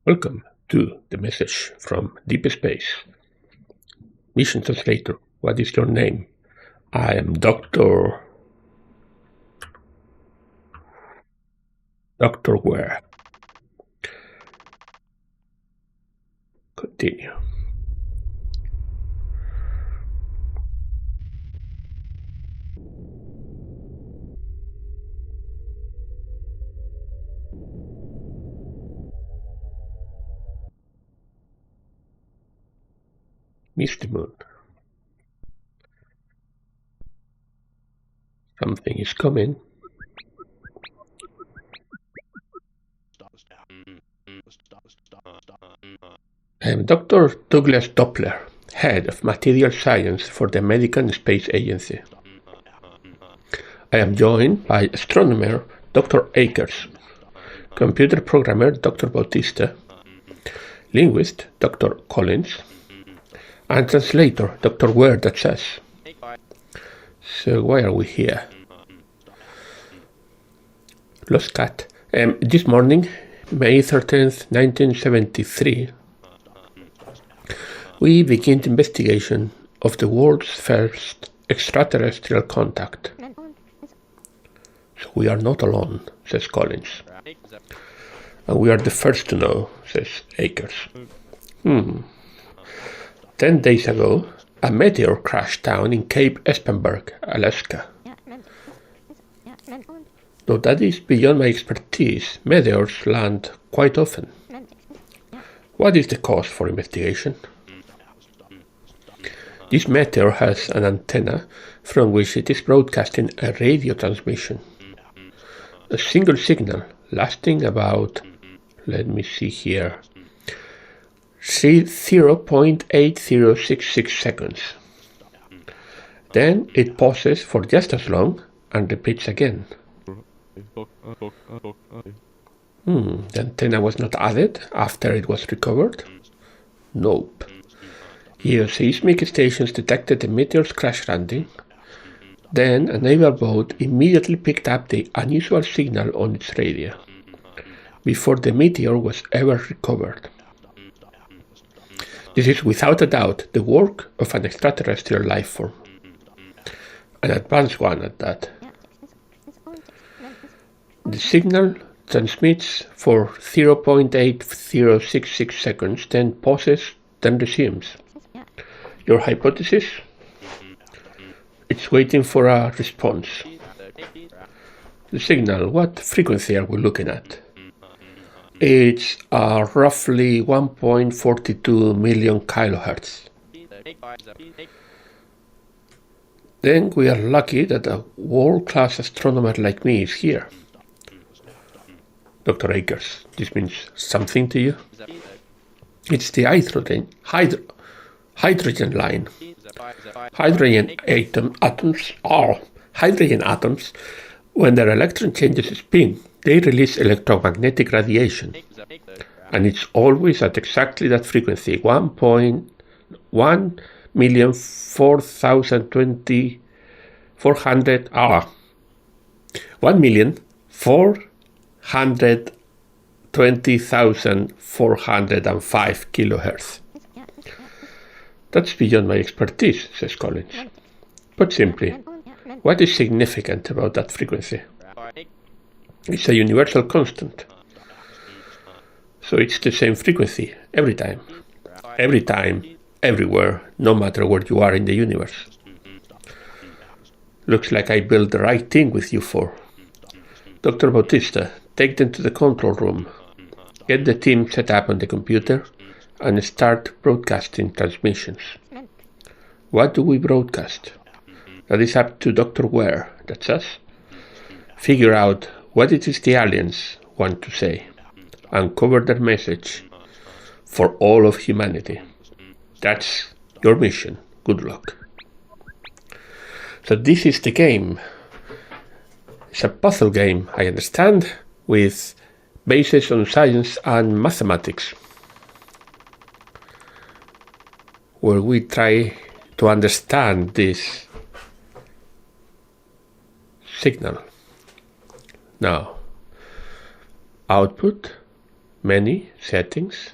Welcome to the message from deep space. Mission translator, what is your name? I am Dr. Ware. Continue. Mr. Moon. Something is coming. I am Dr. Douglas Doppler, head of material science for the American Space Agency. I am joined by astronomer Dr. Akers, computer programmer Dr. Bautista, linguist Dr. Collins, and translator Dr. Ware, that says. So why are we here? Lost Cat. This morning, May 13th, 1973, we begin the investigation of the world's first extraterrestrial contact. So we are not alone, says Collins. And we are the first to know, says Akers. 10 days ago, a meteor crashed down in Cape Espenberg, Alaska. Though that is beyond my expertise, meteors land quite often. What is the cause for investigation? This meteor has an antenna from which it is broadcasting a radio transmission. A single signal lasting about, let me see here, 0.8066 seconds. Then it pauses for just as long and repeats again. The antenna was not added after it was recovered? Nope. Geoseismic stations detected the meteor's crash landing. Then a naval boat immediately picked up the unusual signal on its radio, before the meteor was ever recovered. This is without a doubt the work of an extraterrestrial life form. An advanced one at that. The signal transmits for 0.8066 seconds, then pauses, then resumes. Your hypothesis? It's waiting for a response. The signal, what frequency are we looking at? It's roughly 1.42 million kilohertz. Then we are lucky that a world-class astronomer like me is here. Dr. Akers, this means something to you? It's the hydrogen line. Hydrogen atoms, when their electron changes spin, they release electromagnetic radiation. And it's always at exactly that frequency, 1,420,405 kilohertz. That's beyond my expertise, says Collins. Put simply, what is significant about that frequency? It's a universal constant. So it's the same frequency every time, everywhere, no matter where you are in the universe. Looks like I built the right thing with you four. Dr. Bautista, take them to the control room. Get the team set up on the computer and start broadcasting transmissions. What do we broadcast? That is up to Dr. Ware, that's us. Figure out what it is the aliens want to say and cover their message for all of humanity. That's your mission. Good luck. So this is the game. It's a puzzle game, I understand, with bases on science and mathematics, where we try to understand this signal. Now, output, many settings.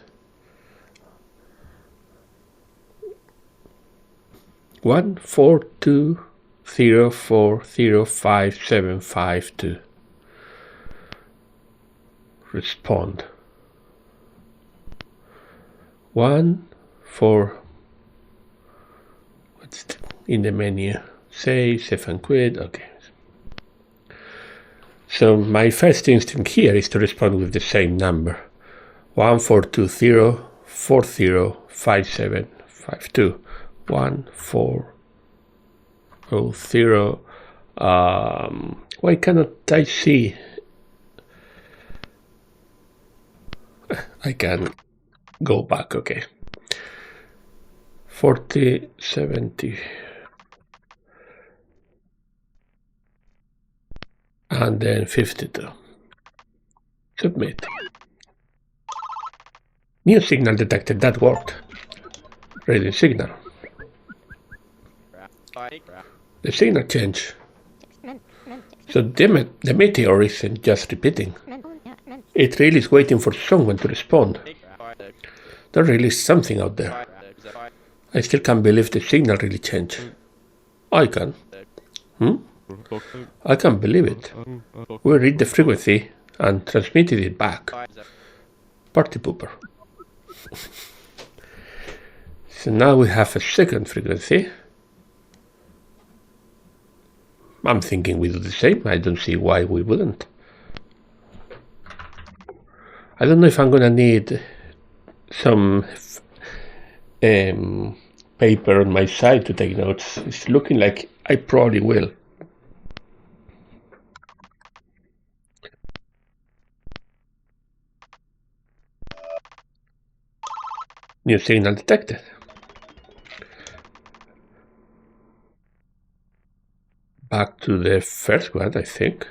142040575 respond. what's in the menu? Save and quit. Okay. So my first instinct here is to respond with the same number. 1420405752. 1400. Why cannot I see? I can go back. Okay. 4070. And then 52. Submit. New signal detected. That worked. Reading signal. The signal changed. So the meteor isn't just repeating. It really is waiting for someone to respond. There really is something out there. I still can't believe the signal really changed. I can. I can't believe it. We read the frequency and transmitted it back. Party pooper. So now we have a second frequency. I'm thinking we do the same. I don't see why we wouldn't. I don't know if I'm gonna need some paper on my side to take notes. It's looking like I probably will. New signal detected. Back to the first one, I think.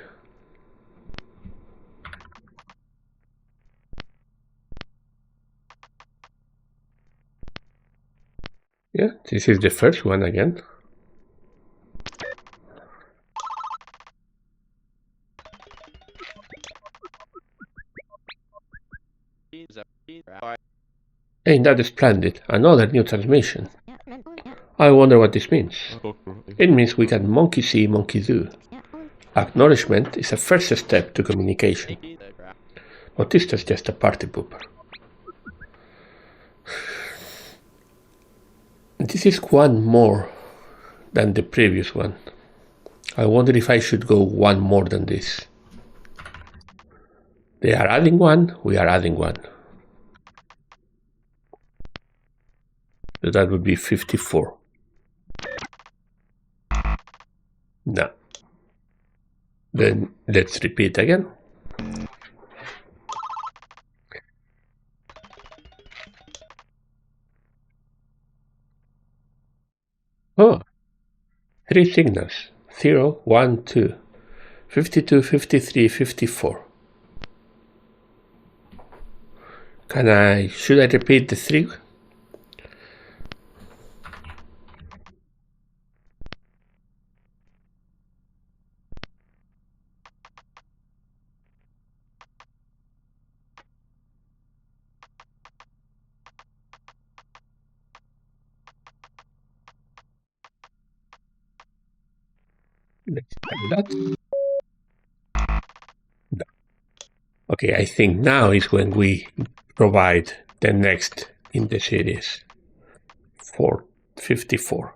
Yeah, this is the first one again. Ain't that splendid? Another new transmission. I wonder what this means. It means we can monkey see, monkey do. Acknowledgement is a first step to communication. Bautista's just a party pooper. This is one more than the previous one. I wonder if I should go one more than this. They are adding one, we are adding one. So that would be 54. No. Then let's repeat again. Oh, 3 signals. 0, 1, 2. 52, 53, 54. Should I repeat the 3? Let's try that. No. Okay, I think now is when we provide the next in the series. 454.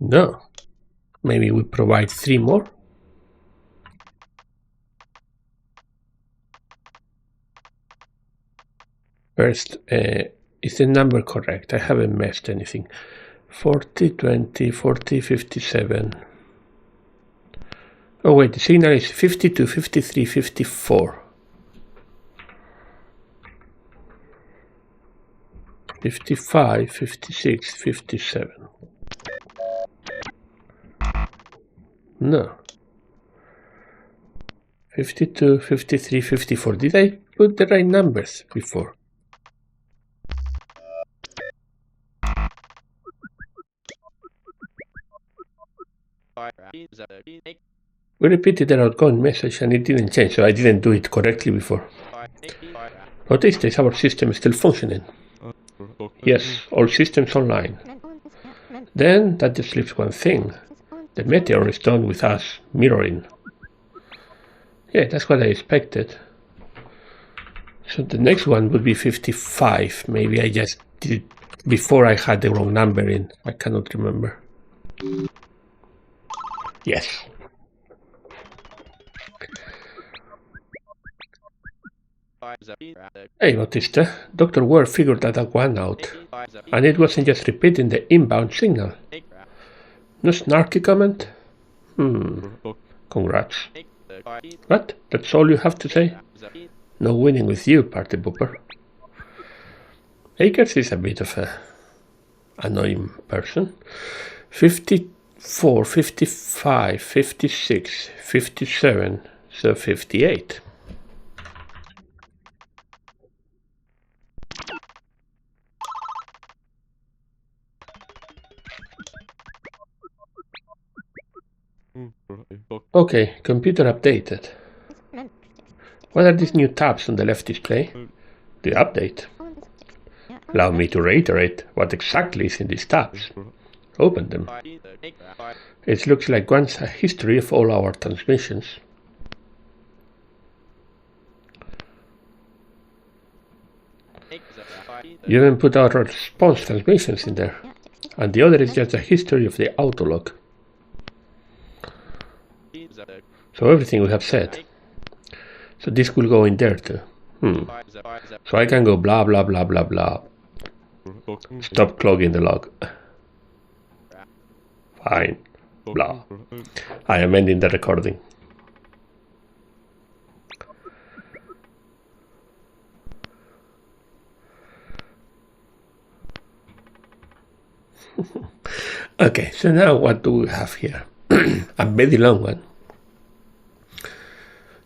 No. Maybe we provide 3 more. First, is the number correct? I haven't messed anything. 40, 20, 40, 57. Oh wait, the signal is 52, 53, 54. 55, 56, 57. No. 52, 53, 54. Did I put the right numbers before? We repeated the outgoing message and it didn't change, so I didn't do it correctly before. Notice is our system still functioning. Yes, all systems online. Then that just leaves one thing. The meteor is done with us mirroring. Yeah, that's what I expected. So the next one would be 55. Maybe I just did it before I had the wrong number in. I cannot remember. Yes. Hey, Bautista, Dr. Ware figured that one out. And it wasn't just repeating the inbound signal. No snarky comment? Congrats. What? That's all you have to say? No winning with you, party pooper. Akers is a bit of a annoying person. 54, 55, 56, 57, so 58. Okay, computer updated. What are these new tabs on the left display? The update. Allow me to reiterate what exactly is in these tabs. Open them. It looks like once a history of all our transmissions. You even put our response transmissions in there. And the other is just a history of the autolog. So everything we have said. So this will go in there too. So I can go blah blah blah blah blah. Stop clogging the log. Fine. Blah. I am ending the recording. Okay, so now what do we have here? A very long one.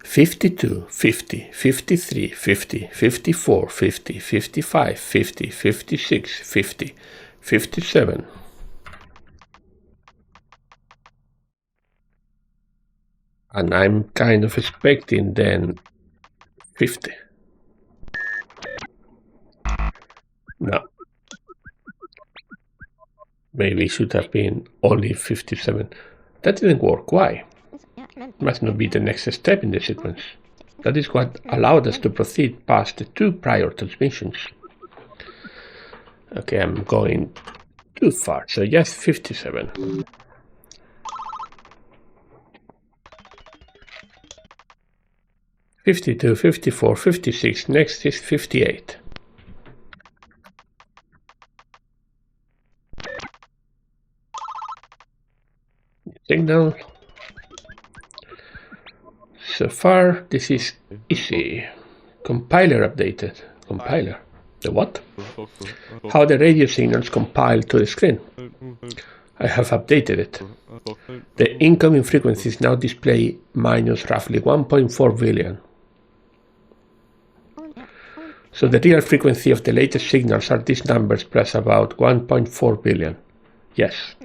52, 50, 53, 50, 54, 50, 55, 50, 56, 50, 57. And I'm kind of expecting then 50. No. Maybe it should have been only 57. That didn't work. Why? Must not be the next step in the sequence. That is what allowed us to proceed past the two prior transmissions. Okay, I'm going too far, so just 57. "52, 54, 56, next is 58. Signal. So far, this is easy. Compiler updated. Compiler. The what? How the radio signals compile to the screen. I have updated it. The incoming frequencies now display minus roughly 1.4 billion. So the real frequency of the latest signals are these numbers plus about 1.4 billion. Yes.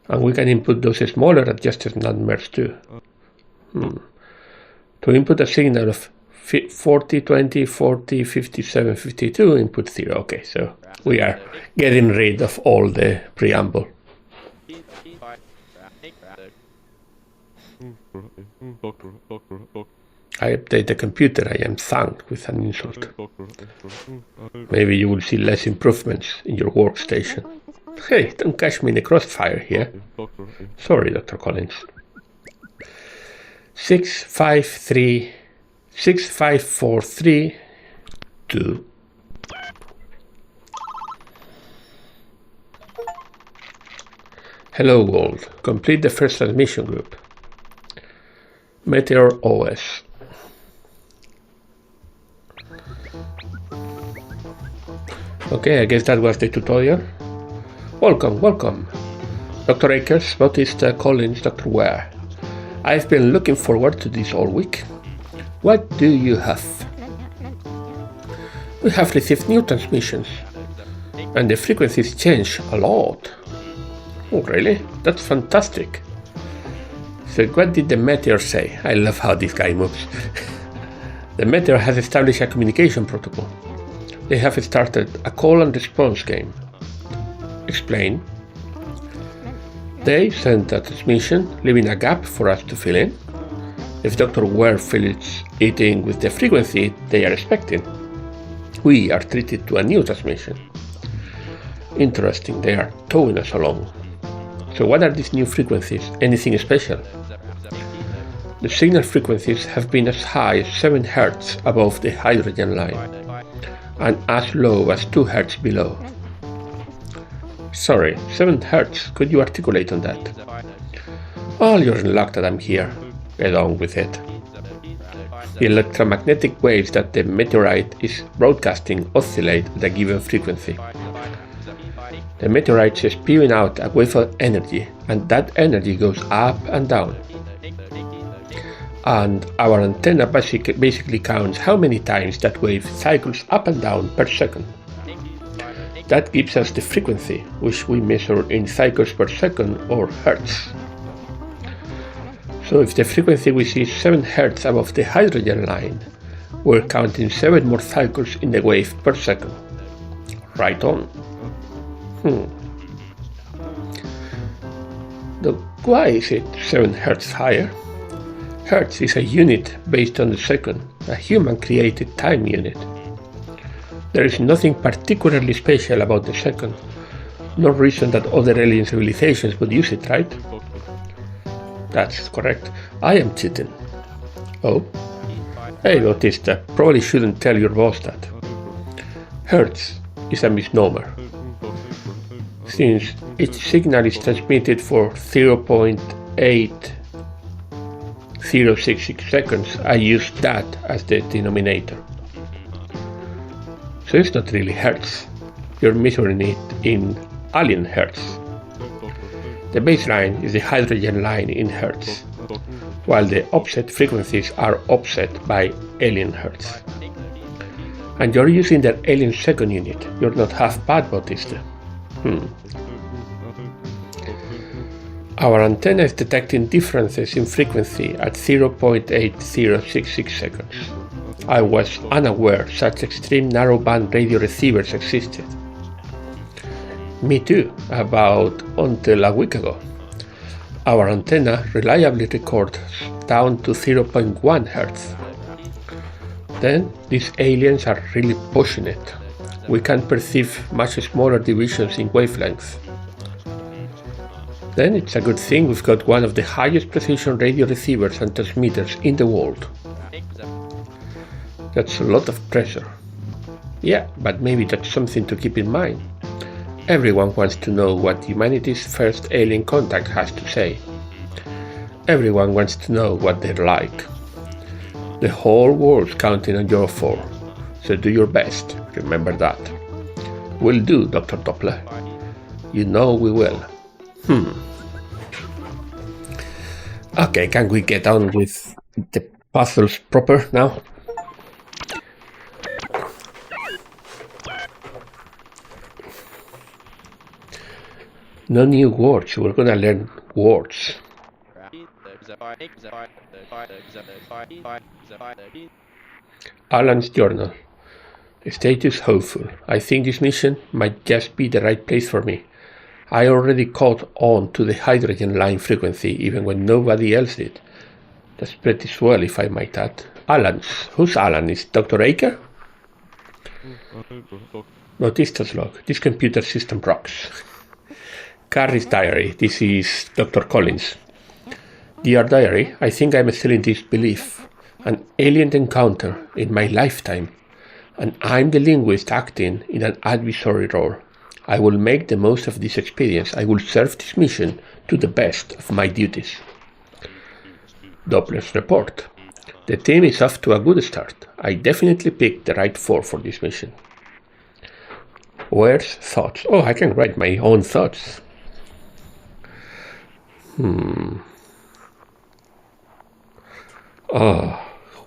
And we can input those smaller adjusted numbers too. To input a signal of 40, 20, 40, 57, 52, input 0. Okay, so we are getting rid of all the preamble. I update the computer, I am thanked with an insult. Maybe you will see less improvements in your workstation. Hey, don't catch me in the crossfire here. Sorry, Dr. Collins. 653, 6543, 2. Hello world. Complete the first transmission group. Meteor OS. Okay, I guess that was the tutorial. Welcome, welcome. Dr. Akers, Bautista, Collins, Dr. Ware. I've been looking forward to this all week. What do you have? We have received new transmissions, and the frequencies change a lot. Oh, really? That's fantastic. So what did the meteor say? I love how this guy moves. The meteor has established a communication protocol. They have started a call and response game. Explain. They sent a transmission, leaving a gap for us to fill in. If Dr. Ware fills it in with the frequency they are expecting, we are treated to a new transmission. Interesting, they are towing us along. So what are these new frequencies? Anything special? The signal frequencies have been as high as 7 Hz above the hydrogen line, and as low as 2 Hz below. Sorry, 7 Hz, could you articulate on that? Well, you're in luck that I'm here. Get on with it. The electromagnetic waves that the meteorite is broadcasting oscillate at a given frequency. The meteorite is spewing out a wave of energy, and that energy goes up and down. And our antenna basically counts how many times that wave cycles up and down per second. That gives us the frequency, which we measure in cycles per second or hertz. So if the frequency we see is 7 Hz above the hydrogen line, we're counting 7 more cycles in the wave per second. Right on. Why is it 7 Hz higher? Hertz is a unit based on the second, a human-created time unit. There is nothing particularly special about the second. No reason that other alien civilizations would use it, right? That's correct. I am cheating. Oh? Hey, Bautista, probably shouldn't tell your boss that. Hertz is a misnomer. Since each signal is transmitted for 0.8066 seconds, I use that as the denominator. So it's not really Hertz. You're measuring it in alien Hertz. The baseline is the hydrogen line in Hertz, while the offset frequencies are offset by alien Hertz. And you're using the alien second unit. You're not half bad, Bautista. Our antenna is detecting differences in frequency at 0.8066 seconds. I was unaware such extreme narrowband radio receivers existed. Me too, about until a week ago. Our antenna reliably records down to 0.1 Hz. Then these aliens are really pushing it. We can perceive much smaller divisions in wavelength. Then it's a good thing we've got one of the highest precision radio receivers and transmitters in the world. That's a lot of pressure. Yeah, but maybe that's something to keep in mind. Everyone wants to know what humanity's first alien contact has to say. Everyone wants to know what they're like. The whole world's counting on your effort, so do your best, remember that. Will do, Dr. Doppler. You know we will. Okay, can we get on with the puzzles proper now? No new words, we're gonna learn words. Alan's journal. Status hopeful. I think this mission might just be the right place for me. I already caught on to the hydrogen line frequency even when nobody else did. That's pretty swell, if I might add. Alan's. Who's Alan? Is Dr. Aker? Bautista's log. This computer system rocks. Carrie's diary. This is Dr. Collins. Dear diary, I think I'm still in disbelief. An alien encounter in my lifetime. And I'm the linguist acting in an advisory role. I will make the most of this experience. I will serve this mission to the best of my duties. Doppler's report. The team is off to a good start. I definitely picked the right four for this mission. Ware's thoughts. Oh, I can write my own thoughts. Oh,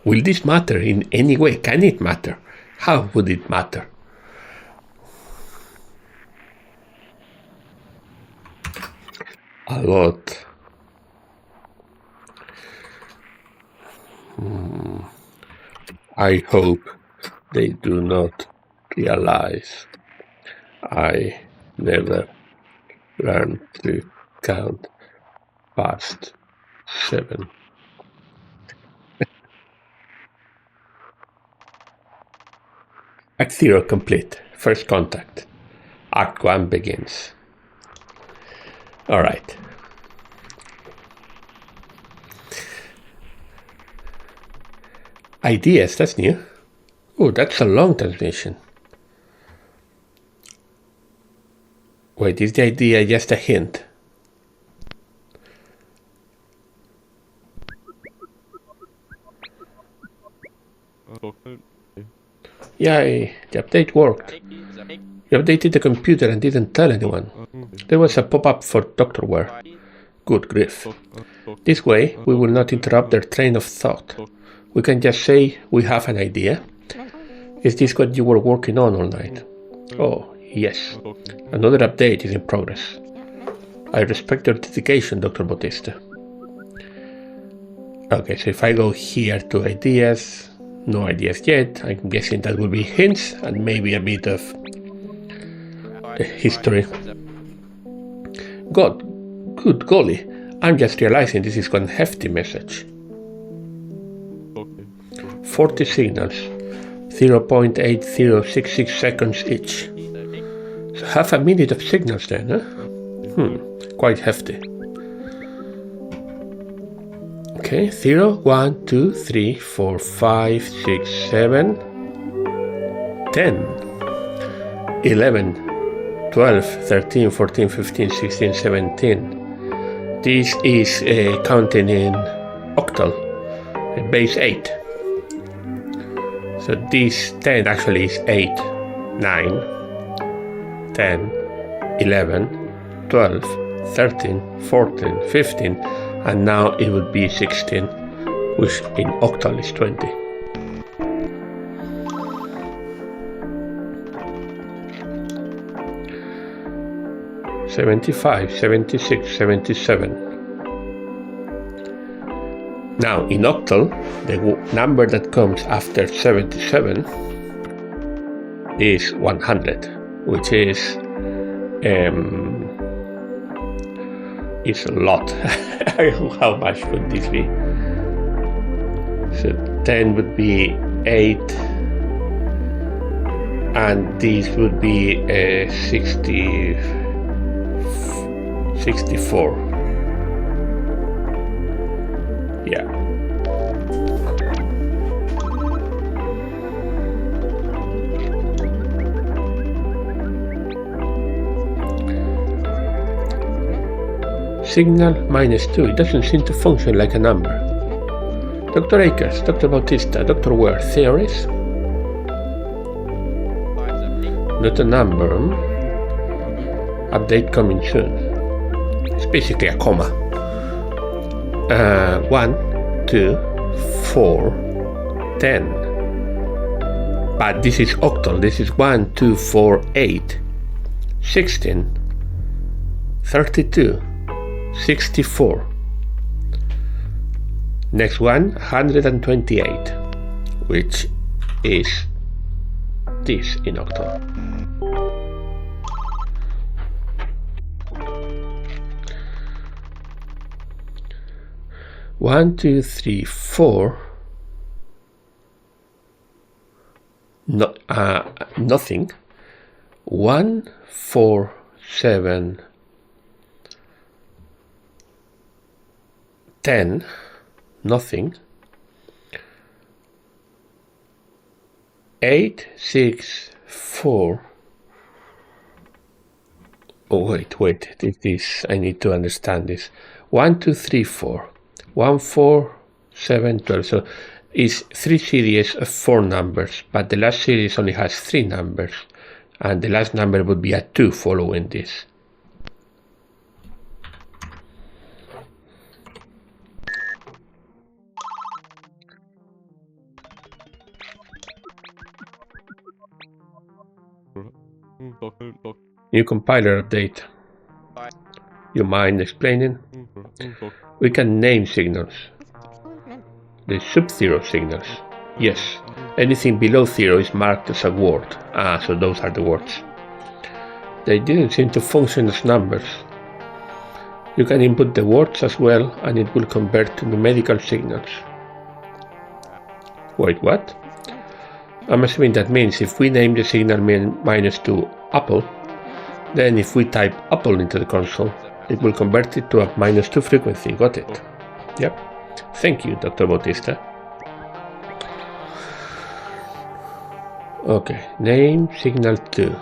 will this matter in any way? Can it matter? How would it matter? A lot. I hope they do not realize I never learned to count past 7. Act 0 complete. First contact. Act 1 begins. Alright. Ideas, that's new. Oh, that's a long transmission. Wait, is the idea just a hint? Yeah, the update worked. You updated the computer and didn't tell anyone. There was a pop-up for Doctorware. Good grief. This way, we will not interrupt their train of thought. We can just say we have an idea. Is this what you were working on all night? Oh, yes. Another update is in progress. I respect your dedication, Dr. Bautista. Okay, so if I go here to ideas, no ideas yet. I'm guessing that will be hints and maybe a bit of history. God, good golly, I'm just realizing this is one hefty message. 40 signals, 0.8066 seconds each. So half a minute of signals then, huh? Quite hefty. Okay, 0, 1, 2, 3, 4, 5, 6, 7, 10, 11, 12, 13, 14, 15, 16, 17. This is counting in octal, base 8. So this 10 actually is 8, 9, 10, 11, 12, 13, 14, 15, and now it would be 16, which in octal is 20. $75, $76, $77. Now in octal, the number that comes after 77 is 100, which is a lot. How much would this be? So 10 would be 8, and this would be 64. Yeah. Signal -2. It doesn't seem to function like a number. Dr. Akers, Dr. Bautista, Dr. Ware, theories? Not a number. Update coming soon. It's basically a comma. 1, 2, 4, 10. But this is octal. This is 1, 2, 4, 8, 16, 32, 64. Next one, 128, which is this in octal. One, two, three, four. No, nothing. 1, 4, 7, 10. Nothing. 8, 6, 4. Oh wait. This I need to understand this. 1, 2, 3, 4. 1, 4, 7, 12. So it's 3 series of 4 numbers, but the last series only has 3 numbers, and the last number would be a 2 following this. New compiler update. You mind explaining? We can name signals. The sub-zero signals. Yes, anything below 0 is marked as a word. So those are the words. They didn't seem to function as numbers. You can input the words as well, and it will convert to numerical signals. Wait, what? I'm assuming that means if we name the signal -2 apple, then if we type apple into the console, it will convert it to a -2 frequency. Got it? Yep. Thank you, Dr. Bautista. Okay, name signal 2.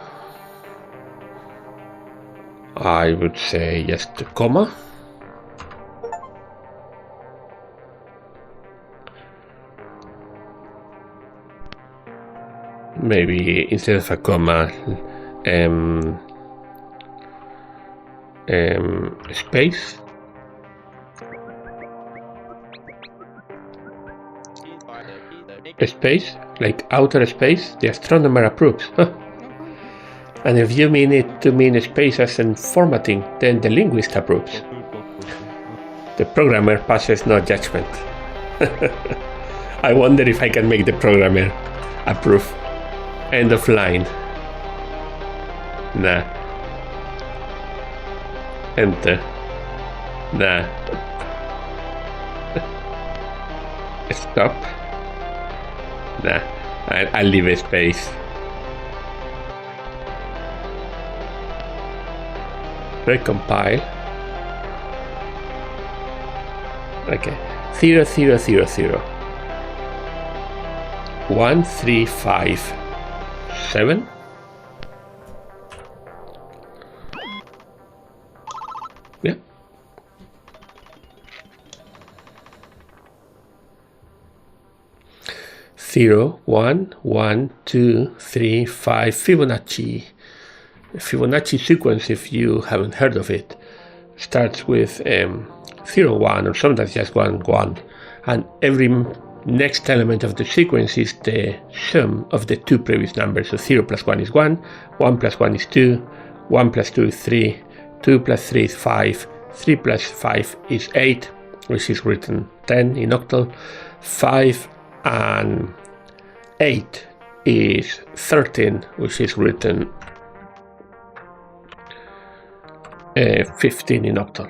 I would say just a comma. Maybe instead of a comma, space. Space, like outer space, the astronomer approves. And if you mean it to mean space as in formatting, then the linguist approves. The programmer passes no judgment. I wonder if I can make the programmer approve. End of line. Nah. Enter. Nah. Stop. Nah. I'll leave a space. Recompile. Okay. 0 0 0 0 1 3 5 7. Yeah. Zero, 1, 1, 2, 3, 5. Fibonacci. The Fibonacci sequence, if you haven't heard of it, starts with 0, 1, or sometimes just 1, 1, and every next element of the sequence is the sum of the two previous numbers. So 0 plus 1 is 1, 1 plus 1 is 2, 1 plus 2 is 3, 2 plus 3 is 5, 3 plus 5 is 8, which is written 10 in octal, 5 and 8 is 13, which is written 15 in octal.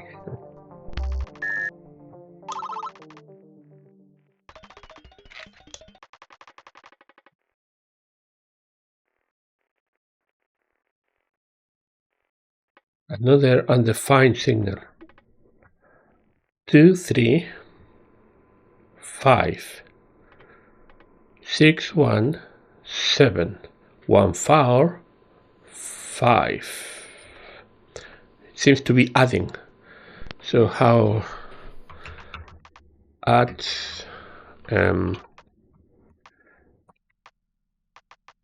Another undefined signal. 2, 3, 5, 6, 1, 7, 1, 4, 5. It seems to be adding. So how add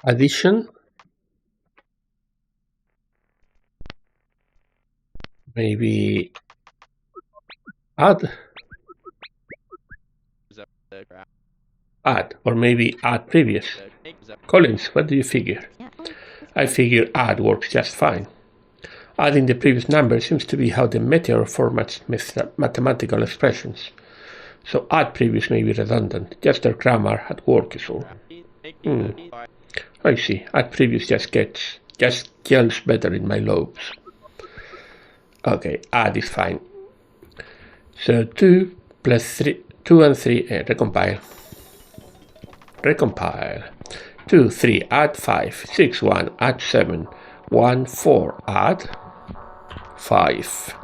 addition? Maybe add, or maybe add previous. Collins, what do you figure? I figure add works just fine. Adding the previous number seems to be how the meteor formats mathematical expressions. So add previous may be redundant, just their grammar at work is all. I see, add previous just gels better in my lobes. Okay, add is fine. So 2 plus 3, 2 and 3, recompile. Recompile. 2, 3, add 5, 6, 1, add 7, 1, 4, add 5.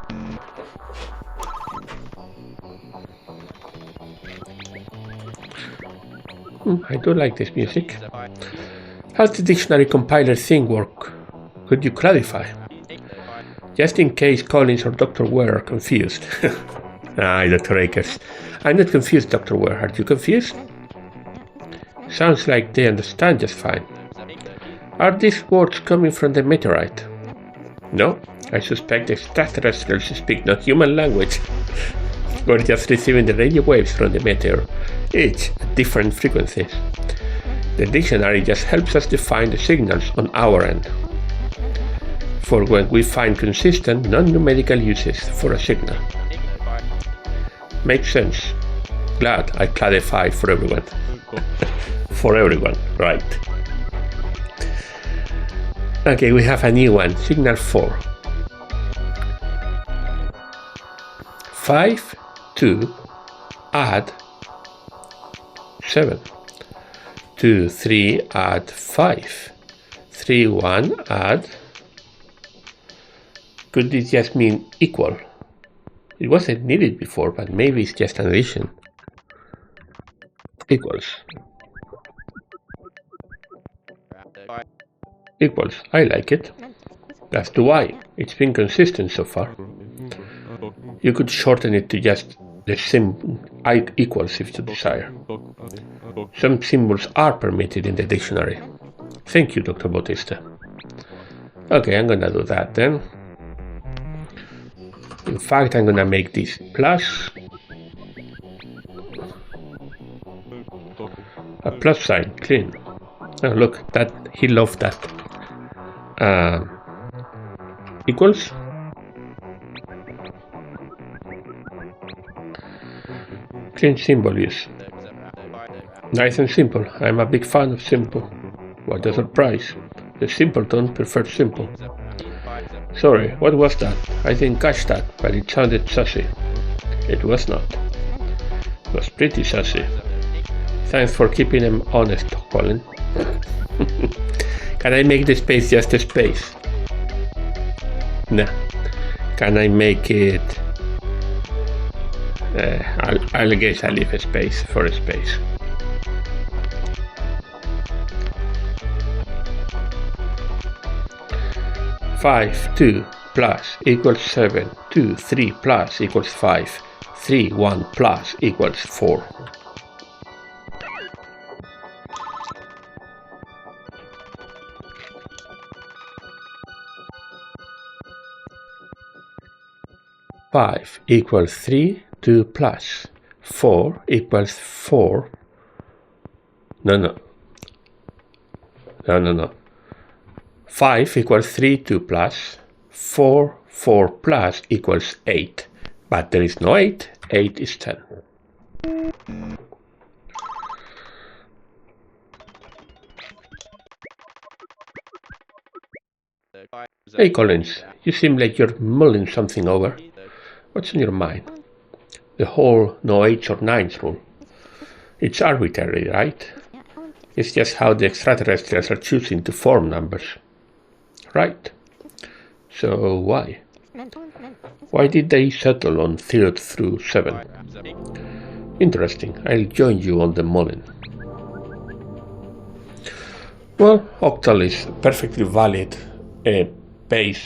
I do like this music. How's the dictionary compiler thing work? Could you clarify? Just in case Collins or Dr. Ware are confused. Dr. Akers. I'm not confused, Dr. Ware. Are you confused? Sounds like they understand just fine. Are these words coming from the meteorite? No, I suspect extraterrestrials speak no human language. We're just receiving the radio waves from the meteor, each at different frequencies. The dictionary just helps us define the signals on our end, for when we find consistent non-numerical uses for a signal. Makes sense. glad I clarified for everyone. For everyone, right. Okay, we have a new one, signal 4. 5, 2, add 7. 2, 3, add 5. 3, 1, add. Could this just mean equal? It wasn't needed before, but maybe it's just an addition. Equals. Equals. I like it. As do I. It's been consistent so far. You could shorten it to just the symbol equals if you desire. Some symbols are permitted in the dictionary. Thank you, Dr. Bautista. Okay, I'm gonna do that then. In fact, I'm gonna make this plus a plus sign, clean. Oh, look, that he loved that. Equals. Clean symbol use. Nice and simple. I'm a big fan of simple. What a surprise. The simpleton prefers simple. Sorry, what was that? I didn't catch that, but it sounded sassy. It was not. It was pretty sassy. Thanks for keeping him honest, Colin. Can I make the space just a space? Nah. Can I make it... I'll guess I leave a space for a space. Five, 2 plus equals 7. 2, 3 plus equals 5. 3, 1 plus equals 4. Five equals 3, 2 plus 4 equals 4. No. 5 equals 3, 2 plus 4, 4 plus equals 8. But there is no 8, 8 is 10. Hey Collins, you seem like you're mulling something over. What's on your mind? The whole no 8s or 9s rule. It's arbitrary, right? It's just how the extraterrestrials are choosing to form numbers. Right. So why? Why did they settle on 3rd through 7? Interesting. I'll join you on the mulling. Well, octal is a perfectly valid base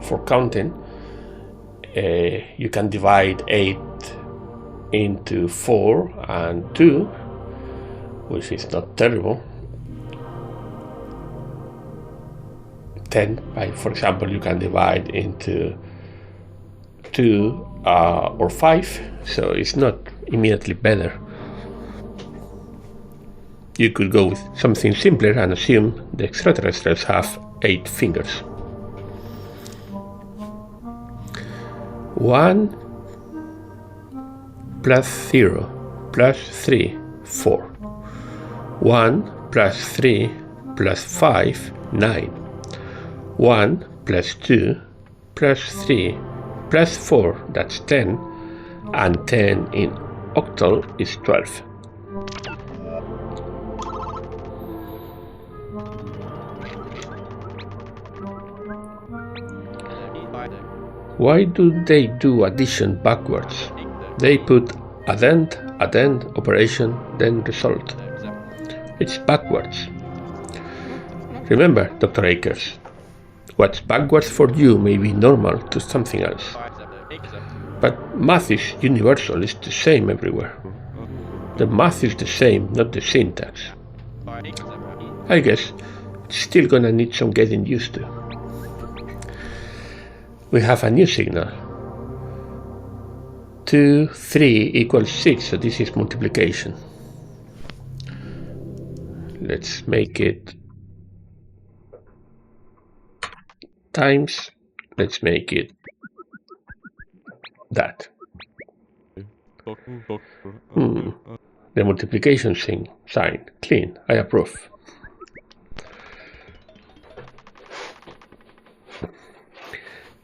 for counting. You can divide 8 into 4 and 2, which is not terrible. 10, for example, you can divide into 2 or 5, so it's not immediately better. You could go with something simpler and assume the extraterrestrials have 8 fingers. 1 plus 0 plus 3, 4. 1 plus 3 plus 5, 9. 1 plus 2 plus 3 plus 4, that's 10, and 10 in octal is 12. Why do they do addition backwards? They put addend, operation, then result. It's backwards. Remember, Dr. Akers, what's backwards for you may be normal to something else. But math is universal, it's the same everywhere. The math is the same, not the syntax. I guess it's still gonna need some getting used to. We have a new signal. 2, 3 equals 6, so this is multiplication. Let's make it times. Let's make it that. The multiplication sign. Clean. I approve.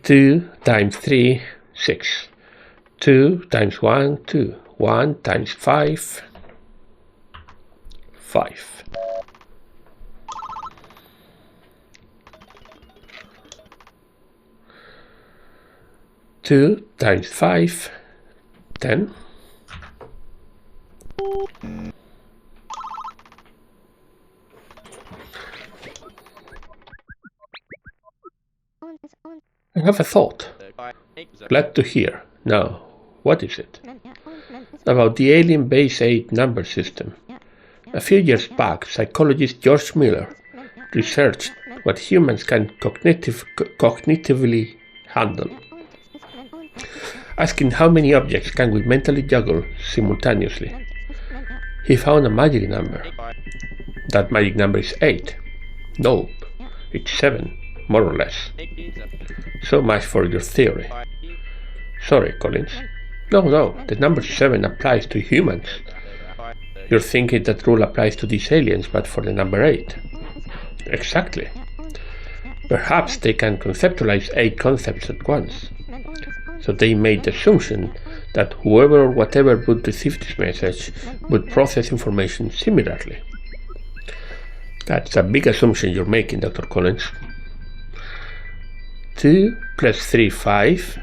Two times 3, 6. 2 times 1, 2. 1 times 5, 5. Two times 5, 10. I have a thought. Glad to hear. Now, what is it? About the alien base 8 number system. A few years back, psychologist George Miller researched what humans can cognitively handle, asking how many objects can we mentally juggle simultaneously. He found a magic number. That magic number is 8. Nope, it's 7, more or less. So much for your theory. Sorry, Collins. No, the number 7 applies to humans. You're thinking that rule applies to these aliens, but for the number 8. Exactly. Perhaps they can conceptualize 8 concepts at once. So they made the assumption that whoever or whatever would receive this message would process information similarly. That's a big assumption you're making, Dr. Collins. 2 plus 3, 5,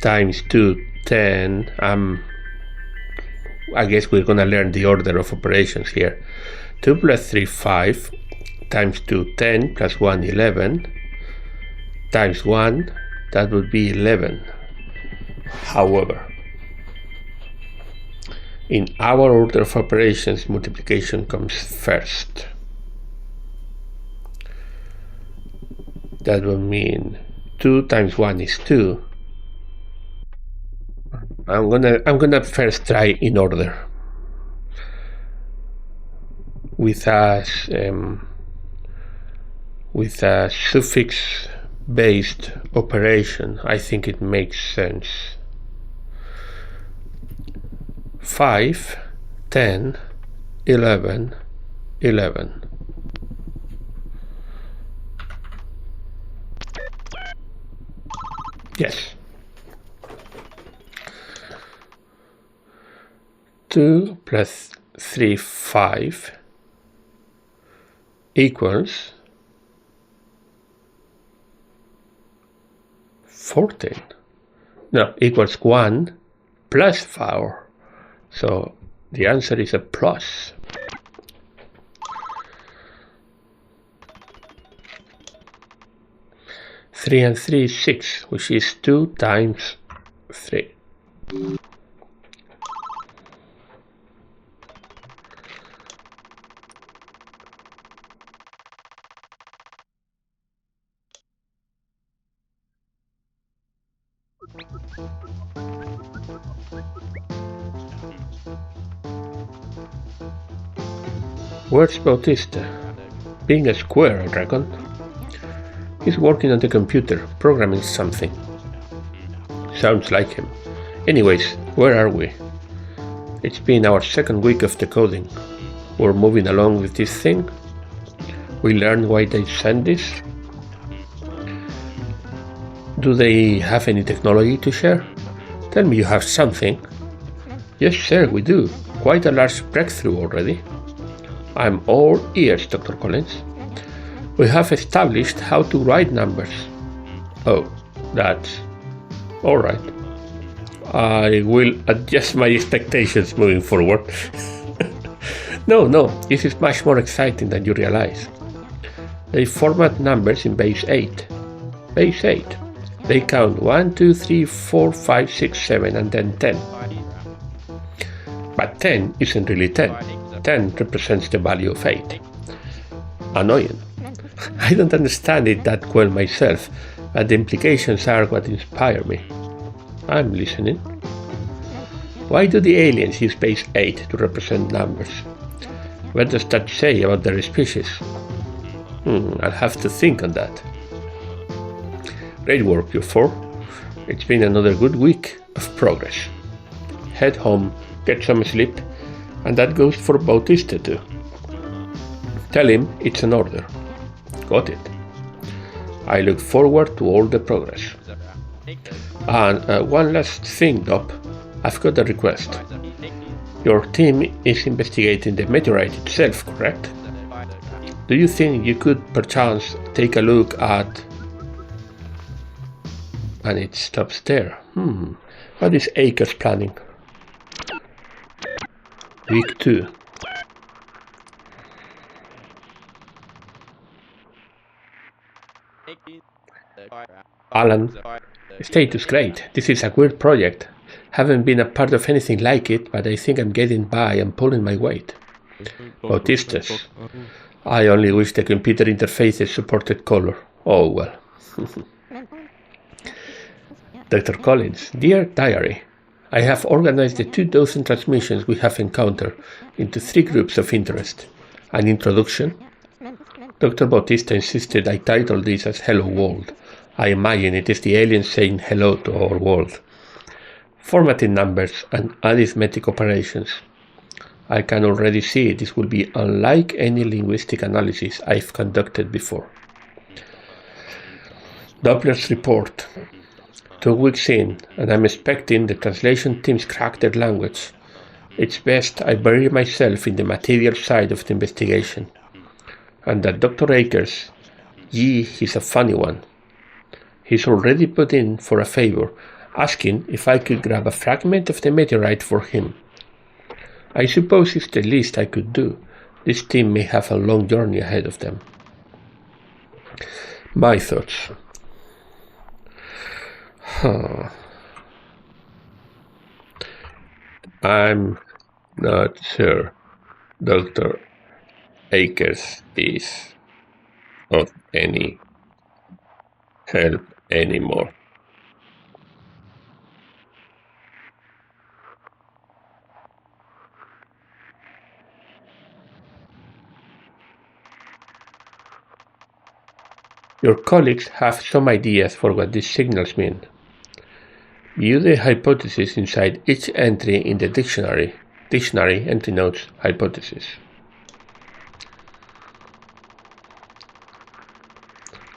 times 2, 10. I guess we're going to learn the order of operations here. 2 plus 3, 5, times 2, 10, plus 1, 11, times 1, that would be 11. However, in our order of operations, multiplication comes first. That would mean 2 times 1 is 2. I'm gonna first try in order with a suffix based operation. I think it makes sense. 5, 10, 11, 11. Yes. 2 plus 3, 5 equals 14. No, equals 1 plus 4. So the answer is a plus. Three and 3 is 6, which is 2 times 3. Where's Bautista? Being a square, I reckon. He's working on the computer, programming something. Sounds like him. Anyways, where are we? It's been our second week of decoding. We're moving along with this thing. We learned why they send this. Do they have any technology to share? Tell me you have something. Yes, sir, we do. Quite a large breakthrough already. I'm all ears, Dr. Collins. We have established how to write numbers. Oh, that's all right. I will adjust my expectations moving forward. No, this is much more exciting than you realize. They format numbers in base 8. Base 8. They count 1, 2, 3, 4, 5, 6, 7, and then 10. But 10 isn't really 10. 10 represents the value of 8. Annoying. I don't understand it that well myself, but the implications are what inspire me. I'm listening. Why do the aliens use base 8 to represent numbers? What does that say about their species? I'll have to think on that. Great work, you four. It's been another good week of progress. head home, get some sleep, and that goes for Bautista too. Tell him it's an order. Got it. I look forward to all the progress. And one last thing, Doc. I've got a request. Your team is investigating the meteorite itself, correct? Do you think you could perchance take a look at... And it stops there. What is Akers planning? Week 2. Alan, status great. This is a weird project. Haven't been a part of anything like it, but I think I'm getting by and pulling my weight. Bautistas. I only wish the computer interfaces supported color. Oh well. Dr. Collins, dear diary, I have organized the 2,000 transmissions we have encountered into 3 groups of interest. An introduction. Dr. Bautista insisted I title this as Hello World. I imagine it is the aliens saying hello to our world. Formatting numbers and arithmetic operations. I can already see this will be unlike any linguistic analysis I've conducted before. Doppler's report. 2 weeks in, and I'm expecting the translation teams crack their language. It's best I bury myself in the material side of the investigation. And that Dr. Akers, he's a funny one. He's already put in for a favor, asking if I could grab a fragment of the meteorite for him. I suppose it's the least I could do. This team may have a long journey ahead of them. My thoughts. I'm not sure Dr. Akers is of any help anymore. Your colleagues have some ideas for what these signals mean. View the hypothesis inside each entry in the dictionary. Dictionary entry notes hypothesis.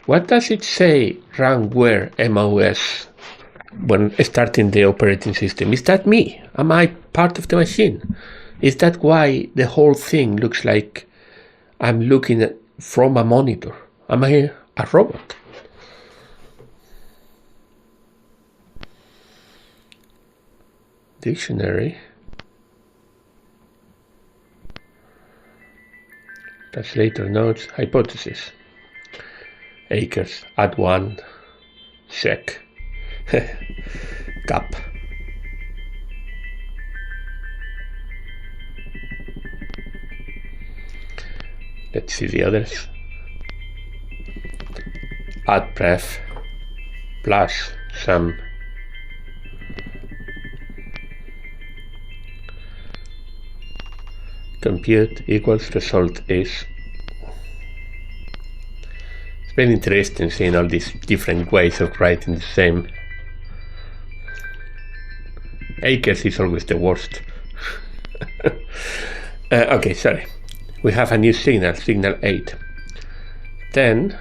What does it say run where MOS when starting the operating system? Is that me? Am I part of the machine? Is that why the whole thing looks like I'm looking at from a monitor? Am I a robot? Dictionary. Translator notes hypothesis. Akers add 1 check. Cap. Let's see the others. Add pref plus some compute equals result is. It's very interesting seeing all these different ways of writing the same. Akers is always the worst. Okay, sorry. We have a new signal, signal 8. Then,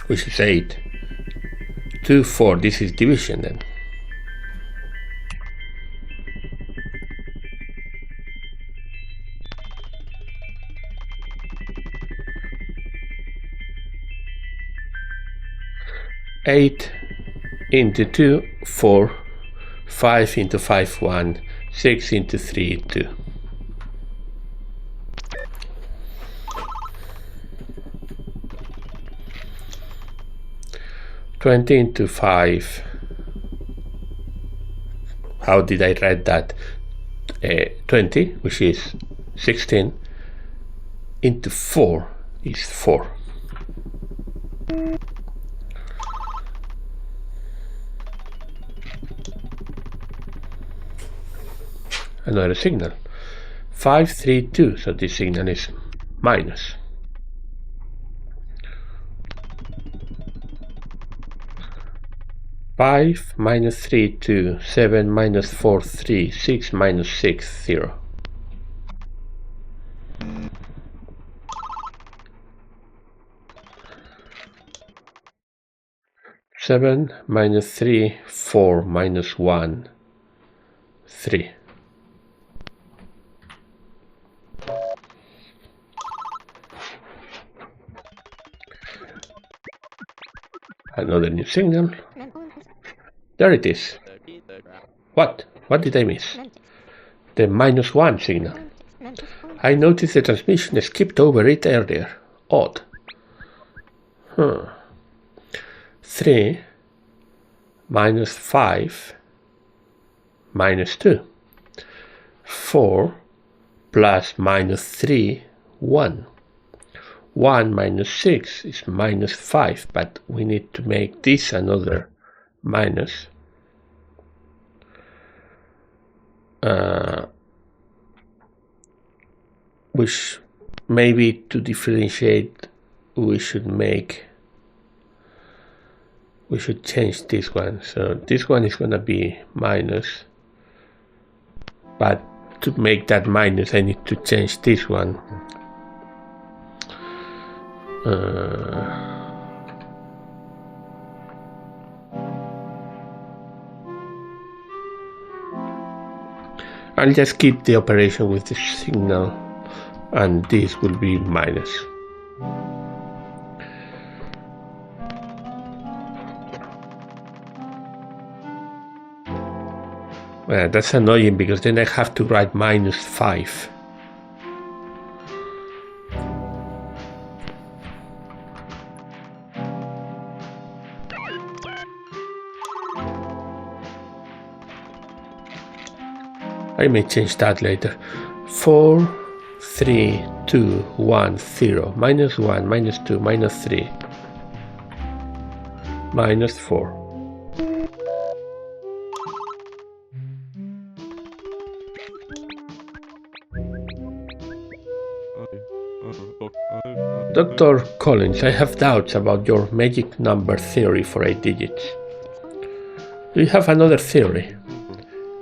which is 8. 2, 4, this is division then. Eight into 2, 4, 5 into 5, 1, 6 into 3, 2. Twenty into 5. How did I write that? 20, which is 16, into 4 is 4. Another signal. 5, 3, 2, so this signal is minus. 5 minus 3, 2, 7 minus 4, 3, 6 minus 6, 0. 7 minus 3, 4 minus 1, 3. Another new signal. There it is. What? What did I miss? The -1 signal. I noticed the transmission skipped over it earlier. Odd. 3 minus 5 minus 2. 4 plus minus 3, 1. 1 minus 6 is minus 5, but we need to make this another minus. Which maybe to differentiate we should change this one. So this one is gonna be minus, but to make that minus I need to change this one. I'll just keep the operation with the signal, and this will be minus. Well, that's annoying because then I have to write -5. I may change that later. 4, 3, 2, 1, 0. -1, -2, -3. -4. Dr. Collins, I have doubts about your magic number theory for 8 digits. Do you have another theory?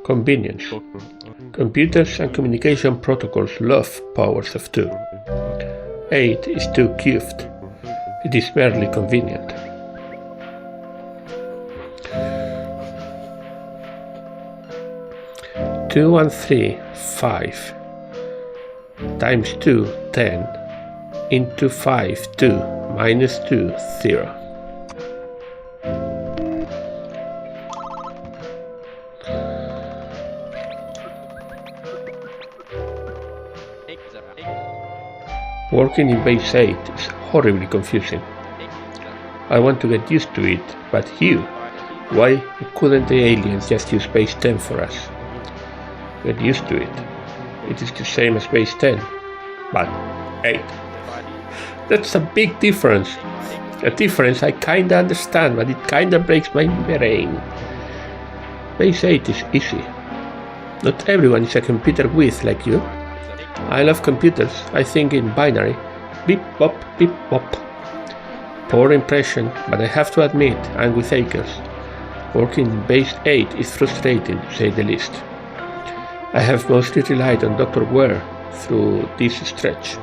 Convenience. Computers and communication protocols love powers of 2. 8 is 2 cubed. It is merely convenient. Two and 3, 5. Times 2, 10. Into 5, 2. Minus 2, 0. Working in base 8 is horribly confusing. I want to get used to it, but you, why couldn't the aliens just use base 10 for us? Get used to it. It is the same as base 10, but 8. That's a big difference. A difference I kinda understand, but it kinda breaks my brain. Base 8 is easy. Not everyone is a computer whiz like you. I love computers. I think in binary. Beep bop, beep bop. Poor impression, but I have to admit, I'm with Akers. Working in base 8 is frustrating, to say the least. I have mostly relied on Dr. Ware through this stretch.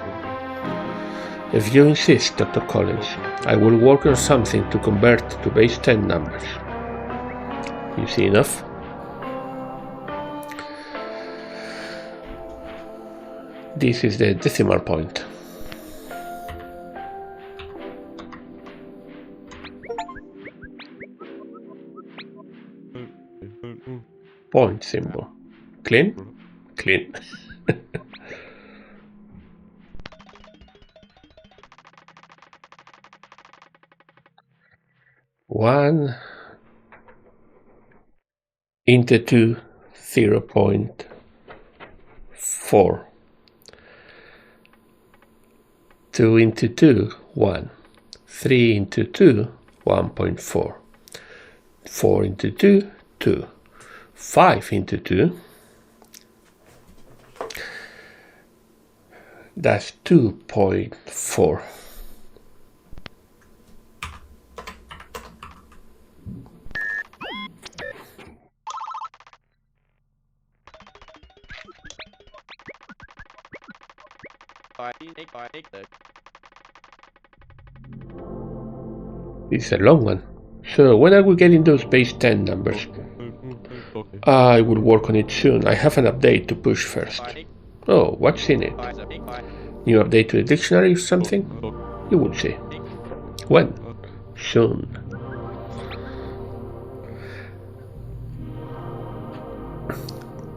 If you insist, Dr. Collins, I will work on something to convert to base 10 numbers. You see enough? This is the decimal point. Point symbol. Clean? Clean. One into 2, 0.4. 2 into 2, 1. 3 into 2, 1.4. 4 into 2, 2. 5 into 2, that's 2.4. It's a long one. So when are we getting those base 10 numbers? I will work on it soon. I have an update to push first. Oh, what's in it? New update to the dictionary or something? You will see. When? Soon.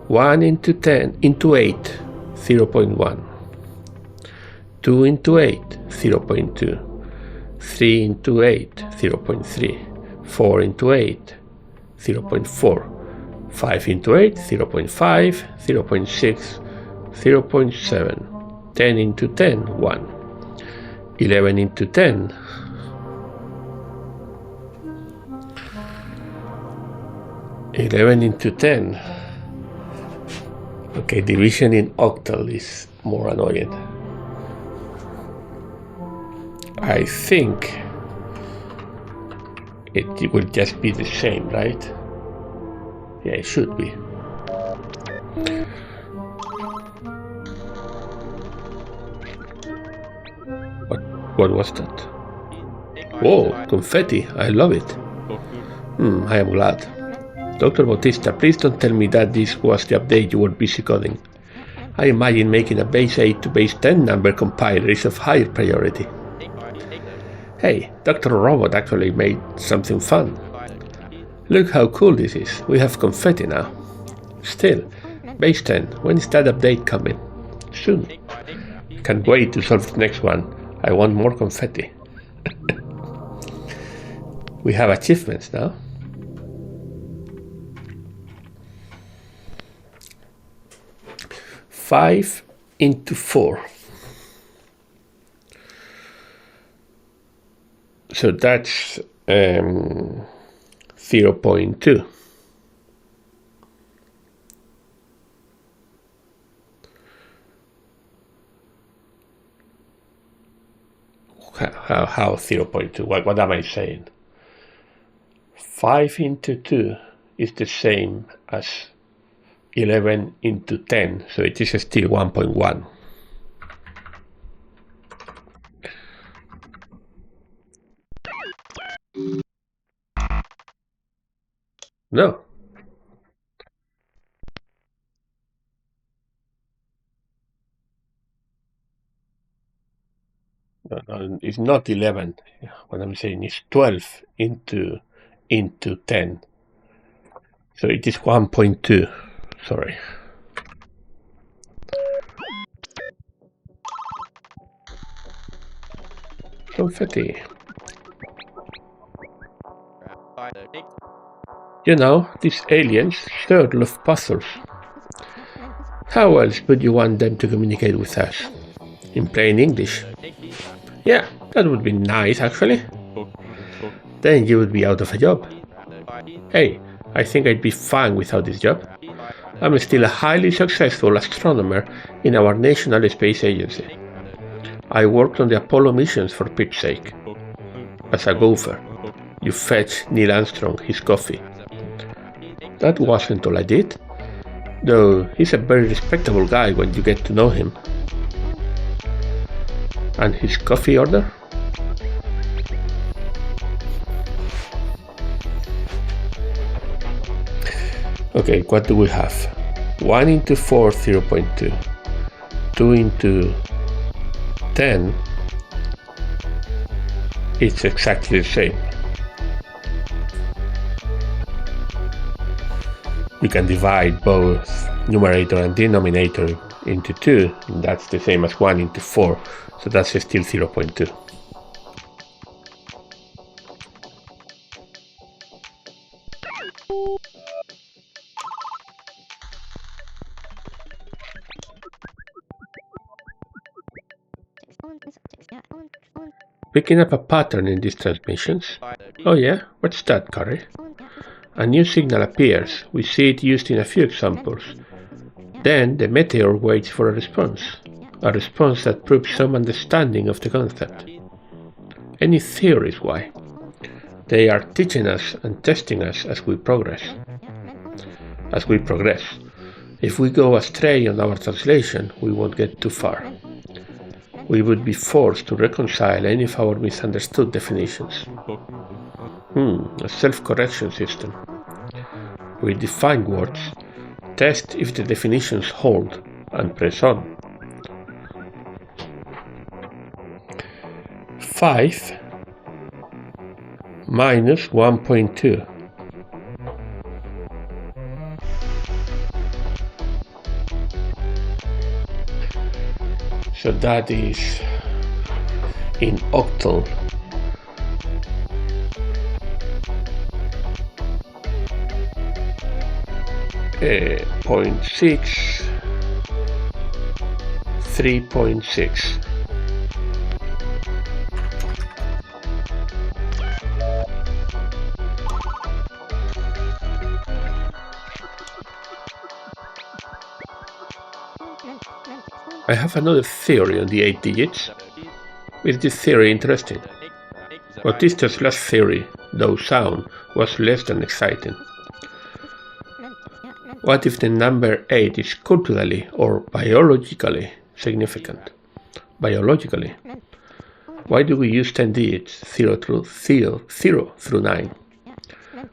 One into 10 into 8, 0.1. 2 into 8, 0.2. 3 into 8, 0.3. 4 into 8, 0.4. 5 into 8, 0.5, 0.6, 0.7. 10 into 10, 1. 11 into 10, 11 into 10. Okay, division in octal is more annoying. I think it will just be the same, right? Yeah, it should be. What was that? Whoa, confetti, I love it. I am glad. Dr. Bautista, please don't tell me that this was the update you were busy coding. I imagine making a base 8 to base 10 number compiler is of higher priority. Hey, Dr. Robot actually made something fun. Look how cool this is. We have confetti now. Still, base 10, when is that update coming? Soon. Can't wait to solve the next one. I want more confetti. We have achievements now. Five into 4. So that's 0.2. How 0.2? What am I saying? 5 into 2 is the same as 11 into 10, so it is still 1.1. No. No, it's not 11. What I'm saying is 12 into 10. So it is 1.2. Sorry. Confetti. You know, these aliens sure love puzzles. How else would you want them to communicate with us? In plain English. Yeah, that would be nice actually. Then you would be out of a job. Hey, I think I'd be fine without this job. I'm still a highly successful astronomer in our National Space Agency. I worked on the Apollo missions for Pete's sake. As a gopher, you fetch Neil Armstrong his coffee. That wasn't all I did, though he's a very respectable guy when you get to know him. And his coffee order? Okay, what do we have? 1 into 4, 0.2. 2 into 10, it's exactly the same. You can divide both numerator and denominator into 2, and that's the same as 1 into 4, so that's still 0.2. Picking up a pattern in these transmissions. Oh yeah, what's that, Curry? A new signal appears. We see it used in a few examples. Then the meteor waits for a response that proves some understanding of the concept. Any theories why? They are teaching us and testing us as we progress. If we go astray on our translation, we won't get too far. we would be forced to reconcile any of our misunderstood definitions. A self-correction system. We define words, test if the definitions hold, and press on. 5 minus 1.2. So that is in octal. Uh, 0.6, 3.6. I have another theory on the 8 digits. Is this theory interesting? Bautista's last theory, though sound, was less than exciting. What if the number 8 is culturally or biologically significant? Biologically. Why do we use 10 digits, 0 through 9?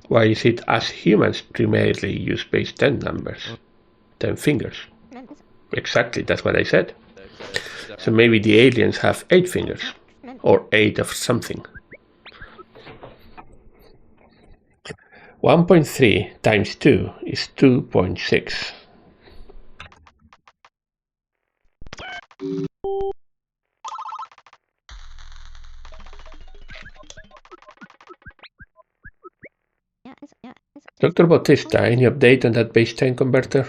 Why is it us humans primarily use base 10 numbers? 10 fingers. Exactly, that's what I said. So maybe the aliens have 8 fingers, or 8 of something. 1.3 times 2 is 2.6. Dr. Bautista, any update on that base 10 converter?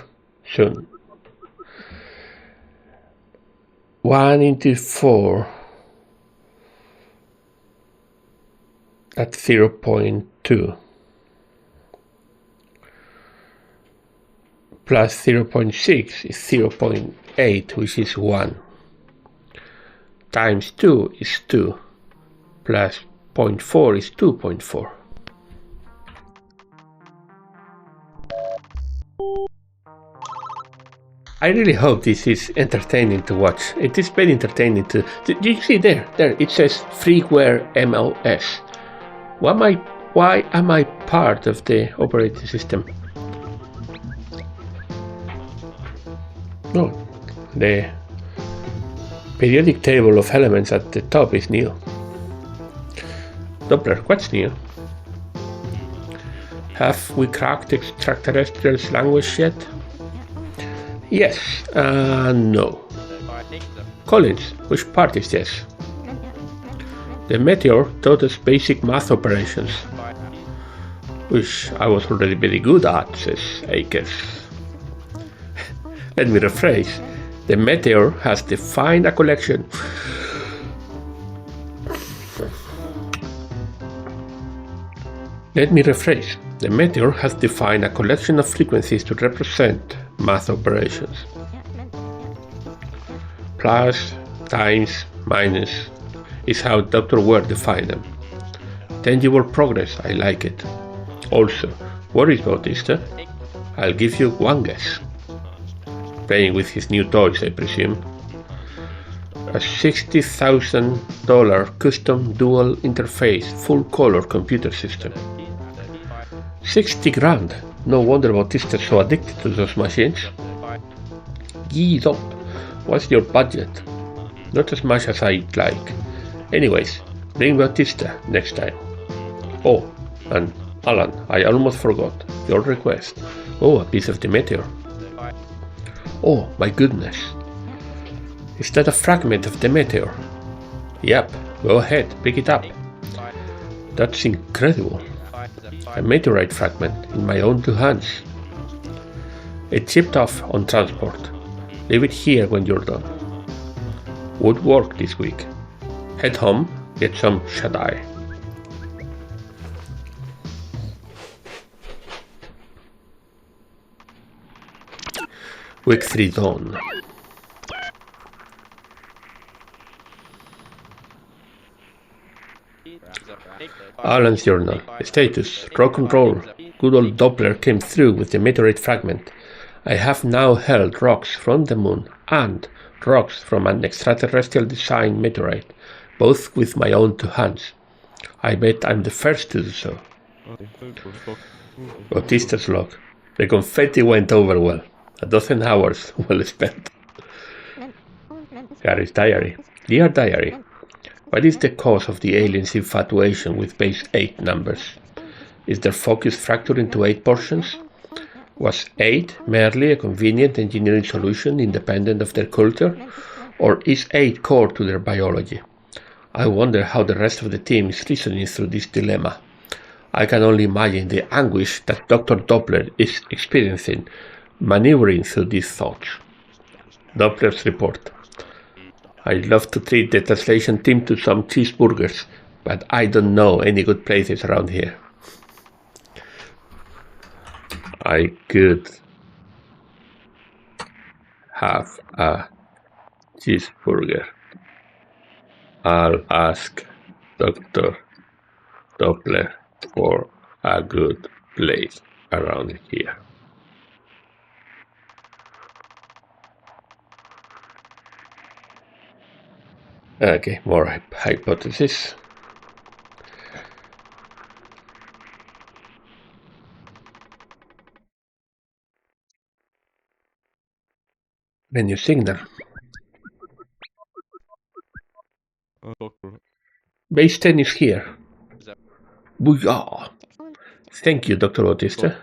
Soon. 1 into 4 at 0.2 plus 0.6 is 0.8, which is 1, times 2 is 2, plus 0.4 is 2.4. I really hope this is entertaining to watch. It is very entertaining to... Do you see there? There, it says freeware MLS. Why am I part of the operating system? No, the periodic table of elements at the top is new. Doppler, what's new? Have we cracked extraterrestrials' language yet? Yes, no. Collins, which part is this? The meteor taught us basic math operations, which I was already very good at, says Akers. Let me rephrase. The meteor has defined a collection. Let me rephrase. The meteor has defined a collection of frequencies to represent math operations. Plus, times, minus is how Dr. Ware defined them. Tangible progress, I like it. Also, what is Bautista? I'll give you one guess. Playing with his new toys, I presume. A $60,000 custom dual interface full color computer system. 60 grand. No wonder Bautista's so addicted to those machines. Guido, what's your budget? Not as much as I'd like. Anyways, bring Bautista next time. Oh, and Alan, I almost forgot. Your request. Oh, a piece of the meteor. Oh, my goodness. Is that a fragment of the meteor? Yep, go ahead, pick it up. That's incredible. A meteorite fragment in my own 2 hands. It shipped off on transport. Leave it here when you're done. Would work this week. Head home, get some shut-eye. Week 3 dawn. Alan's journal. Status. Rock and roll. Good old Doppler came through with the meteorite fragment I have now held rocks from the moon and rocks from an extraterrestrial design meteorite, both with my own two hands. I bet I'm the first to do so. Bautista's log. The confetti went over well. 12 hours well spent. Gary's diary. Dear diary, what is the cause of the aliens' infatuation with base 8 numbers? Is their focus fractured into 8 portions? Was 8 merely a convenient engineering solution independent of their culture? Or is 8 core to their biology? I wonder how the rest of the team is reasoning through this dilemma. I can only imagine the anguish that Dr. Doppler is experiencing, maneuvering through these thoughts. Doppler's report. I'd love to treat the translation team to some cheeseburgers, but I don't know any good places around here. I could have a cheeseburger. I'll ask Dr. Doppler for a good place around here. Okay, more hypothesis. Menu signal. Base 10 is here. Booyah! Thank you, Dr. Bautista.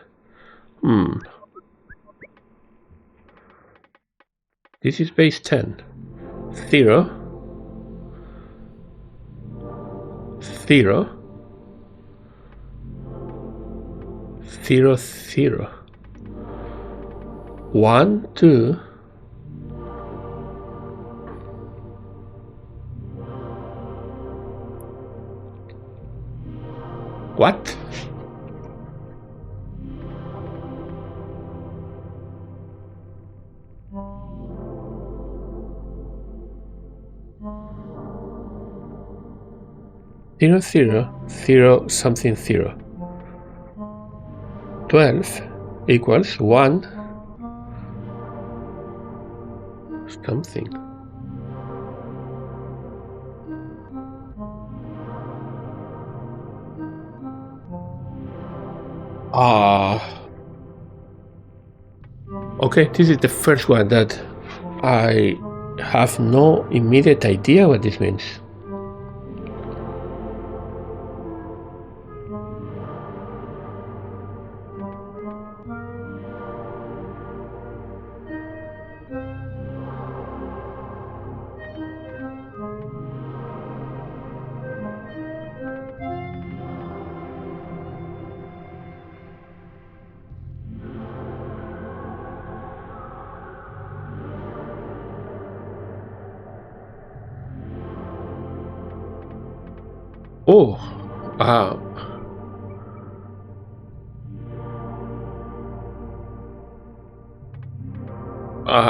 This is base 10. 0. 0. 0, 0. 1, 2. What? Zero, 0, 0, something 0. 12 equals 1 something. Okay, this is the first one that I have no immediate idea what this means.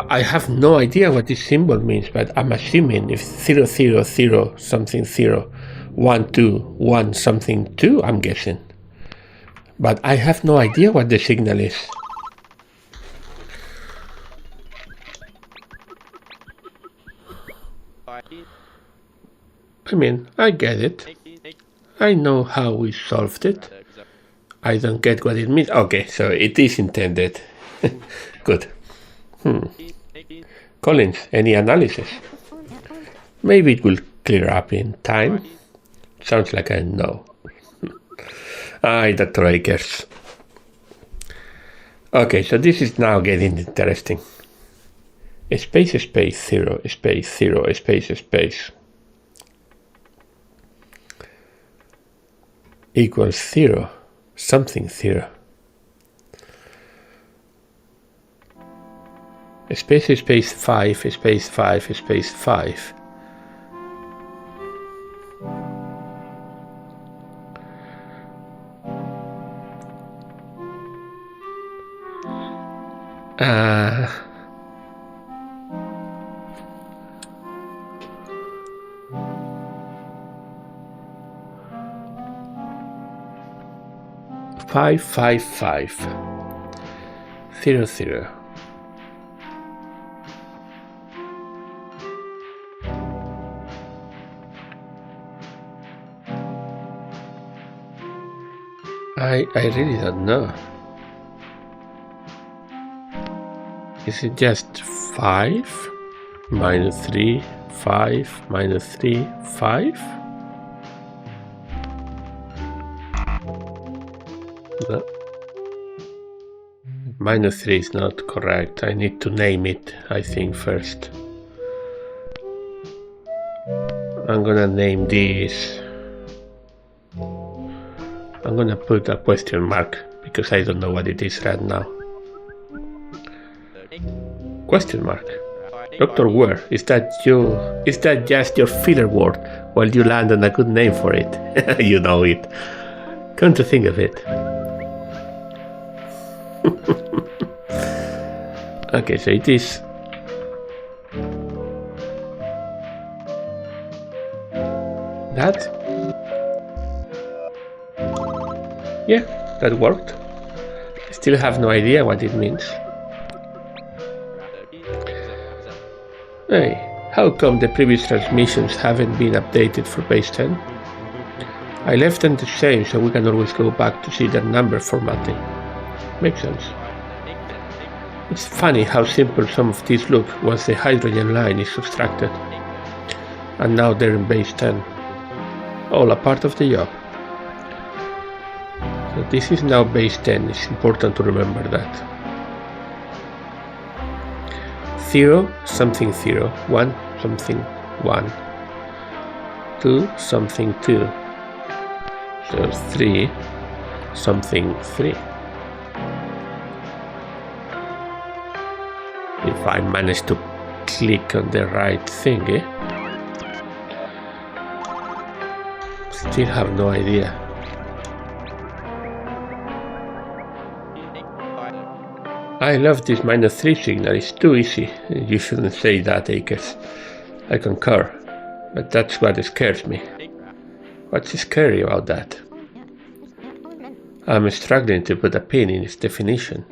I have no idea what this symbol means, but I'm assuming if 0, 0, 0, something 0, 1, 2, 1, something 2, I'm guessing. But I have no idea what the signal is. I mean, I get it. I know how we solved it. I don't get what it means. Okay, so it is intended. Good. Collins, any analysis? Maybe it will clear up in time. Sounds like a no. Aye, Dr. Akers. Okay, so this is now getting interesting. Space, space, 0, space, 0, space, space. Equals 0, something 0. Space, space, 5, space, 5, space, 5. Five, 5, 5. 0, 0. I really don't know. Is it just 5 minus 3, 5 minus 3, 5? No. Minus 3 is not correct. I need to name it, I think, first. I'm gonna name this. I'm gonna put a question mark because I don't know what it is right now. Question mark. Dr. Ware, is that just your filler word while you land on a good name for it? You know it. Come to think of it. Okay, so it is that. Yeah, that worked. I still have no idea what it means. Hey, how come the previous transmissions haven't been updated for base 10? I left them the same so we can always go back to see their number formatting. Makes sense. It's funny how simple some of these look once the hydrogen line is subtracted. And now they're in base 10. All a part of the job. So this is now base 10, it's important to remember that. 0 something 0, 1 something 1, 2 something 2, so 3 something 3. If I manage to click on the right thing, still have no idea. I love this -3 signal, it's too easy. You shouldn't say that, Akers. I concur, but that's what scares me. What's scary about that? I'm struggling to put a pin in its definition.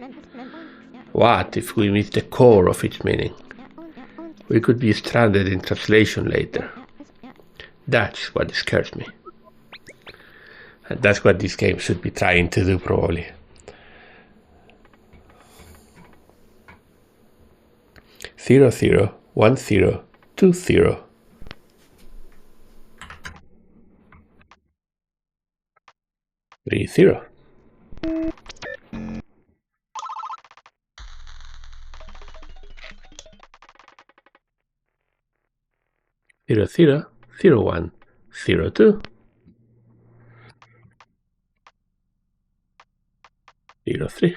What if we miss the core of its meaning? We could be stranded in translation later. That's what scares me. And that's what this game should be trying to do, probably. Zero, 0, 1, 0, 2, 0. Three, 0. Zero, 0, 0, 1, 0, 2. 0, 3.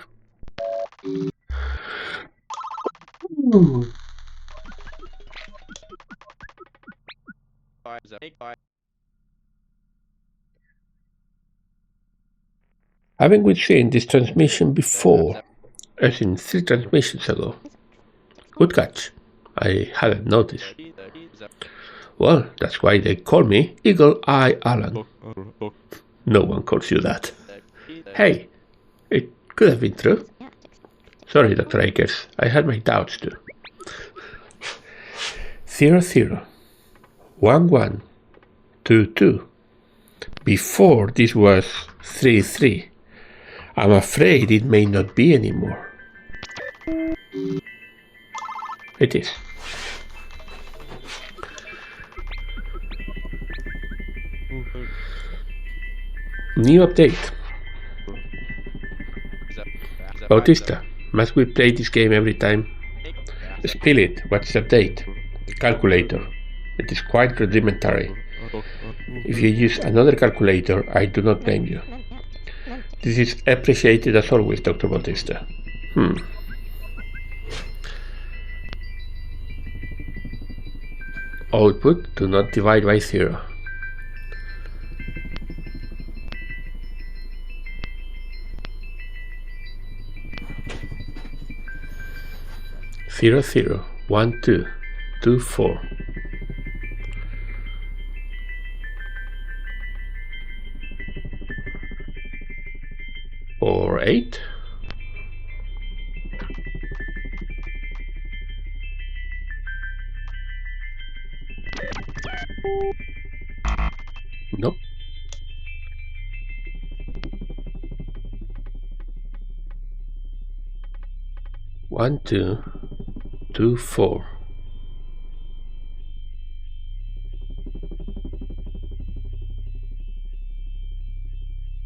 Haven't we seen this transmission before? As in 3 transmissions ago. Good catch. I hadn't noticed. Well, that's why they call me Eagle Eye Alan. No one calls you that. Hey, it could have been true. Sorry, Dr. Akers, I had my doubts too. 0, 0, 1, 1, 2, 2. Before this was 3, 3. I'm afraid it may not be anymore. It is. New update. Bautista, must we play this game every time? Spill it, what's the update? Calculator. It is quite rudimentary. If you use another calculator, I do not blame you. This is appreciated as always, Dr. Bautista. Output, do not divide by 0. Zero, 0, 1, 2, 2, 4. Or 8. Nope. 1, 2, 2, 4.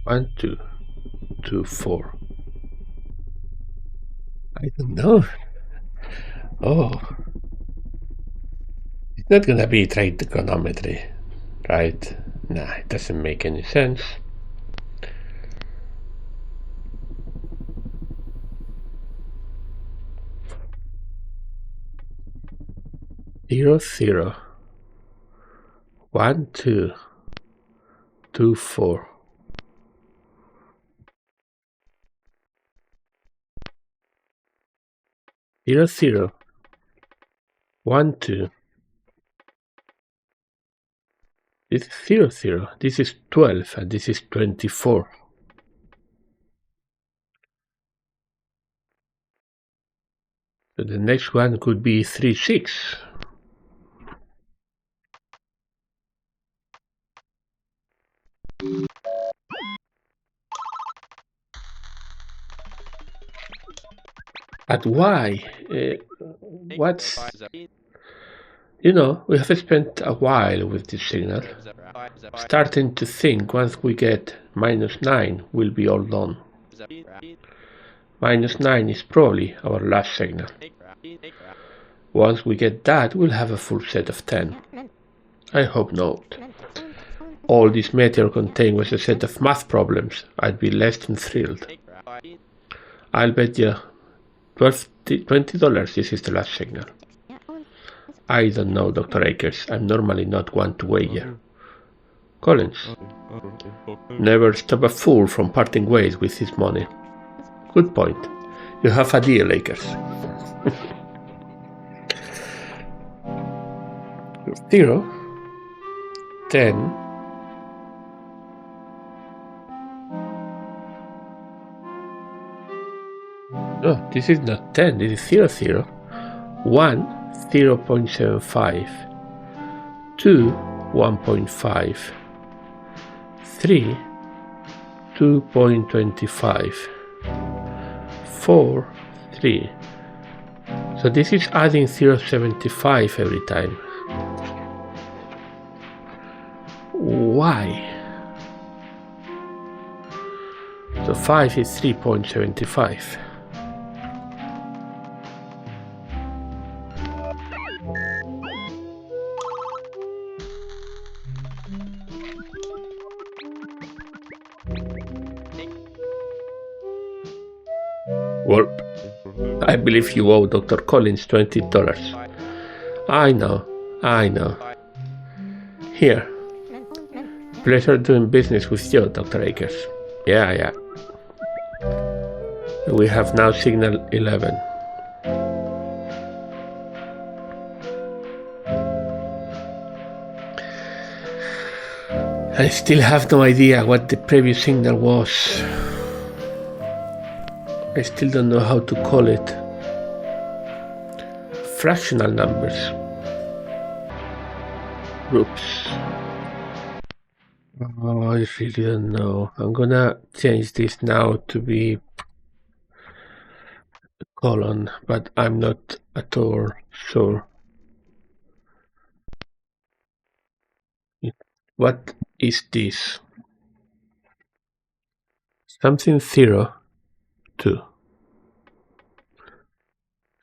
One, two, two, 4. I don't know. Oh, it's not gonna be trigonometry, right? Nah, it doesn't make any sense. Zero, 0. 1, 2, 2, 4. 0, 0. 1, 2. This is 0, 0. This is 12 and this is 24. So the next one could be 3, 6. But why? What's... You know, we have spent a while with this signal, starting to think once we get -9 we'll be all done. -9 is probably our last signal. Once we get that, we'll have a full set of 10. I hope not. All this meteor contained was a set of math problems. I'd be less than thrilled. I'll bet you $20 this is the last signal. I don't know, Dr. Akers. I'm normally not one to wager. Collins, never stop a fool from parting ways with his money. Good point. You have a deal, Akers. 0, 10, no, this is not 10, this is 0, 0. 1, 0.75, 2, 1.5, 3, 2.25, 4, 3. So this is adding 0.75 every time. Why? So 5 is 3.75. Well, I believe you owe Dr. Collins $20. I know. Here. Pleasure doing business with you, Dr. Akers. Yeah. We have now signal 11. I still have no idea what the previous signal was. I still don't know how to call it. Fractional numbers. Groups. Oh, I really don't know. I'm gonna change this now to be a colon, but I'm not at all sure. What is this? Something 0, 2.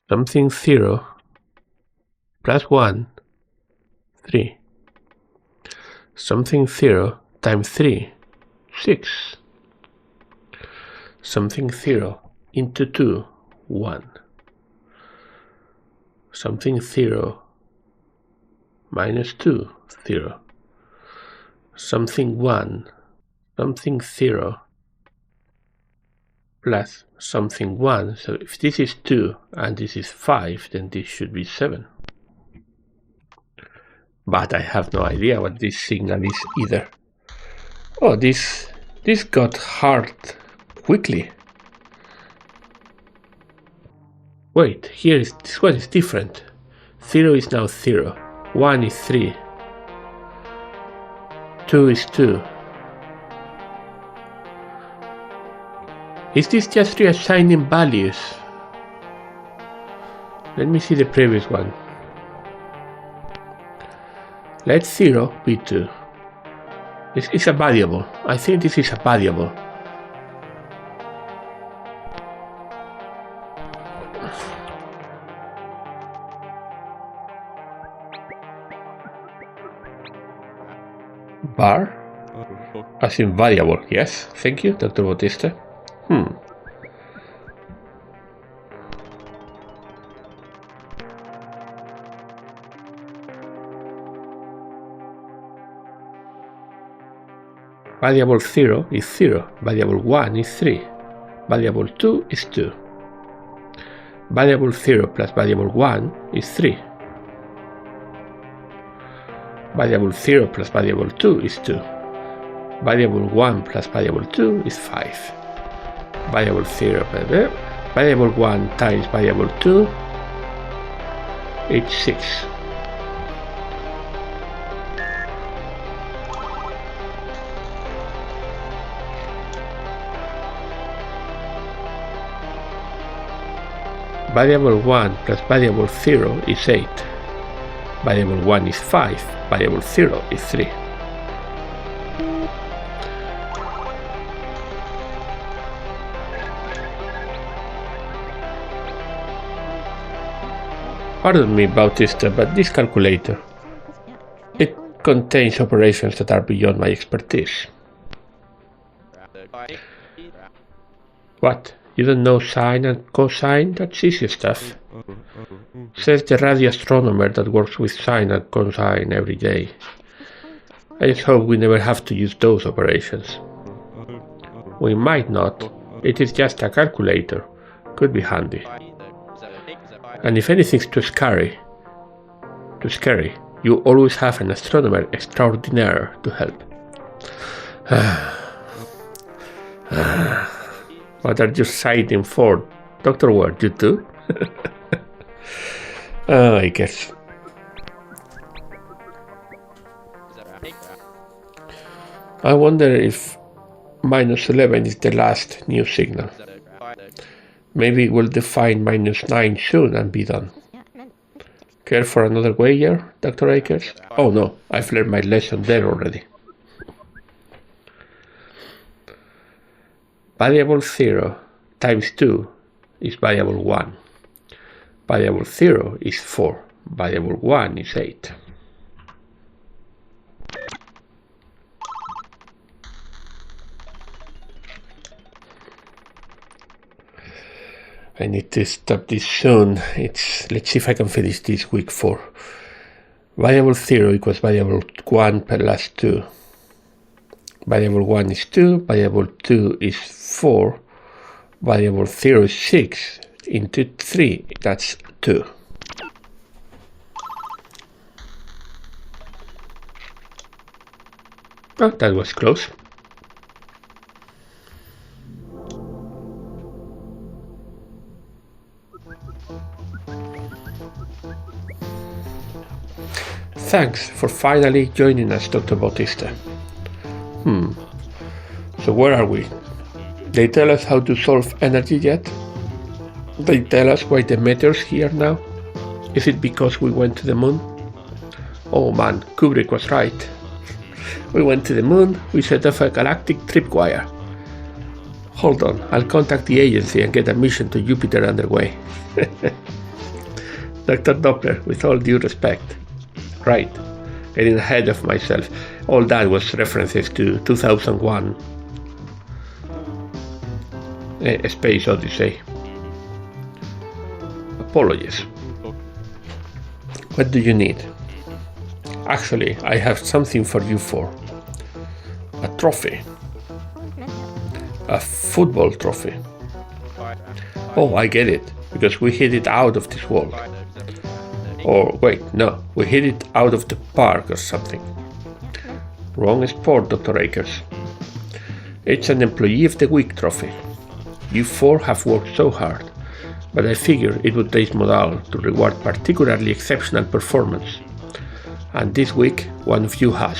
Something 0 plus 1, 3. Something 0 times 3, 6. Something 0 into 2, 1. Something 0 minus 2, 0. Something 1, something 0 plus something 1. So if this is 2 and this is 5, then this should be 7. But I have no idea what this signal is either. Oh, this got hard quickly. Wait, here is this one is different. 0 is now 0. 1 is 3. 2 is 2. Is this just reassigning values? Let me see the previous one. Let 0 be 2. It's a variable. I think this is a variable. Var? As in variable, yes. Thank you, Dr. Bautista. Variable 0 is 0, variable 1 is 3, variable 2 is 2. Variable 0 plus variable 1 is 3. Variable 0 plus variable 2 is 2. Variable 1 plus variable 2 is 5. Variable 0 plus variable 1 times variable 2 is 6. Variable 1 plus variable 0 is 8. Variable 1 is 5. Variable 0 is 3. Pardon me, Bautista, but this calculator, it contains operations that are beyond my expertise. What? You don't know sine and cosine? That's easy stuff. Says the radio astronomer that works with sine and cosine every day. I just hope we never have to use those operations. We might not. It is just a calculator. Could be handy. And if anything's too scary, you always have an astronomer extraordinaire to help. What are you sighing for? Dr. Ward, you too? I guess. I wonder if -11 is the last new signal. Maybe we'll define -9 soon and be done. Care for another wager, Dr. Akers? Oh no, I've learned my lesson there already. Variable 0 times 2 is variable 1. Variable 0 is 4. Variable 1 is 8. I need to stop this soon. Let's see if I can finish this week 4. Variable 0 equals variable 1 plus 2. Variable 1 is 2, variable 2 is 4, variable 0 is 6, into 3, that's 2. Oh, that was close. Thanks for finally joining us, Dr. Bautista. So where are we? They tell us how to solve energy yet? They tell us why the meteor's here now? Is it because we went to the moon? Oh man, Kubrick was right. We went to the moon, we set off a galactic tripwire. Hold on, I'll contact the agency and get a mission to Jupiter underway. Dr. Doppler, with all due respect. Right, getting ahead of myself. All that was references to 2001, A Space Odyssey. Apologies. What do you need? Actually, I have something for you for. A trophy. A football trophy. Oh, I get it, because we hit it out of this world. Or wait, no, we hit it out of the park or something. Wrong sport, Dr. Akers. It's an Employee of the Week trophy. You 4 have worked so hard, but I figured it would raise morale to reward particularly exceptional performance. And this week, one of you has.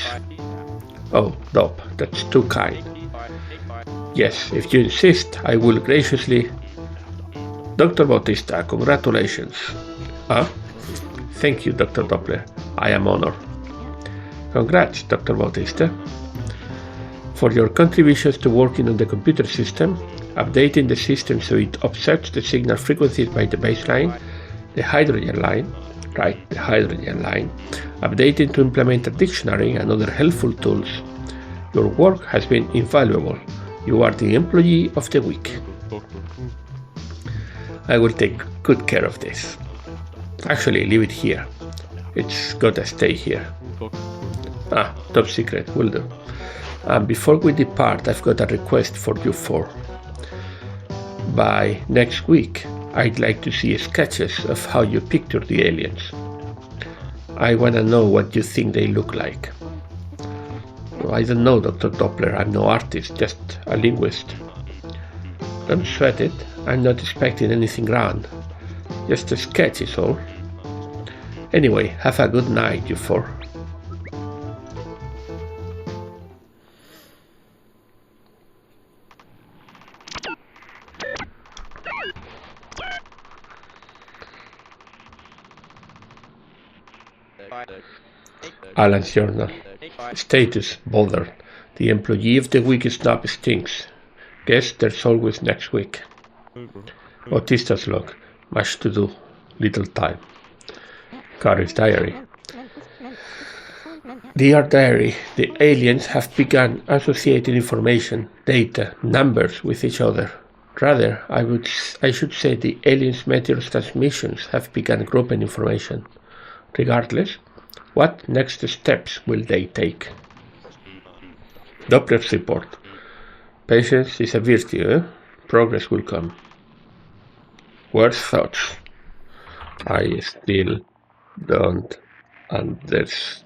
Oh, Dob, that's too kind. Yes, if you insist, I will graciously... Dr. Bautista, congratulations. Ah, thank you, Dr. Doppler. I am honored. Congrats, Dr. Bautista, for your contributions to working on the computer system, updating the system so it offsets the signal frequencies by the baseline, the hydrogen line, updating to implement a dictionary and other helpful tools. Your work has been invaluable. You are the employee of the week. I will take good care of this. Actually, leave it here. It's gotta stay here. Ah, top secret, will do. And before we depart, I've got a request for you four. By next week, I'd like to see sketches of how you picture the aliens. I wanna know what you think they look like. Well, I don't know, Dr. Doppler, I'm no artist, just a linguist. Don't sweat it, I'm not expecting anything grand. Just a sketch is all. Anyway, have a good night, you four. Alan's journal. Status, bothered. The employee of the week snap stinks. Guess there's always next week. Bautista's log. Much to do, little time. Carrie's diary. Dear diary, the aliens have begun associating information, data, numbers with each other. Rather, I should say the aliens' meteor transmissions have begun grouping information. Regardless, what next steps will they take? Doppler's report. Patience is a virtue, eh? Progress will come. Worst thoughts. I still don't understand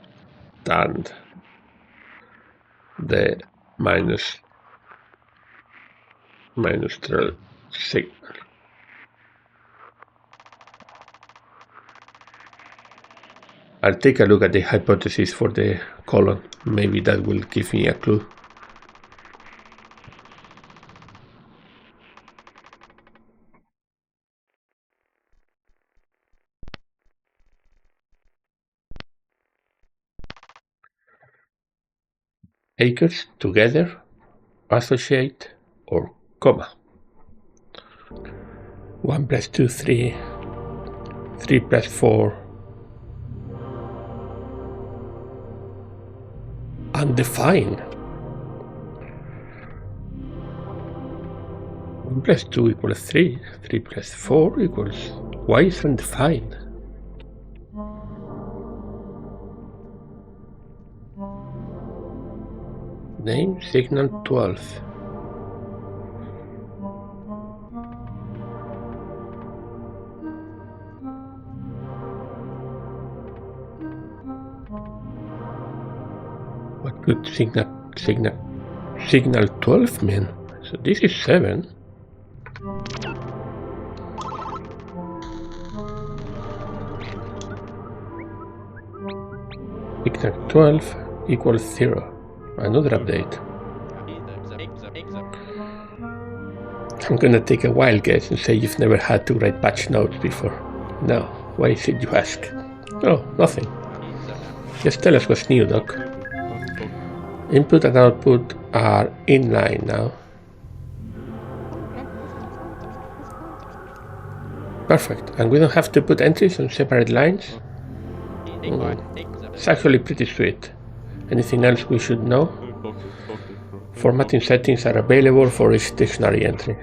the minus signal. I'll take a look at the hypothesis for the colon. Maybe that will give me a clue. Acres together, associate, or comma. 1 plus 2, 3. 3 plus 4. Undefined. 1 plus 2 equals 3. 3 plus 4 equals... Why is undefined? Name signal 12. What could signal 12 mean? So this is 7. Signal 12 equals 0. Another update. I'm gonna take a wild guess and say you've never had to write patch notes before. No, why is it you ask? Oh, nothing. Just tell us what's new, Doc. Input and output are inline now. Perfect, and we don't have to put entries on separate lines? It's actually pretty sweet. Anything else we should know? Formatting settings are available for each dictionary entry.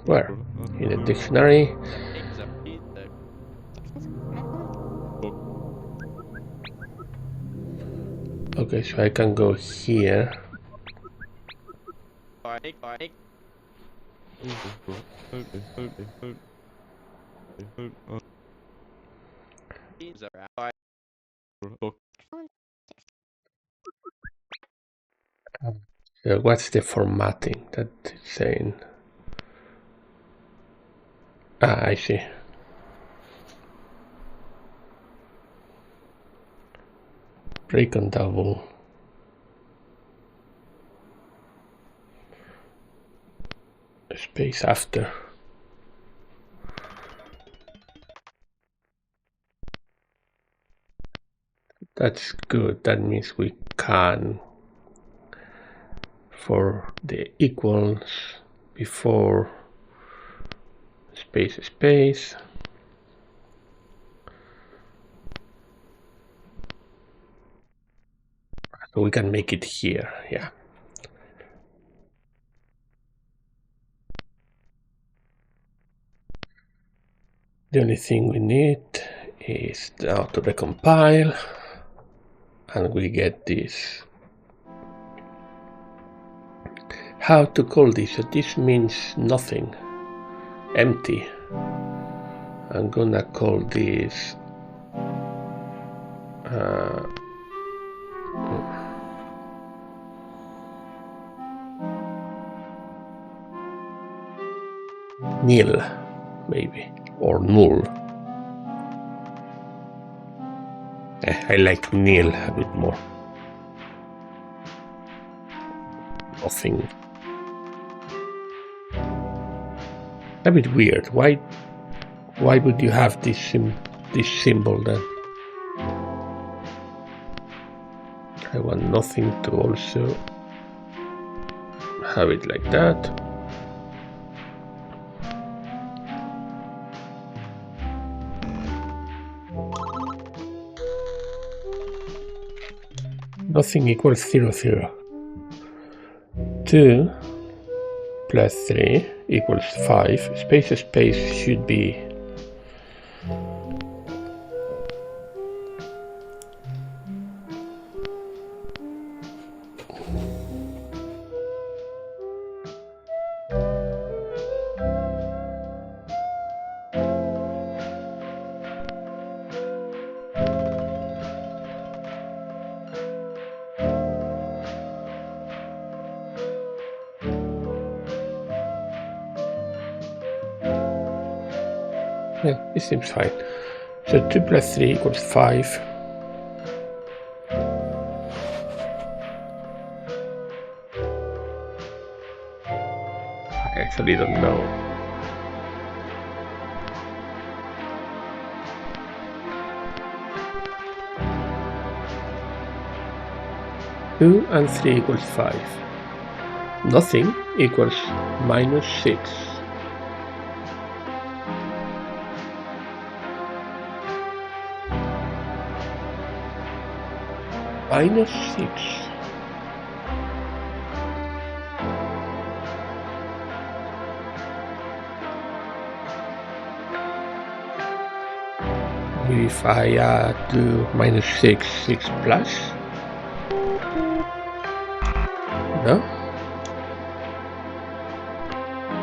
Where? In the dictionary. Okay, so I can go here. So what's the formatting that it's saying? Ah, I see. Break on double. Space after. That's good. That means we can, for the equals before space, so we can make it here, yeah. The only thing we need is now to recompile, and we get this. How to call this? So this means nothing, empty. I'm gonna call this nil, maybe, or null. I like nil a bit more. Nothing. A bit weird. Why would you have this symbol then? I want nothing to also have it like that. Nothing equals 0, 0. 2 plus 3 equals 5. Space should be yeah, this seems fine. So 2 plus 3 equals 5. I actually don't know. Two and 3 equals 5. Nothing equals minus 6. Minus 6. If I do minus 6, 6 plus? No?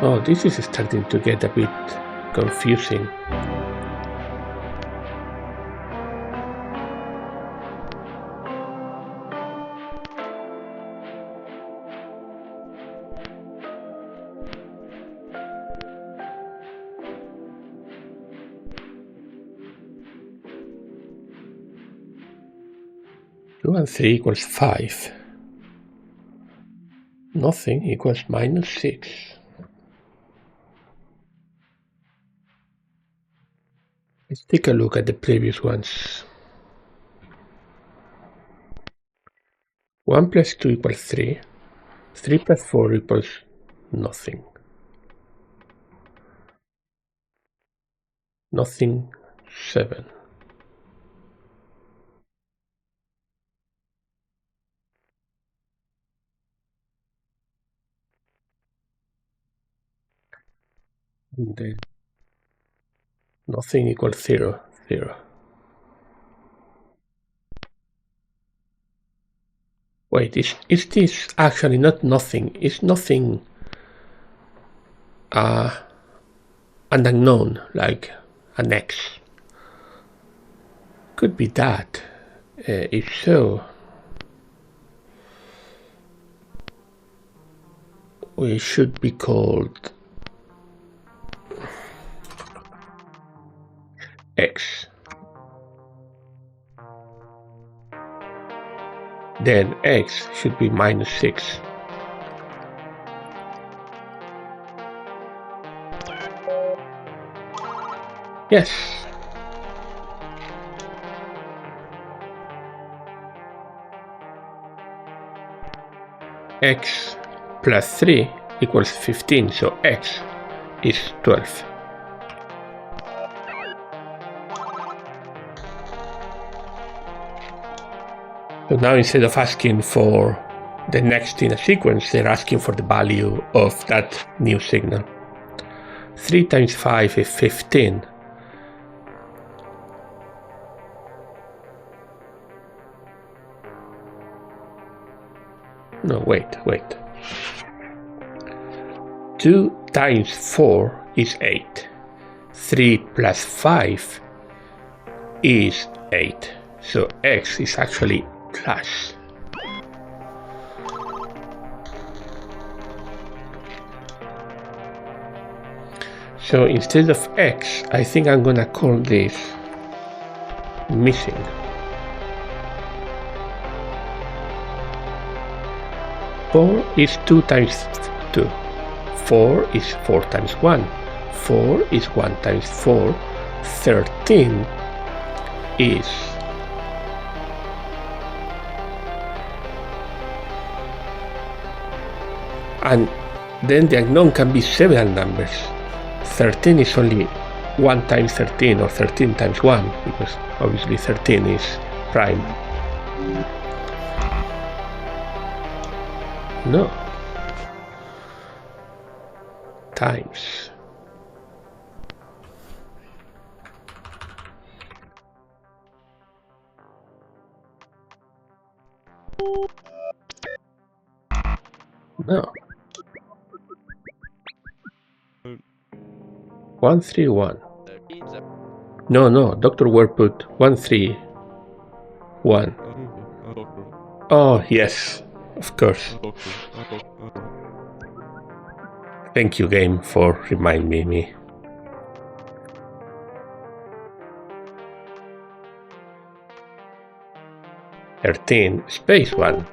Oh, this is starting to get a bit confusing. Two and 3 equals 5. Nothing equals minus 6. Let's take a look at the previous ones. 1 plus 2 equals 3. 3 plus 4 equals nothing. Nothing, 7. And then nothing equals 0, 0. Wait, is this actually not nothing? Is nothing an unknown, like an X? Could be that. If so, we should be called X. Then X should be minus 6. Yes. x plus 3 equals 15, so x is 12. So now instead of asking for the next in a sequence, they're asking for the value of that new signal. 3 times 5 is 15. No, wait. 2 times 4 is 8. 3 plus 5 is 8. So x is actually plus. So instead of x, I think I'm gonna call this missing. Four is 2 times 2. 4 is 4 times 1. 4 is 1 times 4. 13 is and then the unknown can be several numbers. 13 is only 1 times 13 or 13 times 1, because obviously 13 is prime. No. Times. No. 131. No, Dr. Ware put 131. Oh, yes, of course. Thank you, game, for reminding me. (13) space 1.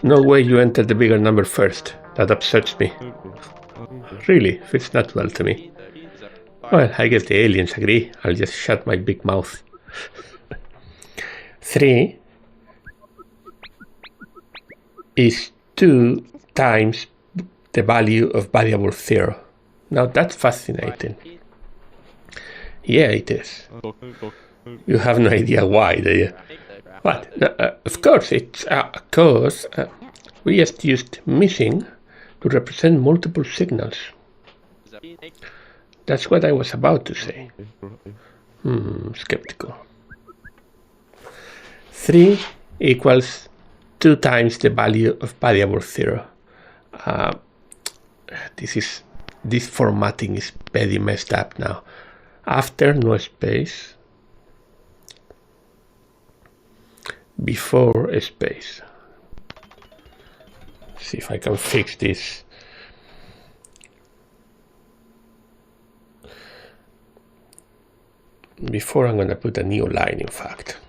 No way you entered the bigger number first. That upsets me. Really, fits not well to me. Well, I guess the aliens agree. I'll just shut my big mouth. 3 is 2 times the value of variable 0. Now that's fascinating. Yeah, it is. You have no idea why, do you? What? Of course, it's because we just used missing to represent multiple signals. That's what I was about to say. Skeptical. 3 equals 2 times the value of variable 0. This formatting is very messed up now. After, no space. Before a space. See if I can fix this. Before, I'm going to put a new line, in fact.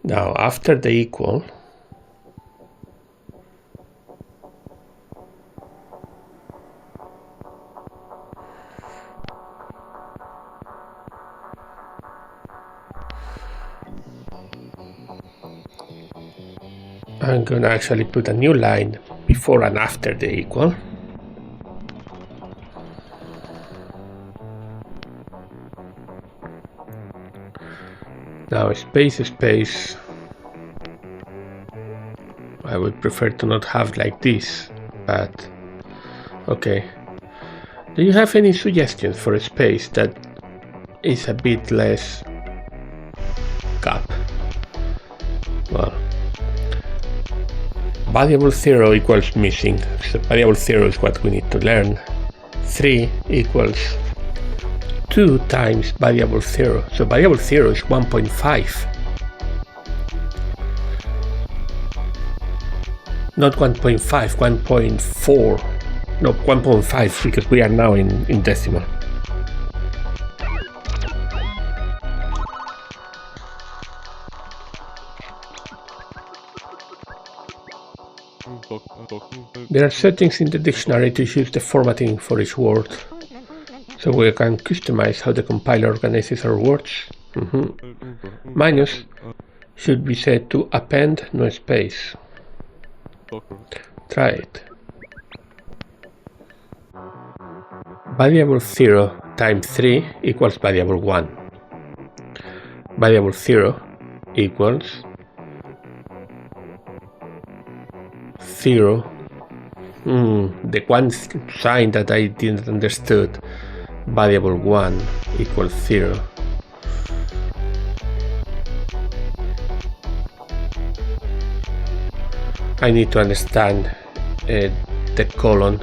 Now, after the equal, I'm going to actually put a new line before and after the equal. Now space, I would prefer to not have like this, but okay. Do you have any suggestions for a space that is a bit less gap? Well, variable 0 equals missing, so variable 0 is what we need to learn. 3 equals 2 times variable 0, so variable 0 is 1.5. Not 1.5, 1.4. No, 1.5, because we are now in decimal. There are settings in the dictionary to use the formatting for each word, so we can customize how the compiler organizes our words. Minus should be set to append no space. Try it. Variable 0 times 3 equals variable 1. Variable 0 equals 0. The one sign that I didn't understood. Variable 1 equals 0. I need to understand the colon.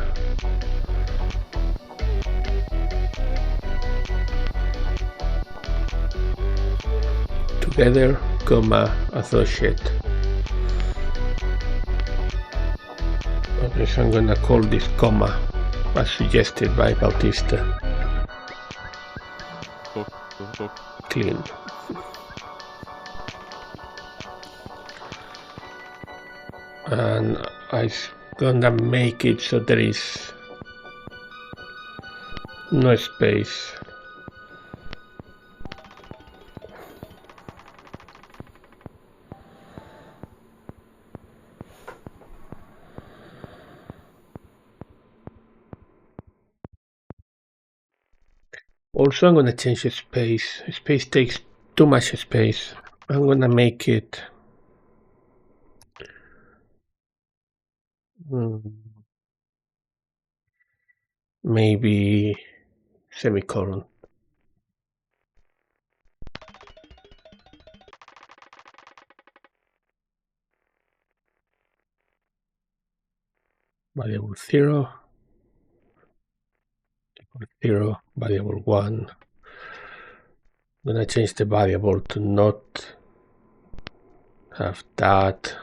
Together, comma, associate. Okay, so I'm gonna call this comma as suggested by Bautista. Clean. And I'm gonna make it so there is no space. Also, I'm gonna change the space. Space takes too much space. I'm gonna make it maybe semicolon. Variable 0 equals 0, variable 1. I'm gonna change the variable to not have that.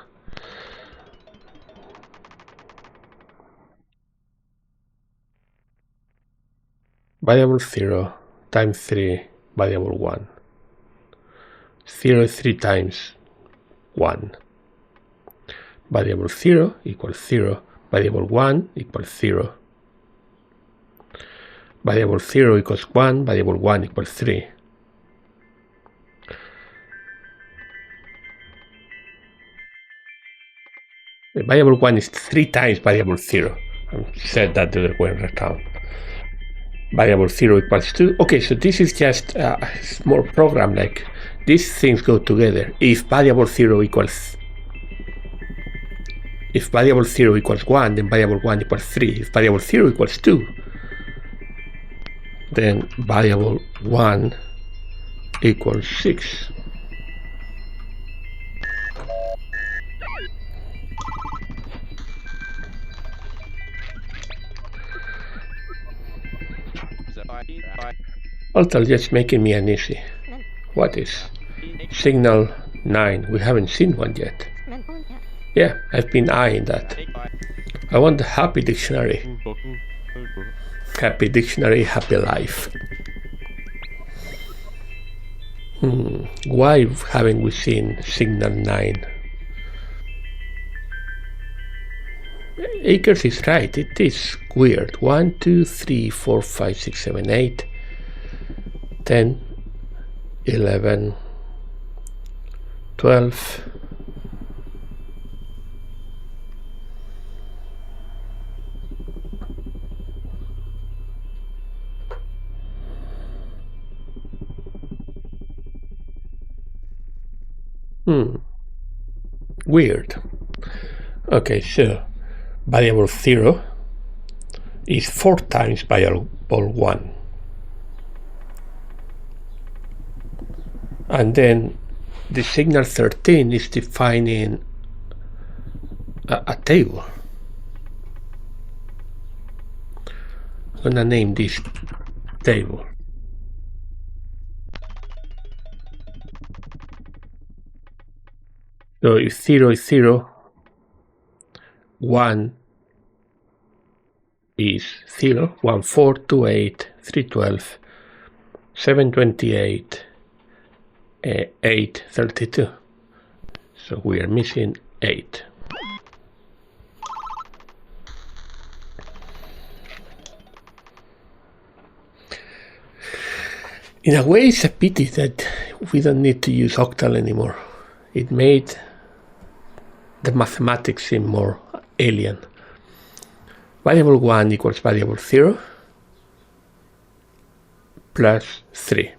Variable 0 times 3, variable 1. 0 is 3 times 1. Variable 0 equals 0. Variable 1 equals 0. Variable 0 equals 1. Variable 1 equals 3. The variable 1 is 3 times variable 0. I said that the other way around. Variable 0 equals 2. Okay, so this is just a small program, like these things go together. If variable 0 equals 1, then variable 1 equals 3. If variable 0 equals 2, then variable 1 equals 6. Also, just making me uneasy. What is signal 9? We haven't seen one yet. Yeah, I've been eyeing that. I want the happy dictionary. Happy dictionary, happy life. Why haven't we seen signal 9? Akers is right, it is weird. 1, 2, 3, 4, 5, 6, 7, 8, 10, 11, 12. Weird. Okay, so variable 0 is 4 times variable 1. And then the signal 13 is defining a table. I'm gonna name this table. So if 0 is 0, 1 is 0, 1, 4, 2, 8, 3, 12, 7, 28, 8, 32. So we are missing 8. In a way, it's a pity that we don't need to use octal anymore. It made the mathematics seem more alien. Variable 1 equals variable 0 plus 3.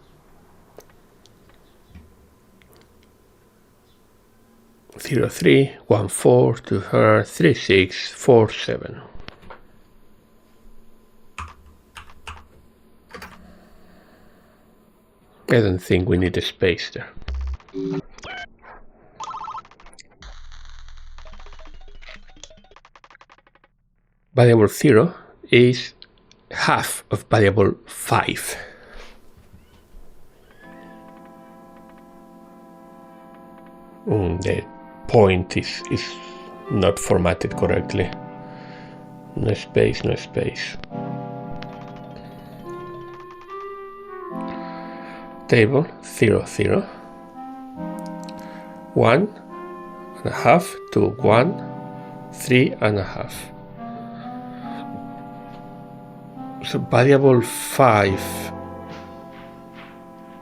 0, 3, 1, 4, 2, 3, 6, 4, 7. I don't think we need a space there. Variable 0 is half of variable 5. The point is not formatted correctly. No space, no space. Table 0, 0. 1 and a half to 1, 3 and a half. So variable 5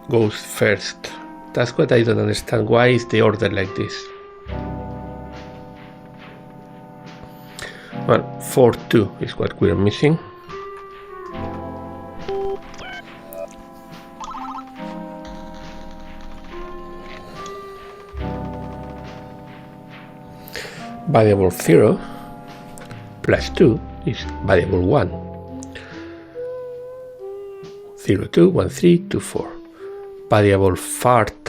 goes first. That's what I don't understand. Why is the order like this? Well, 4, 2 is what we're missing. Variable 0 plus 2 is variable 1. 0, 2, 1, 3, 2, 4. Variable 5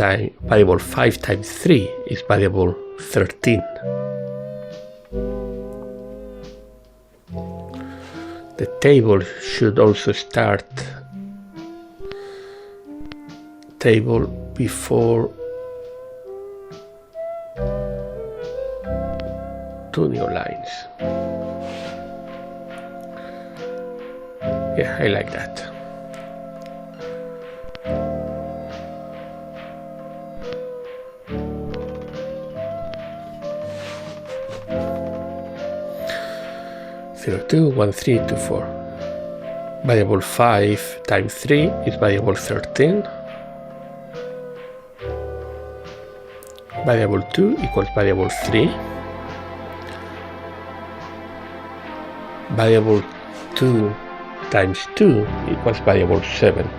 times 3 is variable 13. The table should also start table before two new lines. Yeah, I like that. Zero, 2, 1, 3, 2, 4. Variable 5 times 3 is variable 13. Variable 2 equals variable 3. Variable 2 times 2 equals variable 7.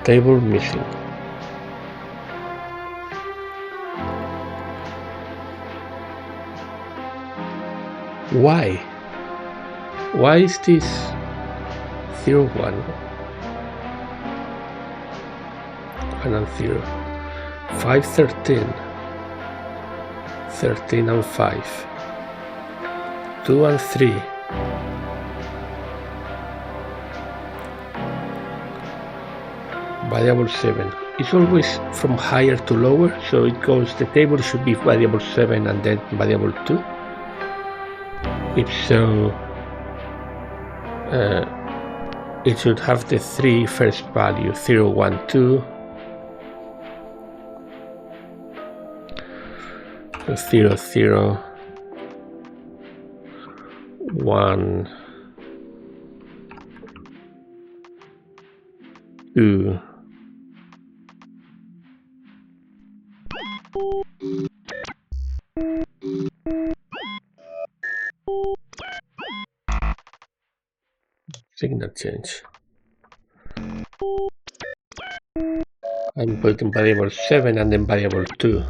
Table missing. Why? Why is this 0, 1? 1 and 0. 5, 13. 13 and 5. 2 and 3. Variable 7. It's always from higher to lower, so it goes, the table should be variable 7 and then variable 2. If so, it should have the 3 first value, 0, 1, 2. So 0, 0, 1, 2. Signal change. I'm putting variable 7 and then variable 2.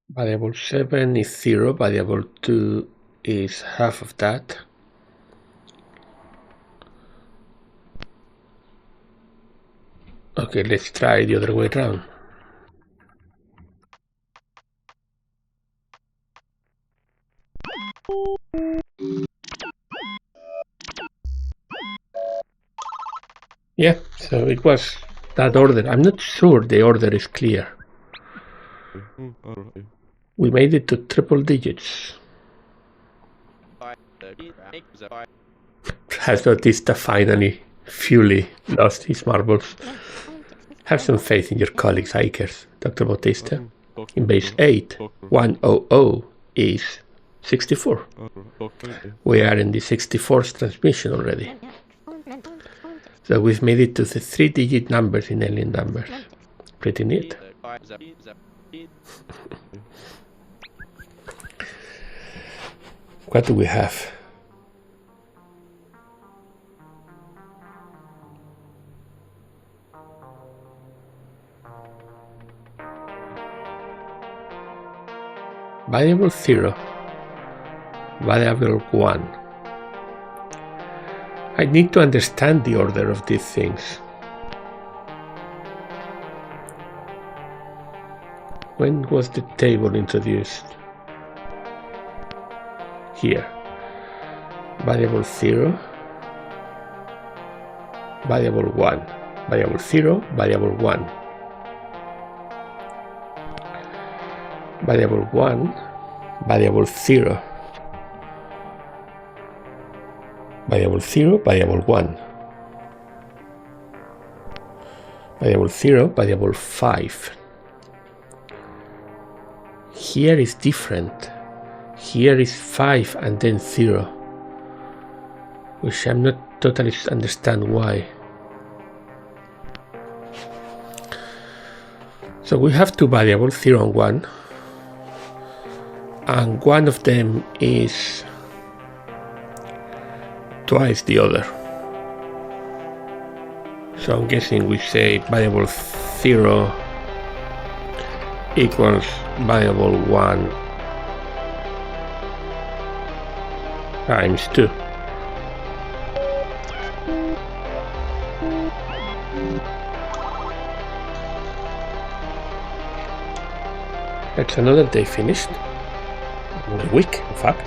Variable 7 is 0, variable 2 is half of that. Okay, let's try the other way around. Yeah, so it was that order. I'm not sure the order is clear. We made it to triple digits. Has Bautista finally, fully lost his marbles? Have some faith in your colleagues, hikers, Dr. Bautista. In base 8, 100 is 64. We are in the 64th transmission already. So we've made it to the 3-digit numbers in alien numbers. Pretty neat. What do we have? Variable 0, variable 1. I need to understand the order of these things. When was the table introduced? Here. Variable 0, variable 1, variable 0, variable 1. Variable 1, variable 0, variable 0, variable 1, variable 0, variable 5. Here is different. Here is 5 and then 0, which I'm not totally understand why. So we have two variables, 0 and 1. And one of them is twice the other. So I'm guessing we say variable 0 equals variable 1 times 2. That's another day finished. A week, in fact.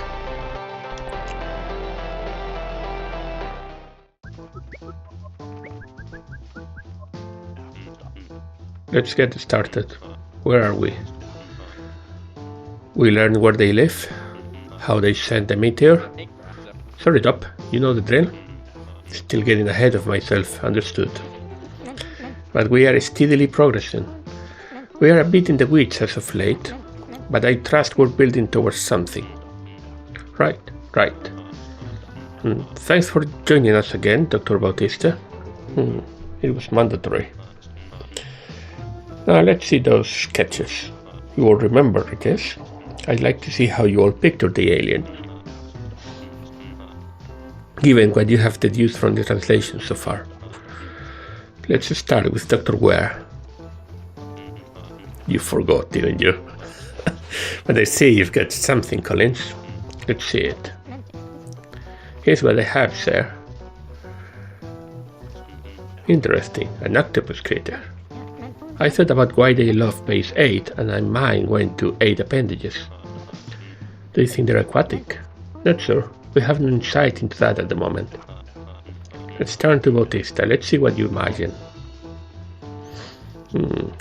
Let's get started. Where are we? We learned where they live, how they sent the meteor. Sorry, Top, you know the drill. Still getting ahead of myself, understood. But we are steadily progressing. We are a bit in the weeds as of late, but I trust we're building towards something. Right. Thanks for joining us again, Dr. Bautista. It was mandatory. Now let's see those sketches. You all remember, I guess. I'd like to see how you all pictured the alien, given what you have deduced from the translation so far. Let's start with Dr. Ware. You forgot, didn't you? But I see you've got something, Collins. Let's see it. Here's what I have, sir. Interesting, an octopus critter. I thought about why they love base 8, and my mind went to 8 appendages. Do you think they're aquatic? Not sure. We have no insight into that at the moment. Let's turn to Bautista. Let's see what you imagine.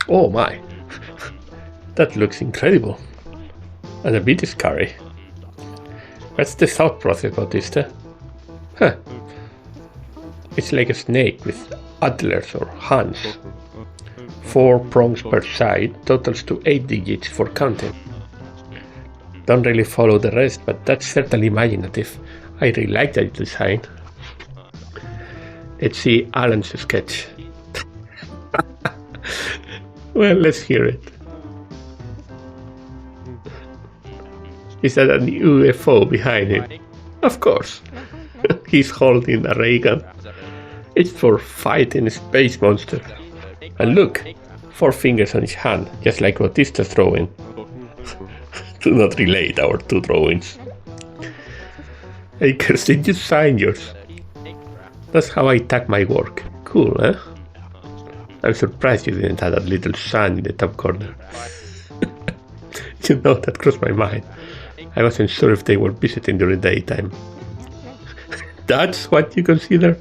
Oh my! That looks incredible. And a bit scary. What's the thought process, Bautista? It's like a snake with antlers or horns. 4 prongs per side, totals to 8 digits for counting. Don't really follow the rest, but that's certainly imaginative. I really like that design. Let's see Alan's sketch. Well, let's hear it. Is that a UFO behind him? Of course. He's holding a ray gun. It's for fighting space monsters. And look, 4 fingers on his hand, just like Bautista's drawing. Do not relate our 2 drawings. Akers, did you sign yours? That's how I tag my work. Cool, eh? I'm surprised you didn't have that little sun in the top corner. You know, that crossed my mind. I wasn't sure if they were visiting during daytime. That's what you consider?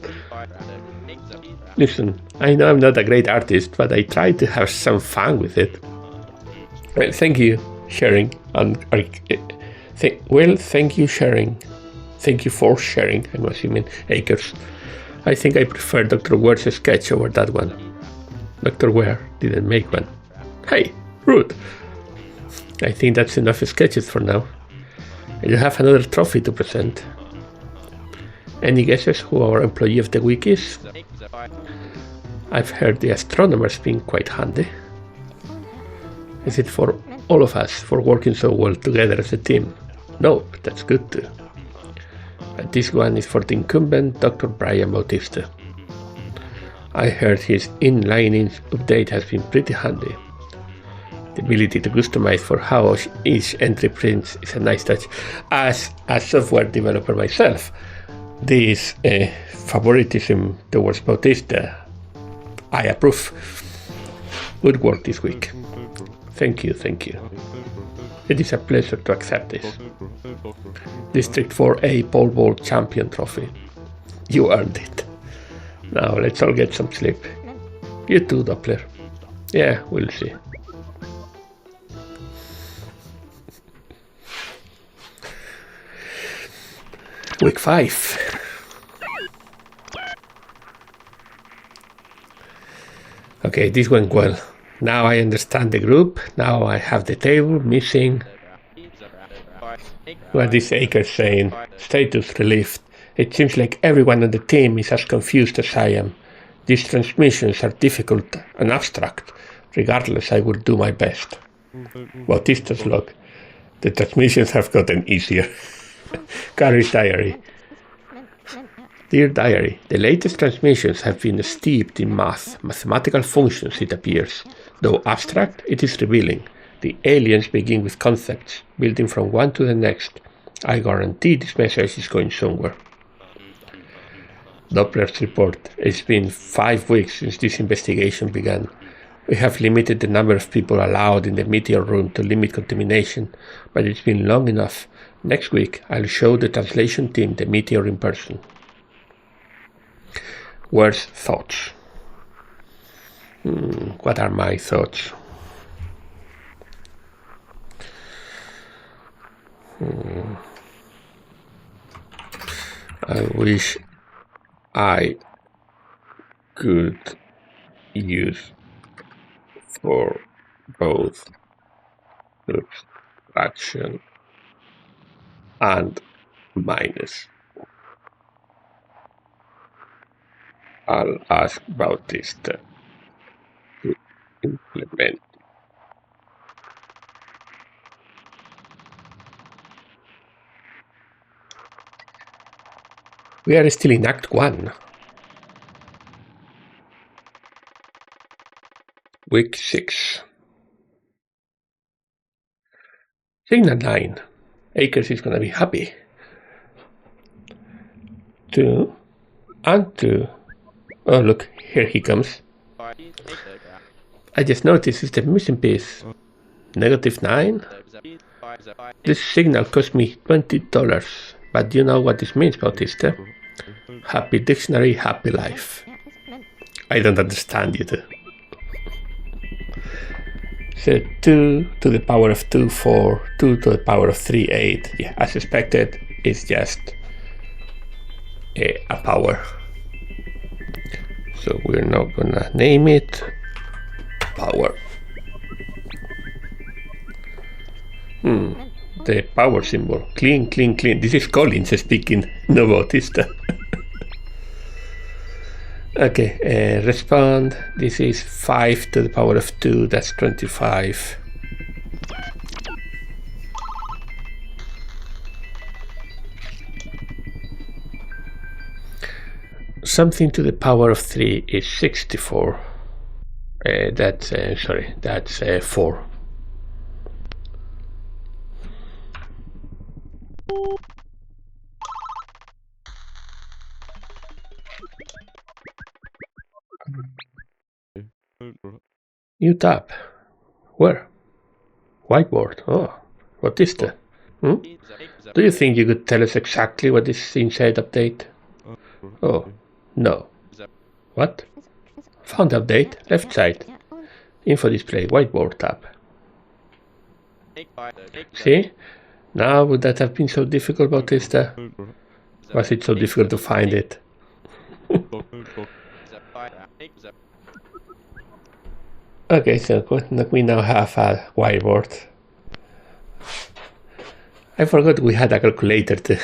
Listen, I know I'm not a great artist, but I try to have some fun with it. Well, thank you, sharing. Thank you, sharing. Thank you for sharing, I'm assuming, Akers. I think I prefer Dr. Ware's sketch over that one. Dr. Ware didn't make one. Hey, rude. I think that's enough sketches for now. You have another trophy to present. Any guesses who our employee of the week is? I've heard the astronomers being quite handy. Is it for all of us for working so well together as a team? No, but that's good too. And this one is for the incumbent Dr. Brian Bautista. I heard his inline update has been pretty handy. The ability to customize for how each entry prints is a nice touch. As a software developer myself, this favoritism towards Bautista, I approve. Good work this week. Thank you, thank you. It is a pleasure to accept this. District 4A Pole Vault Champion Trophy. You earned it. Now let's all get some sleep. You too, Doppler. Yeah, we'll see. Week 5. Okay, this went well. Now I understand the group. Now I have the table missing. What is Akers saying? Status relieved. It seems like everyone on the team is as confused as I am. These transmissions are difficult and abstract. Regardless, I will do my best. Bautista's log. The transmissions have gotten easier. Carrie's diary. Dear Diary, the latest transmissions have been steeped in mathematical functions, it appears. Though abstract, it is revealing. The aliens begin with concepts, building from one to the next. I guarantee this message is going somewhere. Doppler's report. It's been 5 weeks since this investigation began. We have limited the number of people allowed in the meteor room to limit contamination, but it's been long enough. Next week, I'll show the translation team the meteor in person. Where's thoughts? What are my thoughts? I wish I could use for both subtraction and minus. I'll ask Bautista to implement. We are still in Act 1. Week 6. Signal 9. Akers is gonna be happy. 2 and 2. Oh look, here he comes. I just noticed it's the missing piece. -9? This signal cost me $20, but you know what this means, Bautista? Happy dictionary, happy life. I don't understand you two. So 2 to the power of 2, 4, 2 to the power of 3, 8. Yeah, as expected, it's just a power. So we're not gonna name it power. The power symbol. Clean, clean, clean. This is Collins speaking, no Bautista. Okay, respond. This is 5 to the power of 2, that's 25. Something to the power of 3 is 64. That's 4. New tab. Where? Whiteboard. Oh, what is that? Do you think you could tell us exactly what is inside update? Oh, no. What? Found update, left side. Info display, whiteboard tab. See? Now, would that have been so difficult, Bautista? Was it so difficult to find it? Okay, so we now have a whiteboard. I forgot we had a calculator too.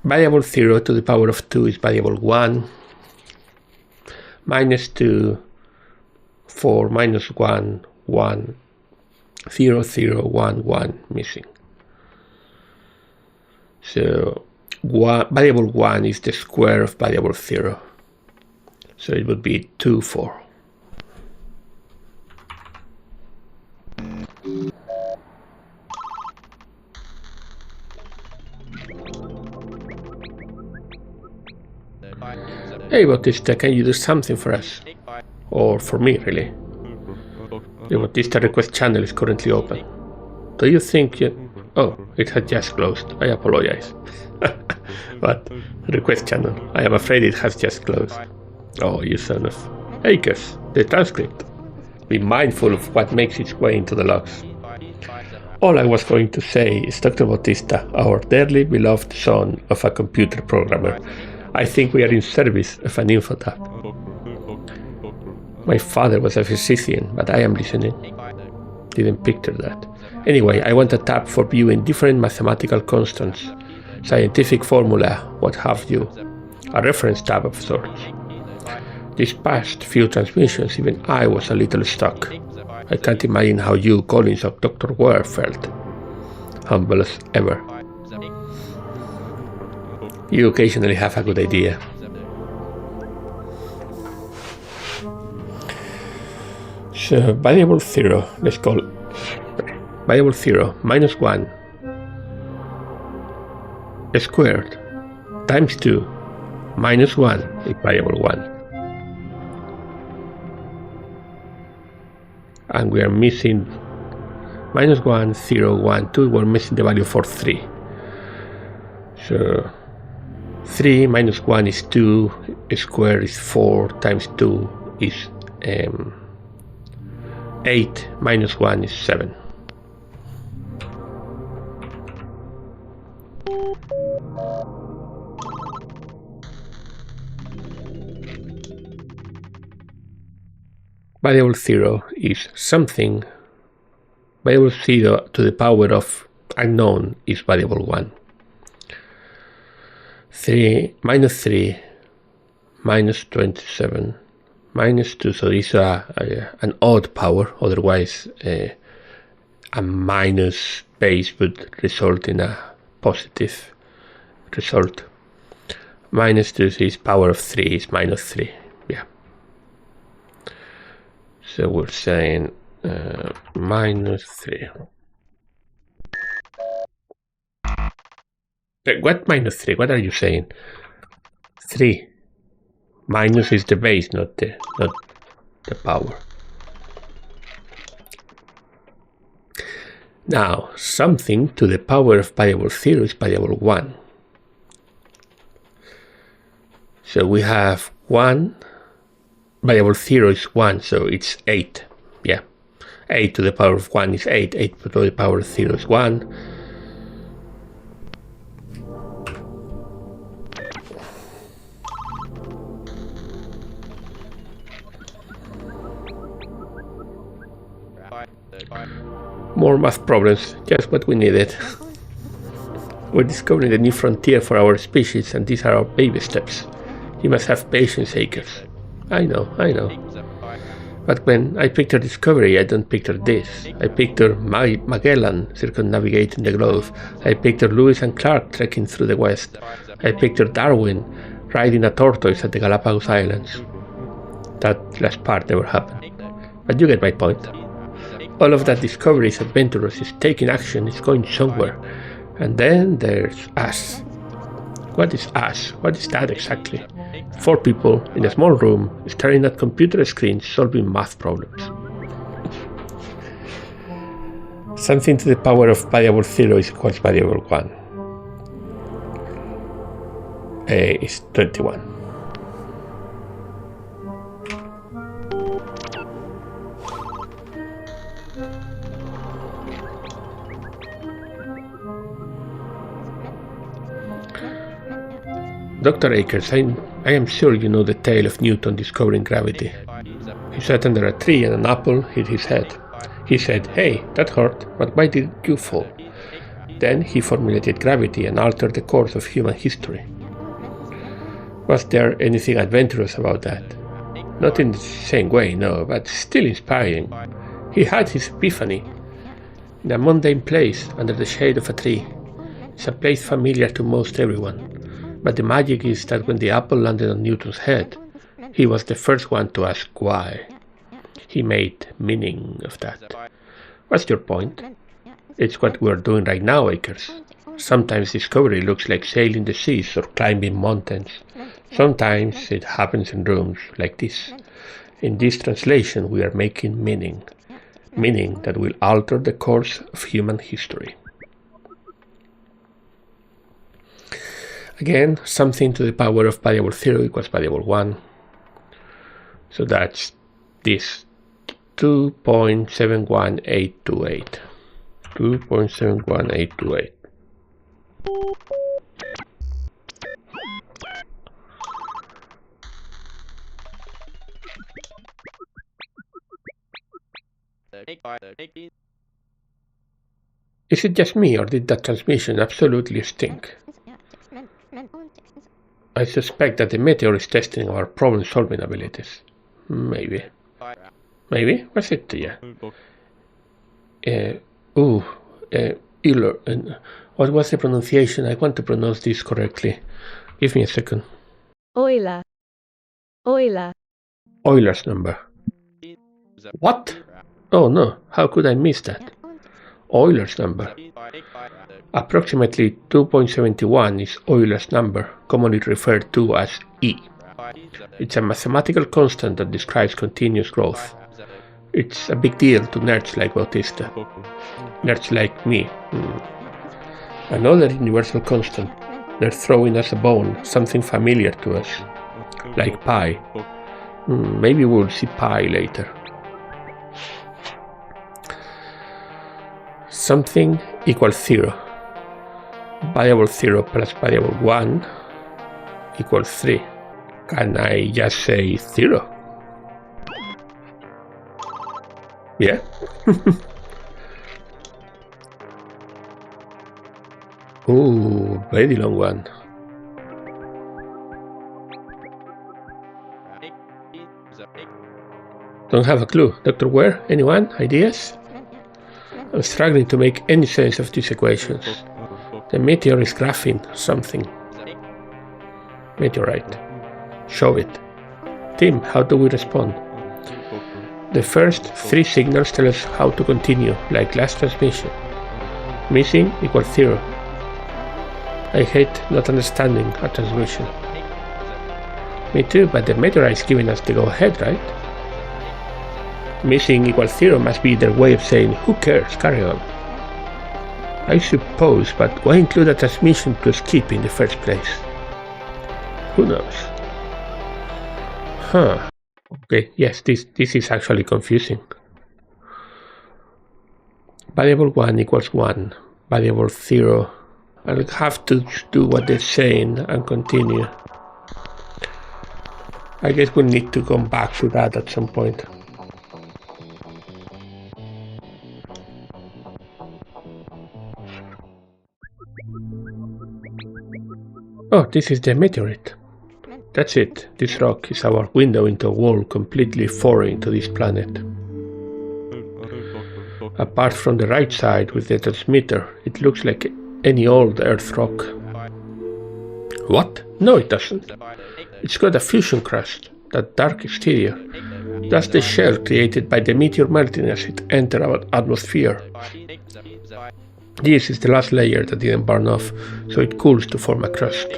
Variable 0 to the power of 2 is variable 1. Minus 2, 4, minus 1, 1, 0, 0, 1, 1 missing. So variable 1 is the square of variable 0. So it would be 2, 4. Hey Bautista, can you do something for us? Or for me, really? The Bautista request channel is currently open. Do you think you... Oh, it had just closed. I apologize. But, request channel. I am afraid it has just closed. Oh, you son of... Acres, the transcript. Be mindful of what makes its way into the logs. All I was going to say is Dr. Bautista, our dearly beloved son of a computer programmer. I think we are in service of an info tab. My father was a physician, but I am listening. Didn't picture that. Anyway, I want a tab for viewing different mathematical constants, scientific formula, what have you. A reference tab of sorts. These past few transmissions, even I was a little stuck. I can't imagine how you, Collins of Dr. Ware, felt. Humble as ever. You occasionally have a good idea. So, variable 0, let's call it. Variable 0 minus 1 squared times 2 minus 1 is variable 1. And we are missing minus 1, 0, 1, 2, we're missing the value for 3. So 3 minus 1 is 2, square is 4, times 2 is 8, minus 1 is 7. Variable 0 is something. Variable 0 to the power of unknown is variable 1. 3 minus 3 minus 27 minus 2, so this is an odd power, otherwise a minus base would result in a positive result. Minus 2 is power of 3 is minus 3, yeah. So we're saying minus 3. What minus 3? What are you saying? 3. Minus is the base, not the power. Now, something to the power of variable 0 is variable 1. So we have 1. Variable 0 is 1, so it's 8. Yeah. 8 to the power of 1 is 8. 8 to the power of 0 is 1. More math problems, just what we needed. We're discovering a new frontier for our species, and these are our baby steps. You must have patience, Akers. I know. But when I picture discovery, I don't picture this. I picture Magellan circumnavigating the globe. I picture Lewis and Clark trekking through the West. I picture Darwin riding a tortoise at the Galapagos Islands. That last part never happened. But you get my point. All of that discovery is adventurous, it's taking action, it's going somewhere. And then there's us. What is us? What is that exactly? 4 people in a small room staring at computer screens solving math problems. Something to the power of variable 0 is equals variable 1. Is 21. Dr. Akers, I am sure you know the tale of Newton discovering gravity. He sat under a tree and an apple hit his head. He said, "Hey, that hurt, but why did you fall?" Then he formulated gravity and altered the course of human history. Was there anything adventurous about that? Not in the same way, no, but still inspiring. He had his epiphany in a mundane place under the shade of a tree. It's a place familiar to most everyone, but the magic is that when the apple landed on Newton's head, he was the first one to ask why. He made meaning of that. What's your point? It's what we're doing right now, Akers. Sometimes discovery looks like sailing the seas or climbing mountains. Sometimes it happens in rooms like this. In this translation, we are making meaning. Meaning that will alter the course of human history. Again, something to the power of variable 0 equals variable 1. So that's this 2.71828. 2.71828. Is it just me, or did that transmission absolutely stink? I suspect that the meteor is testing our problem-solving abilities. Maybe. Maybe? What's it? Yeah. Euler. What was the pronunciation? I want to pronounce this correctly. Give me a second. Euler. Euler's number. What? Oh no, how could I miss that? Euler's number. Approximately 2.71 is Euler's number, commonly referred to as E. It's a mathematical constant that describes continuous growth. It's a big deal to nerds like Bautista. Nerds like me. Another universal constant. They're throwing us a bone, something familiar to us. Like pi. Maybe we'll see pi later. Something equals 0. Variable 0 plus variable 1 equals 3. Can I just say 0? Yeah. Ooh, very long one. Don't have a clue. Dr. Ware, anyone? Ideas? I'm struggling to make any sense of these equations. The meteor is graphing something. Meteorite. Show it. Tim, how do we respond? The first 3 signals tell us how to continue, like last transmission. Missing equals 0. I hate not understanding a transmission. Me too, but the meteorite is giving us the go-ahead, right? Missing equals 0 must be their way of saying, who cares, carry on. I suppose, but why include a transmission to skip in the first place? Who knows? Huh. Okay, yes, this is actually confusing. Variable 1 equals 1. Variable 0. I'll have to do what they're saying and continue. I guess we'll need to come back to that at some point. Oh, this is the meteorite. That's it. This rock is our window into a world completely foreign to this planet. Apart from the right side with the transmitter, it looks like any old Earth rock. What? No, it doesn't. It's got a fusion crust, that dark exterior. That's the shell created by the meteor melting as it entered our atmosphere. This is the last layer that didn't burn off, so it cools to form a crust.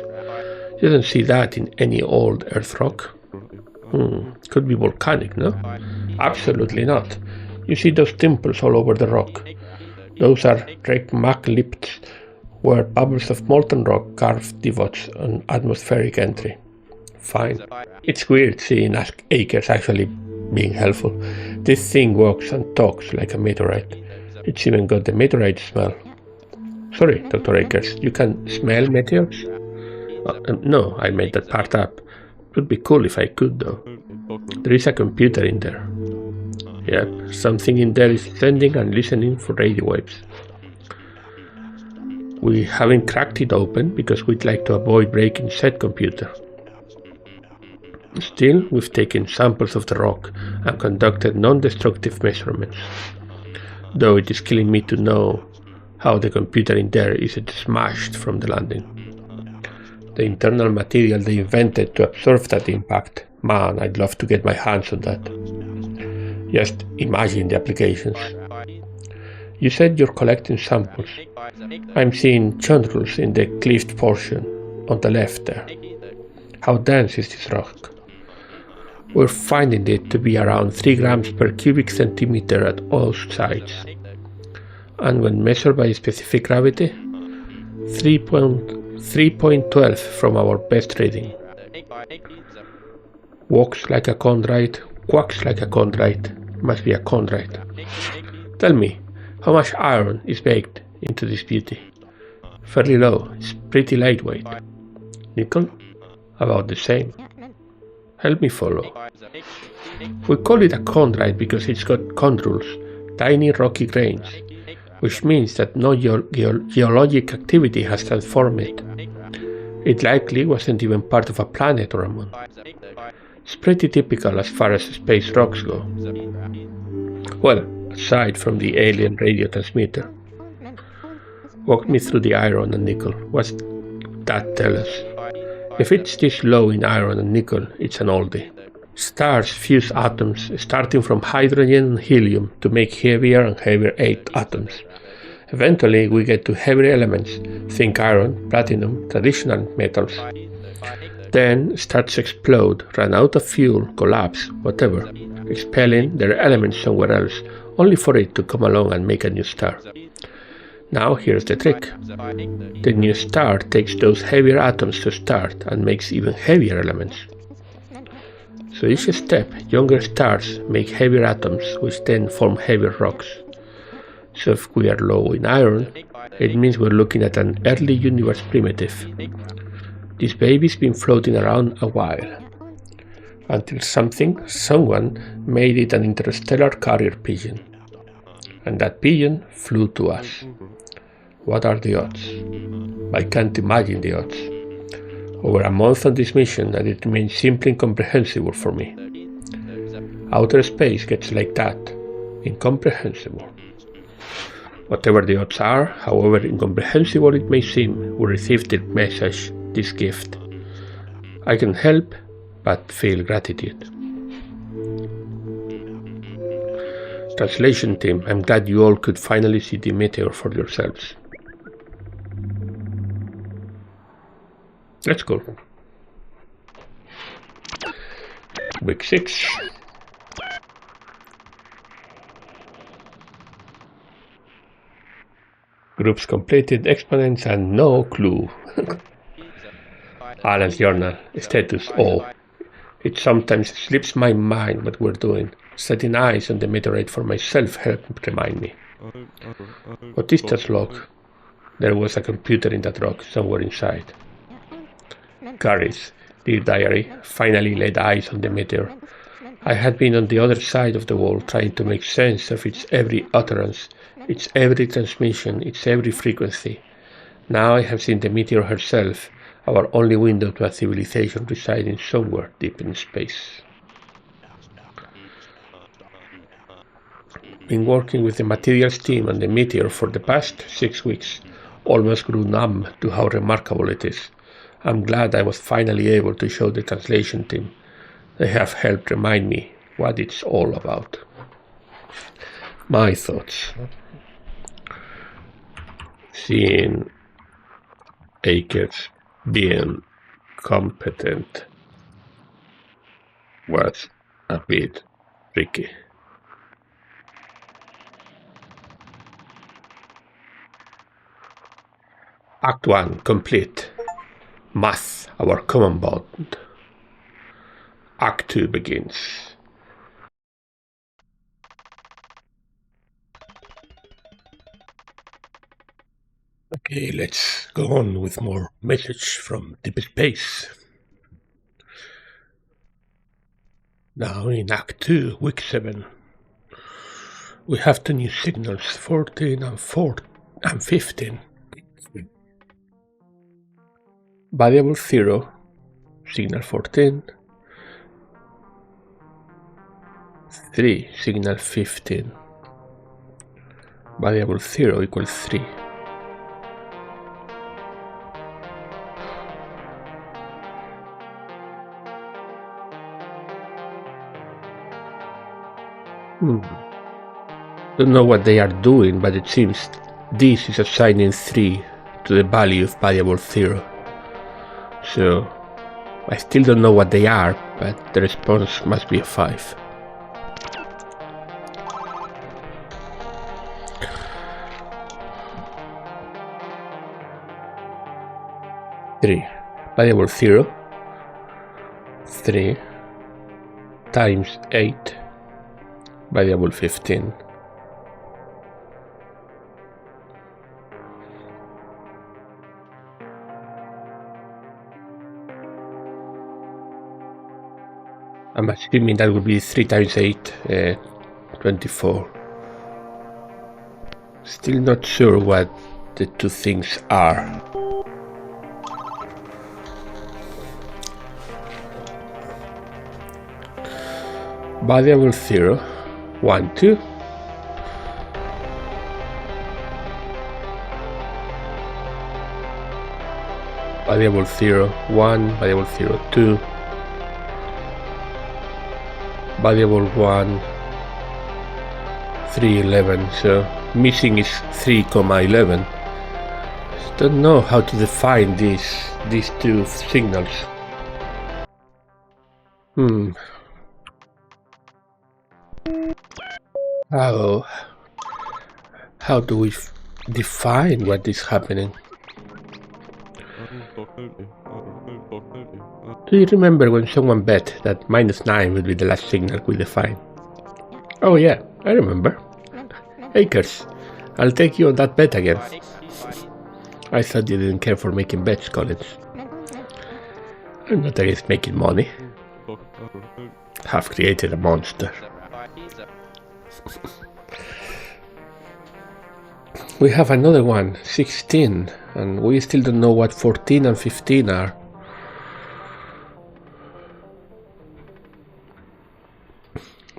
You don't see that in any old Earth rock. Could be volcanic, no? Absolutely not. You see those dimples all over the rock. Those are magma-lips, where bubbles of molten rock carve divots on atmospheric entry. Fine. It's weird seeing Akers actually being helpful. This thing walks and talks like a meteorite. It's even got the meteorite smell. Sorry, Dr. Akers, you can smell meteors? No, I made that part up. It would be cool if I could, though. There is a computer in there. Yep, something in there is sending and listening for radio waves. We haven't cracked it open because we'd like to avoid breaking said computer. Still, we've taken samples of the rock and conducted non-destructive measurements, though it is killing me to know how the computer in there isn't smashed from the landing. The internal material they invented to absorb that impact, man, I'd love to get my hands on that. Just imagine the applications. You said you're collecting samples. I'm seeing chondrules in the cleaved portion on the left there. How dense is this rock? We're finding it to be around 3 grams per cubic centimeter at all sides. And when measured by specific gravity, 3.12 from our best reading. Walks like a chondrite, quacks like a chondrite, must be a chondrite. Tell me, how much iron is baked into this beauty? Fairly low, it's pretty lightweight. Nickel? About the same. Help me follow. We call it a chondrite because it's got chondrules, tiny rocky grains, which means that no geologic activity has transformed it. It likely wasn't even part of a planet or a moon. It's pretty typical as far as space rocks go. Well, aside from the alien radio transmitter. Walk me through the iron and nickel. What's that tell us? If it's this low in iron and nickel, it's an oldie. Stars fuse atoms starting from hydrogen and helium to make heavier and heavier atoms. Eventually we get to heavier elements, think iron, platinum, traditional metals. Then starts to explode, run out of fuel, collapse, whatever, expelling their elements somewhere else, only for it to come along and make a new star. Now here's the trick. The new star takes those heavier atoms to start and makes even heavier elements. So each step, younger stars make heavier atoms which then form heavier rocks. So if we are low in iron, it means we're looking at an early universe primitive. This baby's been floating around a while, until someone made it an interstellar carrier pigeon. And that pigeon flew to us. What are the odds? I can't imagine the odds. Over a month on this mission and it remains simply incomprehensible for me. Outer space gets like that, incomprehensible. Whatever the odds are, however incomprehensible it may seem, we received this message, this gift. I can help but feel gratitude. Translation team, I'm glad you all could finally see the meteor for yourselves. Let's go. Week 6. Groups completed, exponents, and no clue. Alan's journal, status, it sometimes slips my mind what we're doing. Setting eyes on the meteorite for myself helped remind me. Bautista's log. There was a computer in that rock, somewhere inside. Gary's, dear diary, finally laid eyes on the meteor. I had been on the other side of the wall trying to make sense of its every utterance, its every transmission, its every frequency. Now I have seen the meteor herself, our only window to a civilization residing somewhere deep in space. Been working with the materials team on the meteor for the past 6 weeks. Almost grew numb to how remarkable it is. I'm glad I was finally able to show the translation team. They have helped remind me what it's all about. My thoughts. Seeing Akers being competent was a bit tricky. Act 1 complete. Math, our common bond. Act 2 begins. Okay, let's go on with more message from deep space. Now in Act 2, Week 7. We have two new signals, 14 and 15. Variable 0, signal 14. 3, signal 15. Variable 0 equals 3. Don't know what they are doing, but it seems this is assigning 3 to the value of variable 0. So I still don't know what they are, but the response must be a 5. Variable 0, 3 times 8, variable 15. I'm assuming that would be 3 times 8, 24. Still not sure what the two things are. Variable 0, 1, 2. Variable 0, 1, variable 0, 2. Variable 1, 3, 11, so missing is 3, 11. Don't know how to define these two signals. How do we define what is happening? Do you remember when someone bet that -9 would be the last signal we define? Oh yeah, I remember. Acres, I'll take you on that bet again. I thought you didn't care for making bets, Collins. I'm not against making money. Have created a monster. We have another one, 16, and we still don't know what 14 and 15 are.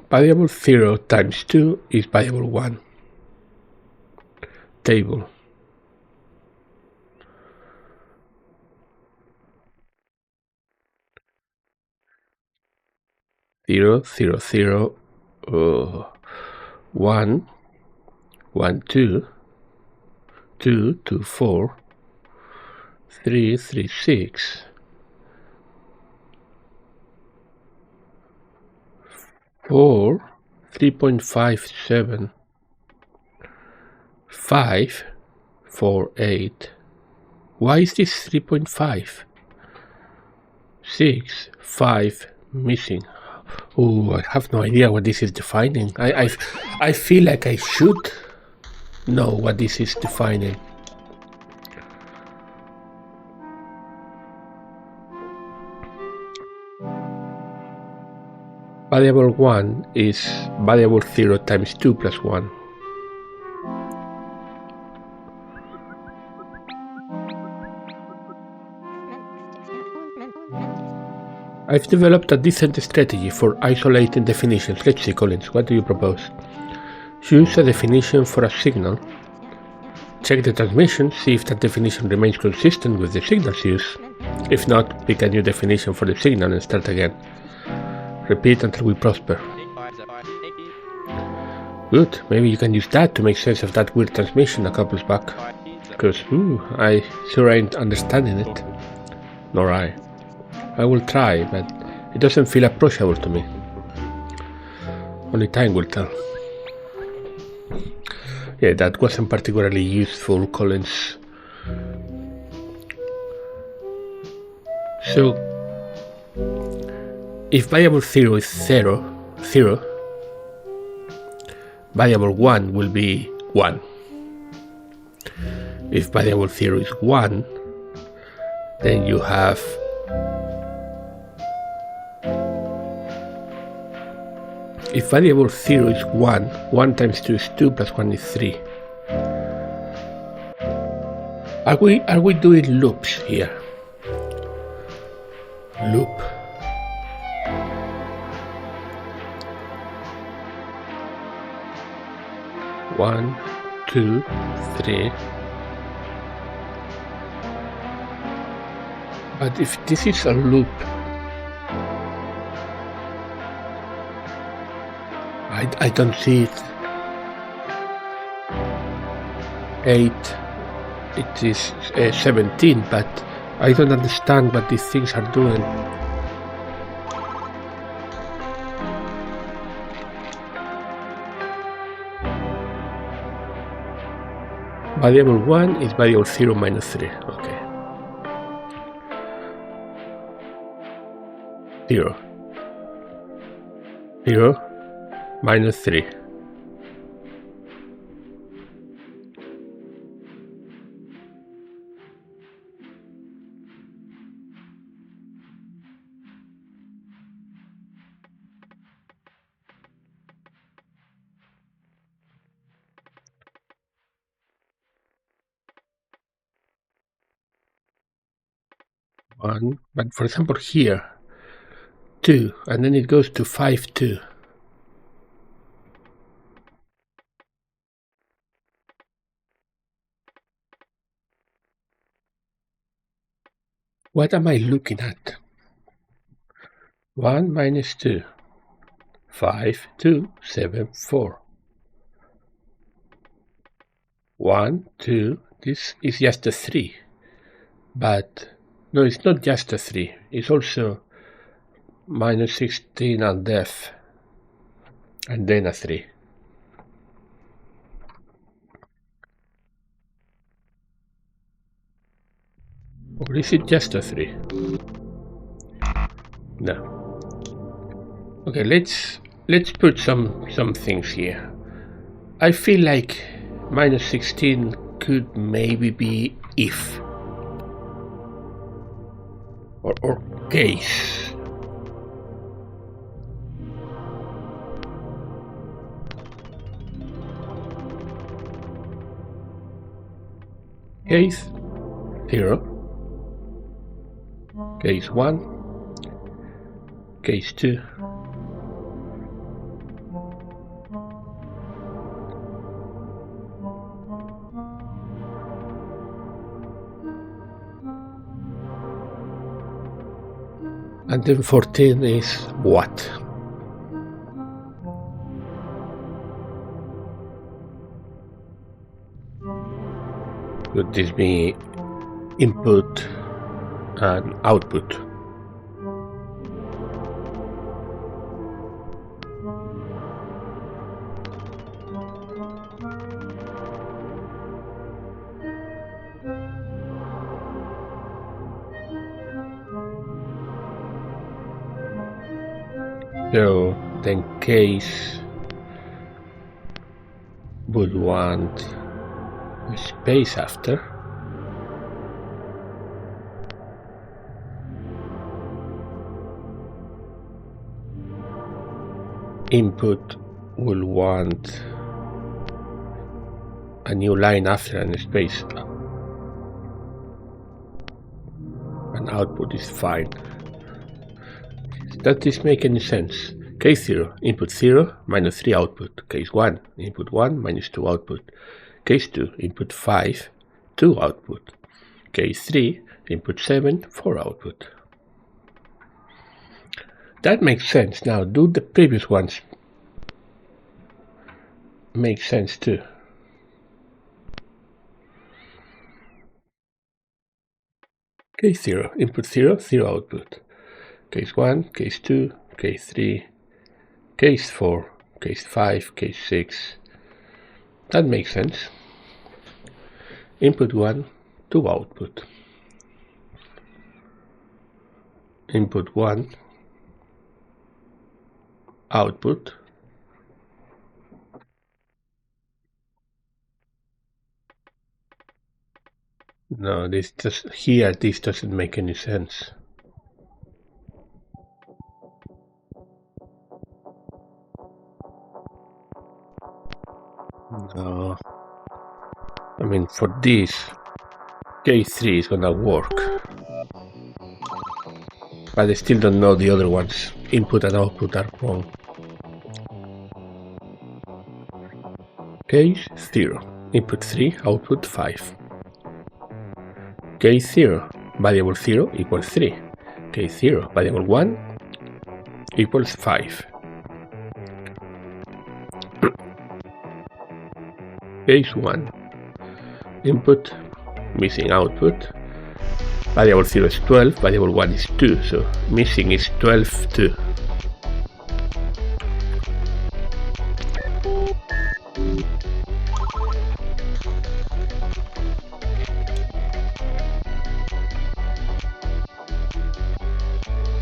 Variable 0 times 2 is variable 1. Table. Zero, 0, 0, 1, 1, 2, 2, 2, 4, 3, 3, 6, 4, 3.57, 5, 4, 8. Why is this 3.5? 6, 5, missing. Oh, I have no idea what this is defining. I feel like I should know what this is defining. Variable 1 is variable 0 times 2 plus 1. I've developed a decent strategy for isolating definitions. Let's see, Collins, what do you propose? Choose a definition for a signal. Check the transmission, see if that definition remains consistent with the signal's use. If not, pick a new definition for the signal and start again. Repeat until we prosper. Good, maybe you can use that to make sense of that weird transmission a couple back. Because, I sure ain't understanding it. Nor I. I will try, but it doesn't feel approachable to me. Only time will tell. Yeah, that wasn't particularly useful, Collins. So, if variable 0 is 0, variable 1 will be 1. If variable 0 is 1, then you have If variable 0 is 1, 1 times 2 is 2 plus 1 is 3. Are we doing loops here? Loop. One, 2, 3. But if this is a loop, I don't see it. 8, it is 17, but I don't understand what these things are doing. Variable 1 is variable 0 minus 3, okay. 0. 0 minus 3. One, but for example here, 2, and then it goes to 5, 2. What am I looking at? 1 minus 2, 5, 2, 7, 4. 1, 2, this is just a 3, but no, it's not just a 3, it's also minus 16 and F, and then a 3. Or is it just a 3? No. Okay, let's put some things here. I feel like minus 16 could maybe be if or case. Case 0, case 1, case 2, and then 14 is what? Could this be input and output? So then case would want a space after. Input will want a new line after and a space. And output is fine. Does this make any sense? Case 0, input 0, minus 3 output. Case 1, input 1, minus 2 output. Case 2, input 5, 2 output. Case 3, input 7, 4 output. That makes sense. Now, do the previous ones make sense too? Case 0, input 0, 0 output. Case 1, case 2, case 3, case 4, case 5, case 6. That makes sense. Input 1, 2 output. Input 1, output. No, this doesn't make any sense. No. I mean, for this, K3 is gonna work. But I still don't know the other ones. Input and output are wrong. Case 0. Input 3, output 5. Case 0. Variable 0 equals 3. Case 0. Variable 1 equals 5. Case 1. Input, missing output. Variable 0 is 12, variable 1 is 2, so missing is 12, 2.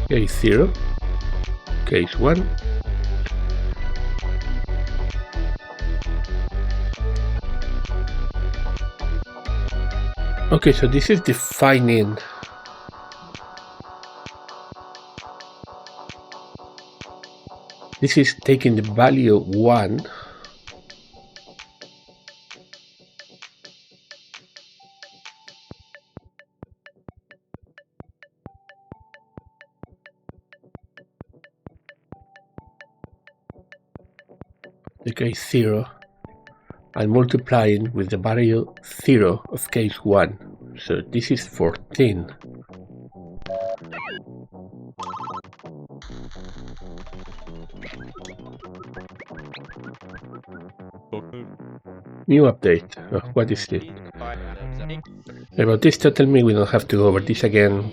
Case 0, case 1. Okay, so this is defining this is taking the value 1 the case 0 and multiplying with the value 0 of case 1. So this is 14. New update. Oh, what is it? About this, tell me we don't have to go over this again.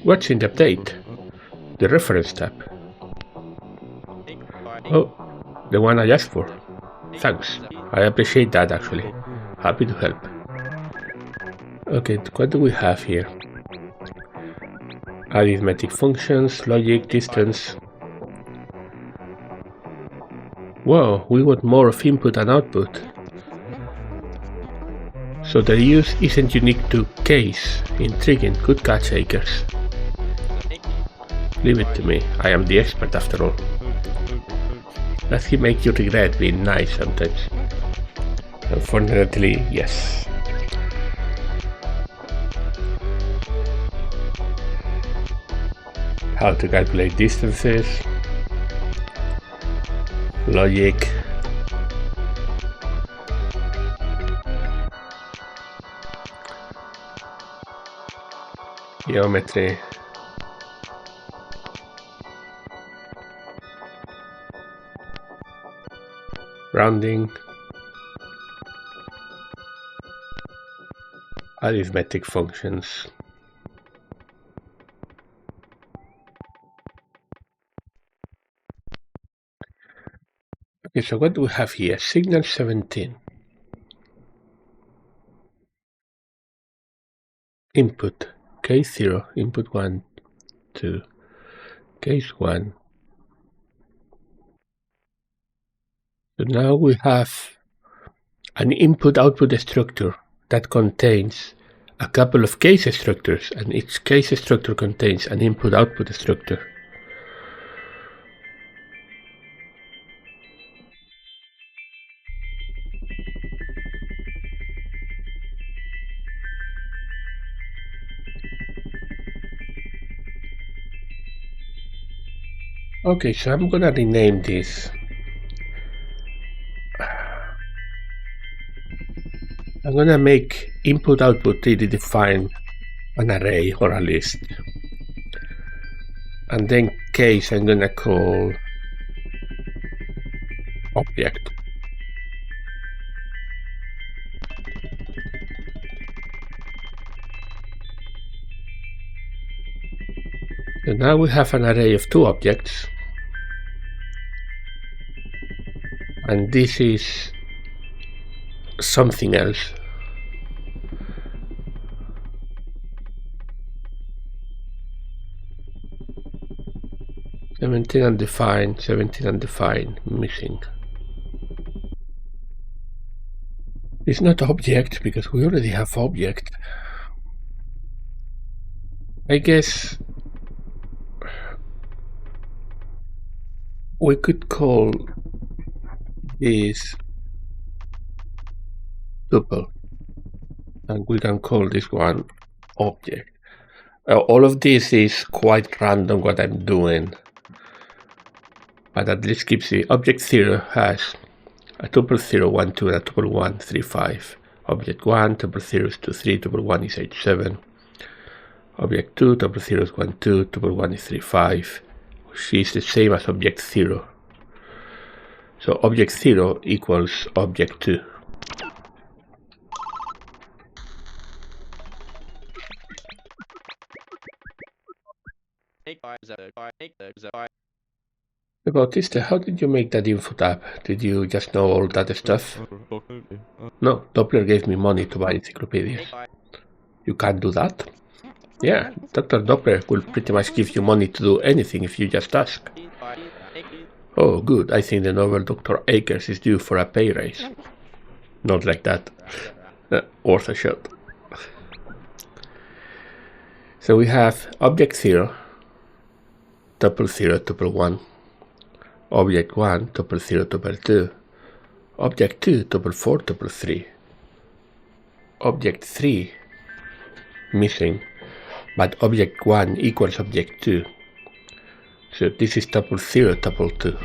What's in the update? The reference tab. Oh, the one I asked for. Thanks. I appreciate that actually. Happy to help. Okay, what do we have here? Arithmetic functions, logic, distance. Whoa, we want more of input and output. So the use isn't unique to case. Intriguing, good catch, Akers. Leave it to me, I am the expert after all. Does he make you regret being nice sometimes? Unfortunately, yes. How to calculate distances, logic, geometry, rounding, arithmetic functions. Okay, so what do we have here? Signal 17. Input, case 0, input 1, 2, case 1. So now we have an input-output structure that contains a couple of case structures, and each case structure contains an input-output structure. Okay, so I'm gonna rename this. I'm gonna make input-output really define an array or a list. And then case I'm gonna call object. So now we have an array of 2 objects. And this is something else. Seventeen undefined, missing. It's not object because we already have object. I guess we could call this tuple, and we can call this one object. All of this is quite random what I'm doing, but at least keeps the object 0 has a tuple 0, 1, 2, and a tuple 1, 3, 5. Object 1, tuple 0 is 2, 3, tuple 1 is 8, 7. Object 2, tuple 0 is 1, 2, tuple 1 is 3, 5, which is the same as object 0. So object 0 equals object 2. Bautista, how did you make that info tab? Did you just know all that stuff? No, Doppler gave me money to buy encyclopedias. You can't do that? Yeah, Dr. Doppler will pretty much give you money to do anything if you just ask. Oh, good. I think the noble Dr. Akers is due for a pay raise. Not like that. Worth a shot. So we have object 0, tuple 0, tuple 1. Object 1, tuple 0, tuple 2. Object 2, tuple 4, tuple 3. Object 3 missing, but object 1 equals object 2. So this is tuple 0, tuple 2.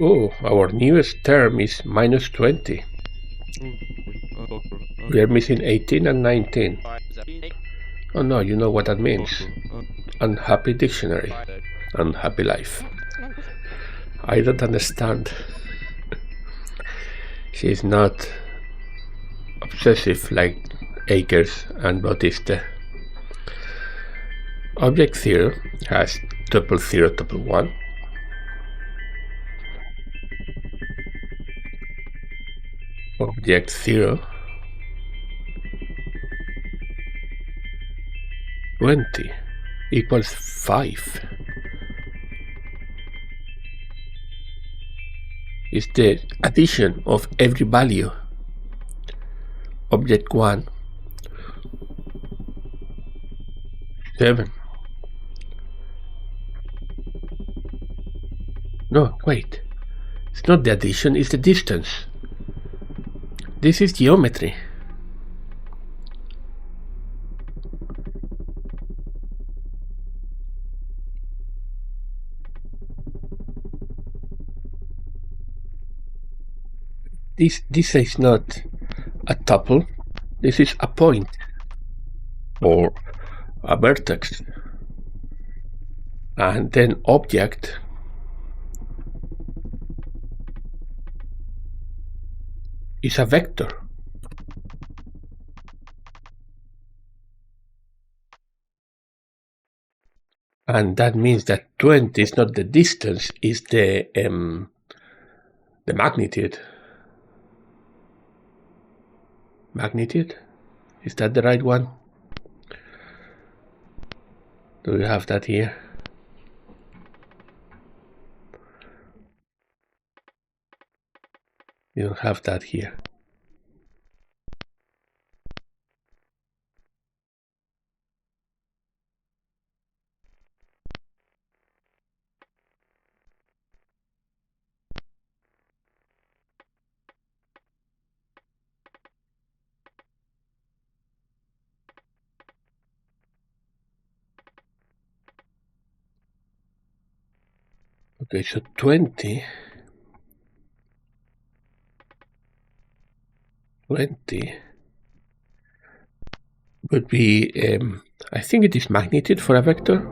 Oh, our newest term is minus 20. We are missing 18 and 19. Oh no, you know what that means. Unhappy dictionary. Unhappy life. I don't understand. She is not obsessive like Akers and Bautista. Object 0 has tuple 0, tuple 1. Object 0, 20 equals 5. Is the addition of every value. Object 1, 7. No, wait. It's not the addition, it's the distance. This is geometry. This is not a tuple. This is a point or a vertex. And then object is a vector. And that means that 20 is not the distance, it's the magnitude. Magnitude? Is that the right one? Do we have that here? You don't have that here. Okay, so 20 would be, I think it is magnitude for a vector.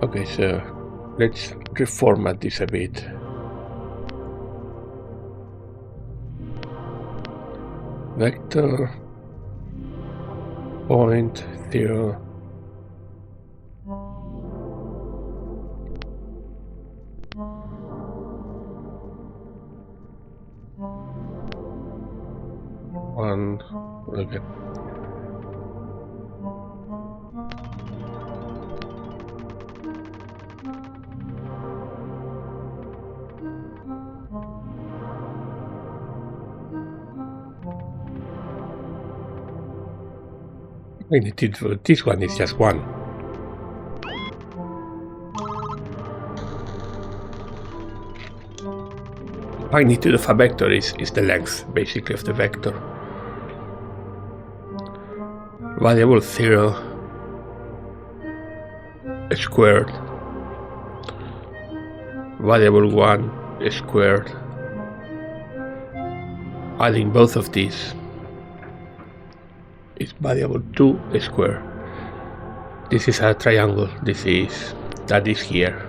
Okay, so let's reformat this a bit. Vector point 0 1 1. Okay. Magnitude for this one is just 1. Magnitude of a vector is the length, basically, of the vector. Variable 0 squared. Variable 1 squared. Adding both of these is variable 2 squared. This is a triangle. That is here.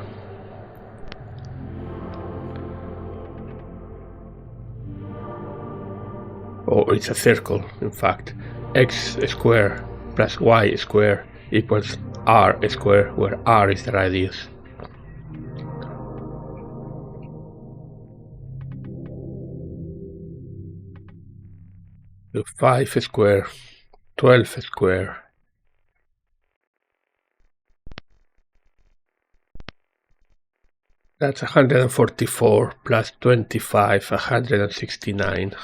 Or it's a circle, in fact. X squared plus y squared equals r squared, where r is the radius. So 5 squared, 12 squared. That's 144 plus 25, 169.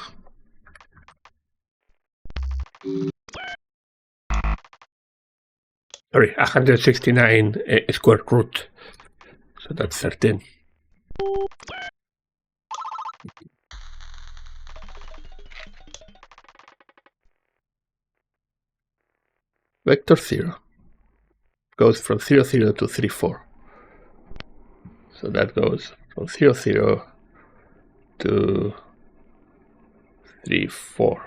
Sorry, 169 square root. So that's 13. Vector 0 goes from 0, 0 to 3, 4. So that goes from 0, 0 to 3, 4.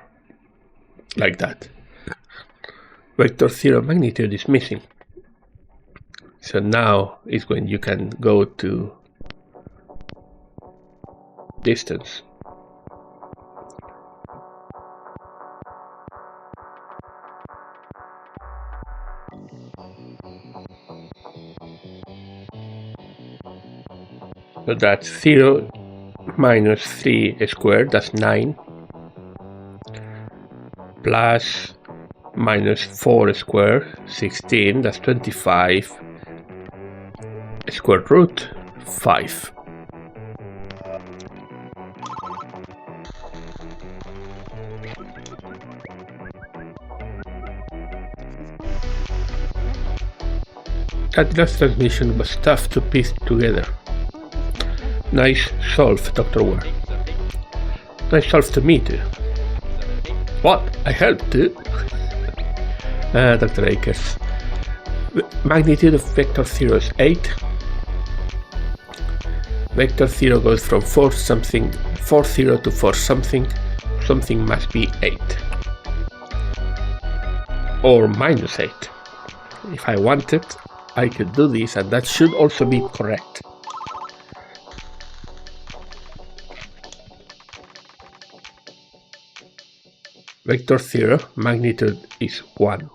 Like that. Vector 0 magnitude is missing. So now is when you can go to distance. So that's 0 minus 3 squared, that's 9, plus minus 4 squared, 16, that's 25, square root 5. That last transmission was tough to piece together. Nice solve, Dr. Ware. Nice solve to me too. What? I helped too? Dr. Akers. Magnitude of vector 0 is 8. Vector 0 goes from 4 something, 4 0 to 4 something. Something must be 8. Or minus 8. If I wanted, I could do this, and that should also be correct. Vector 0 magnitude is 1.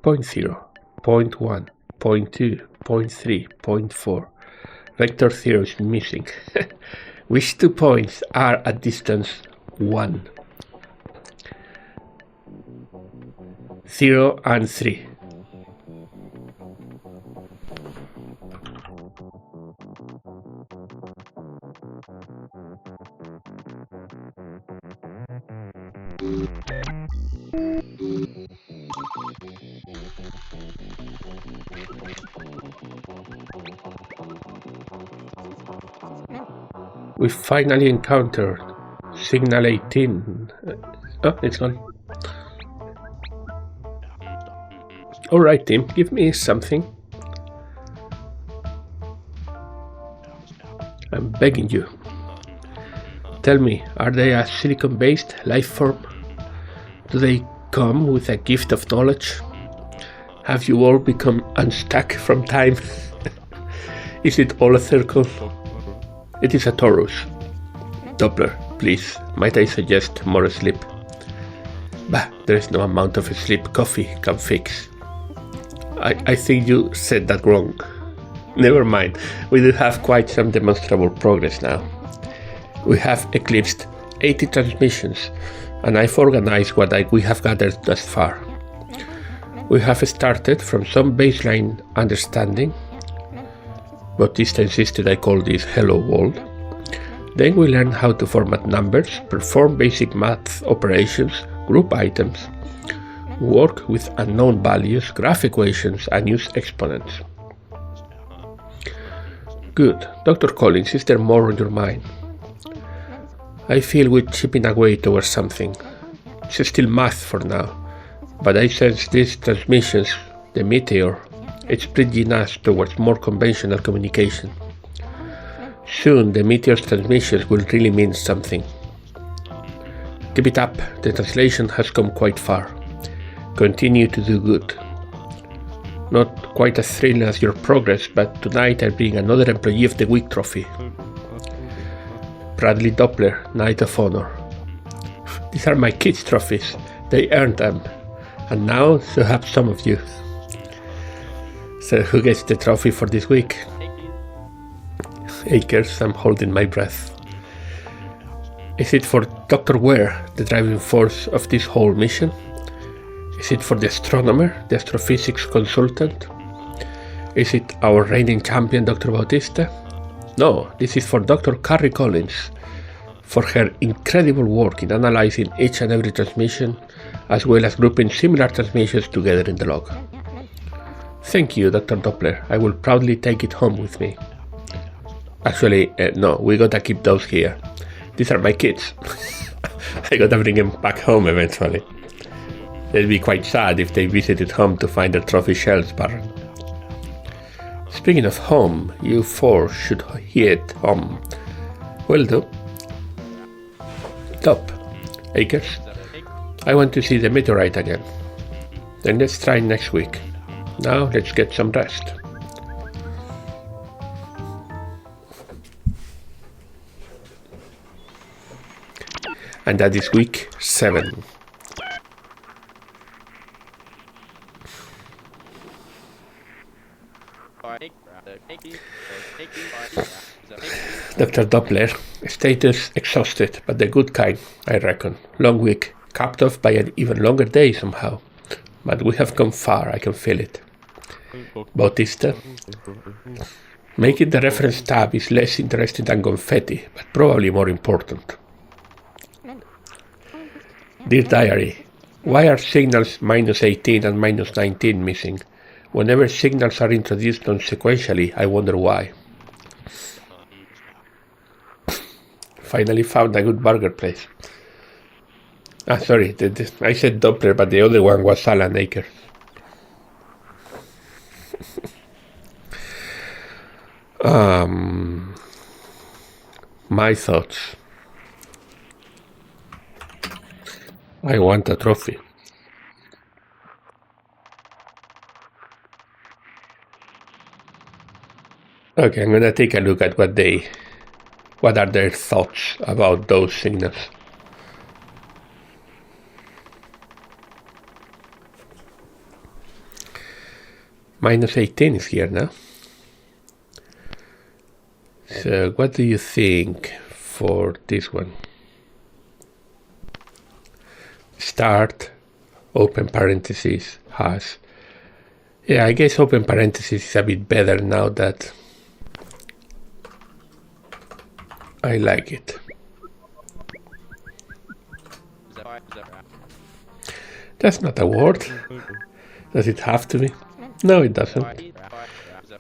0.0, 0.1, 0.2, 0.3, 0.4. Vector 0 is missing. Which 2 points are at distance 1? 0 and 3. We finally encountered signal 18. Oh, it's gone. Alright, team, give me something. I'm begging you. Tell me, are they a silicon-based life form? Do they come with a gift of knowledge? Have you all become unstuck from time? Is it all a circle? It is a torus. Doppler, please, might I suggest more sleep? Bah, there is no amount of sleep coffee can fix. I think you said that wrong. Never mind, we do have quite some demonstrable progress now. We have eclipsed 80 transmissions, and I've organized what we have gathered thus far. We have started from some baseline understanding. Bautista insisted I call this Hello World. Then we learned how to format numbers, perform basic math operations, group items, work with unknown values, graph equations, and use exponents. Good. Dr. Collins, is there more on your mind? I feel we're chipping away towards something. It's still math for now, but I sense these transmissions, the meteor, it's bridging us towards more conventional communication. Soon the meteor's transmissions will really mean something. Keep it up, the translation has come quite far. Continue to do good. Not quite as thrilling as your progress, but tonight I bring another Employee of the Week trophy. Bradley Doppler, Knight of Honor. These are my kids' trophies. They earned them. And now, so have some of you. So who gets the trophy for this week? Akers, I'm holding my breath. Is it for Dr. Ware, the driving force of this whole mission? Is it for the astronomer, the astrophysics consultant? Is it our reigning champion, Dr. Bautista? No, this is for Dr. Carrie Collins, for her incredible work in analyzing each and every transmission, as well as grouping similar transmissions together in the log. Thank you, Dr. Doppler. I will proudly take it home with me. Actually, no, we gotta keep those here. These are my kids. I gotta bring them back home eventually. It'd be quite sad if they visited home to find their trophy shells barren. Speaking of home, you four should hit home. Will do. Top. Akers, I want to see the meteorite again. Then let's try next week. Now let's get some rest. And that is week 7. Dr. Doppler, status exhausted, but the good kind, I reckon. Long week, capped off by an even longer day somehow. But we have come far, I can feel it. Bautista, making the reference tab is less interesting than confetti, but probably more important. Dear Diary, why are signals -18 and -19 missing? Whenever signals are introduced non-sequentially, I wonder why. Finally found a good burger place. Sorry, I said Doppler, but the other one was Alan Akers. My thoughts. I want a trophy. Okay, I'm gonna take a look at what are their thoughts about those signals. -18 is here now. So what do you think for this one? Start, open parentheses, has. Yeah, I guess open parentheses is a bit better now that I like it. That's not a word. Does it have to be? No, it doesn't.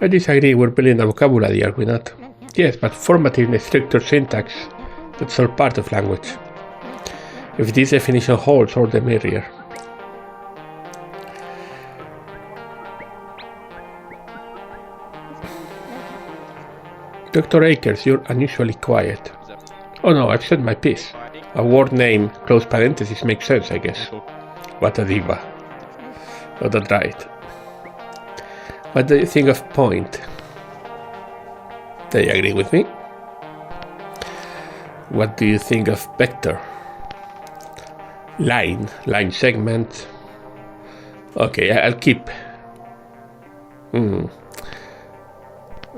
I disagree, we're building a vocabulary, are we not? Yes, but formatting a stricter syntax, that's all part of language. If this definition holds, all the merrier. Dr. Akers, you're unusually quiet. Oh no, I've said my piece. A word name, close parentheses, makes sense, I guess. What a diva. Oh, that's right. What do you think of point? Do you agree with me? What do you think of vector? Line segment. Okay, I'll keep.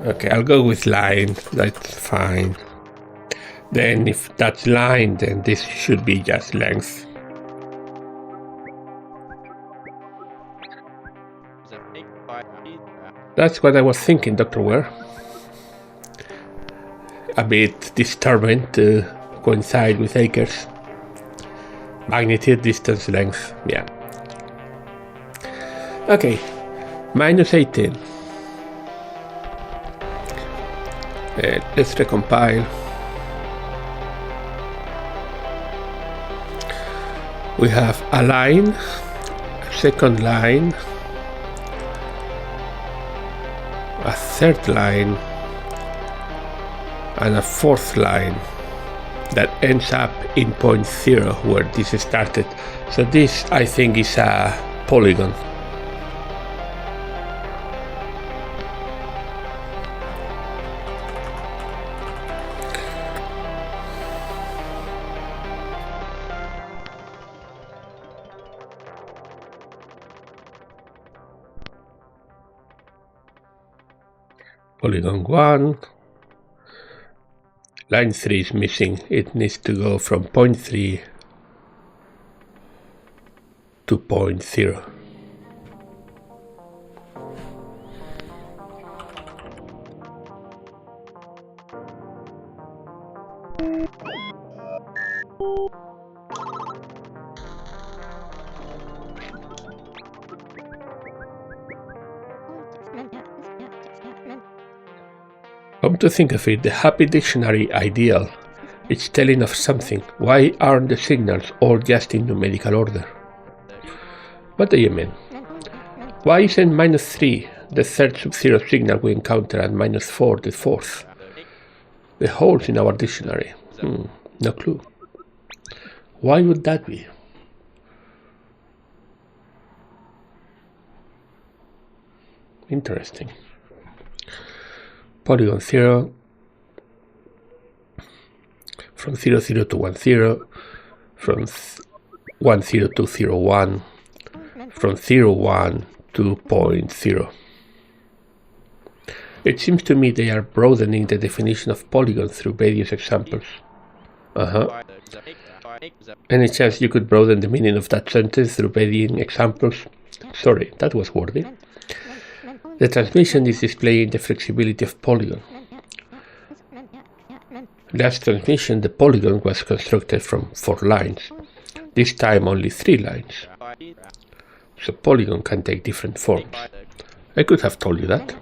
Okay, I'll go with line. That's fine. Then if that's line, then this should be just length. That's what I was thinking, Dr. Ware. A bit disturbing to coincide with acres. Magnitude, distance, length, yeah. Okay, minus 18. Let's recompile. We have a line, a second line, a third line, and a fourth line that ends up in point 0 where this started. So this, I think, is a polygon. Polygon 1. Line 3 is missing. It needs to go from point 3 to point 0. Come to think of it, the Happy Dictionary ideal is telling of something. Why aren't the signals all just in numerical order? What do you mean? Why isn't minus 3 the third sub-zero signal we encounter and minus 4 the fourth? The holes in our dictionary. No clue. Why would that be? Interesting. Polygon 0, from 0, 0 to 1, 0, from 1, 0 to 0, 1, from 0, 1 to point 0. It seems to me they are broadening the definition of polygon through various examples. Any chance you could broaden the meaning of that sentence through varying examples? Sorry, that was wordy. The transmission is displaying the flexibility of polygon. Last transmission, the polygon was constructed from 4 lines. This time only 3 lines. So polygon can take different forms. I could have told you that.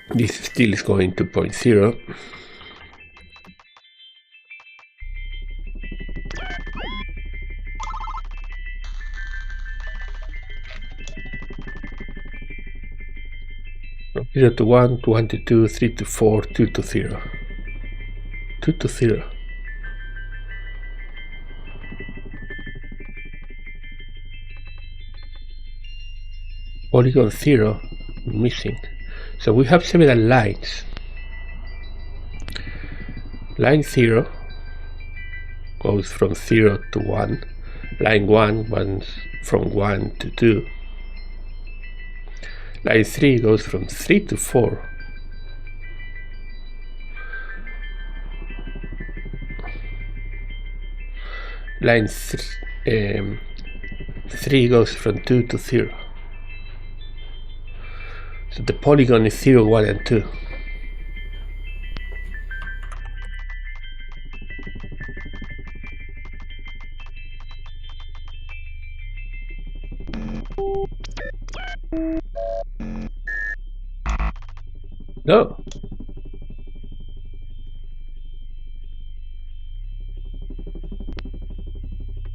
This still is going to point 0. From 0 to 1, 1 to 2, 3 to 4, 2 to 0. 2 to 0. Polygon 0 missing. So we have several lines. Line 0 goes from 0 to 1. Line 1 runs from 1 to 2. Line 3 goes from 3 to 4. Line 3 goes from 2 to 0. So the polygon is 0, 1, and 2. No.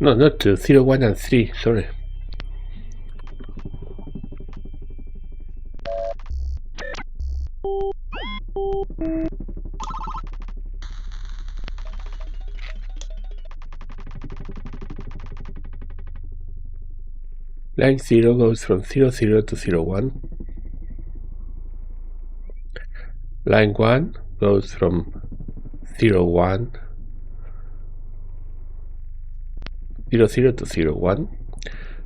No, not 2, 0, 1, and 3, sorry. Line 0 goes from 0, 0 to 0, 1. Line 1 goes from 0, 1, 0, 0 to 0, 1.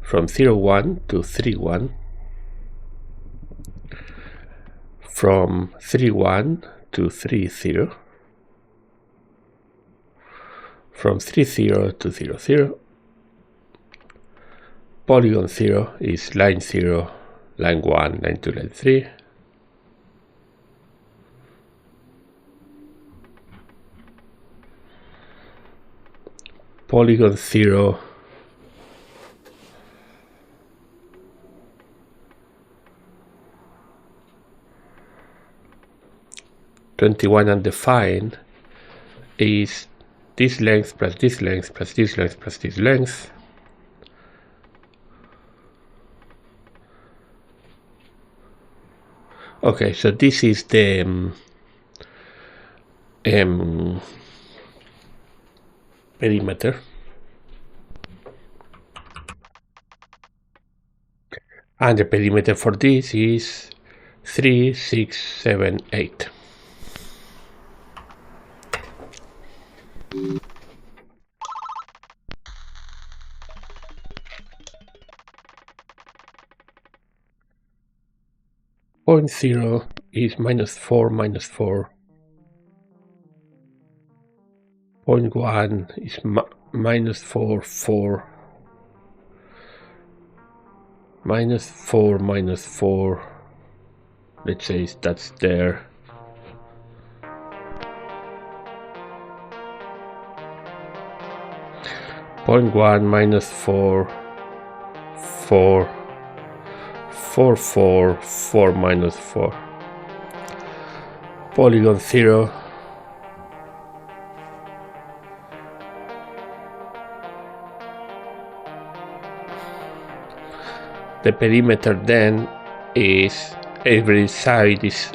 From 0, 1 to 3, 1. from 3, 1 to 3, 0, from 3, 0 to 0, 0. Polygon 0 is line 0, line 1, line 2, line 3. Polygon 0 21 undefined is this length plus this length plus this length plus this length. Okay, so this is the perimeter. And the perimeter for this is 3, 6, 7, 8. Point 0 is -4, -4. Point 1 is -4, 4. -4, -4. Let's say that's there. Point 1, -4, 4. 4, 4, 4, -4. Polygon 0. The perimeter then is every side is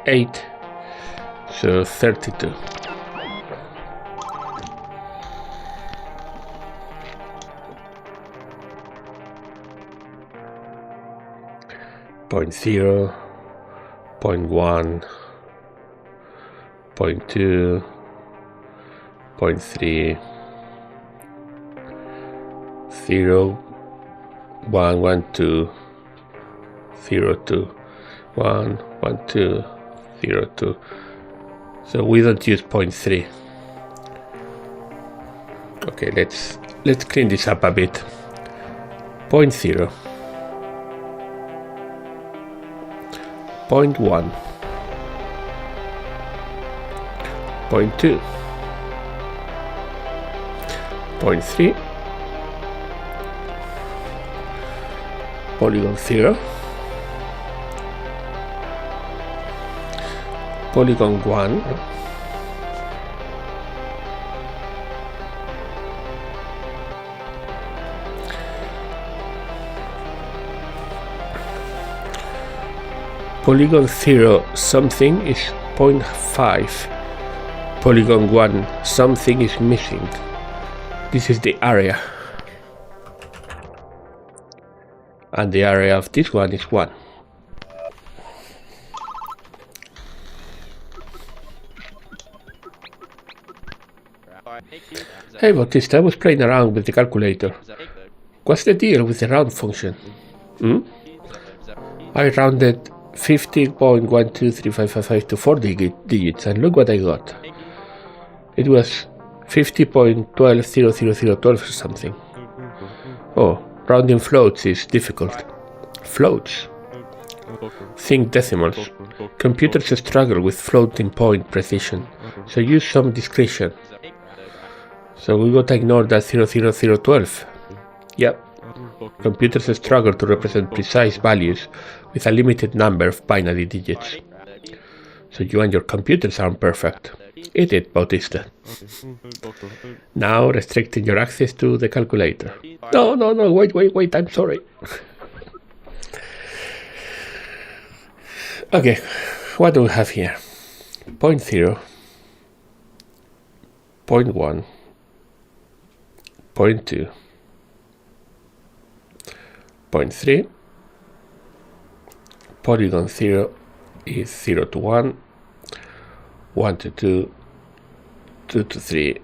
8, so 32. Point 0, point 1, point 2, point 3, 0, 1, 1, 2, 0, 2, 1, 1, 2, 0, 2. So we don't use point 3. Okay, let's clean this up a bit. Point 0. Point 1. Point 2. Point 3. Polygon 0. Polygon 1. Polygon 0 something is 0.5. Polygon 1 something is missing. This is the area. And the area of this one is 1. Hey Bautista, I was playing around with the calculator. What's the deal with the round function? I rounded 50.123555 to 4 digits and look what I got. It was 50.120012 or something. Oh, rounding floats is difficult. Floats? Think decimals. Computers struggle with floating point precision, so use some discretion. So we gotta ignore that 00012. Yep. Computers struggle to represent precise values with a limited number of binary digits. So you and your computers aren't perfect. Eat it, Bautista. Now restricting your access to the calculator. No, wait, I'm sorry. Okay, what do we have here? Point 0, point 1, point 2, point 3, polygon 0 is 0 to 1, 1 to 2, 2 to 3,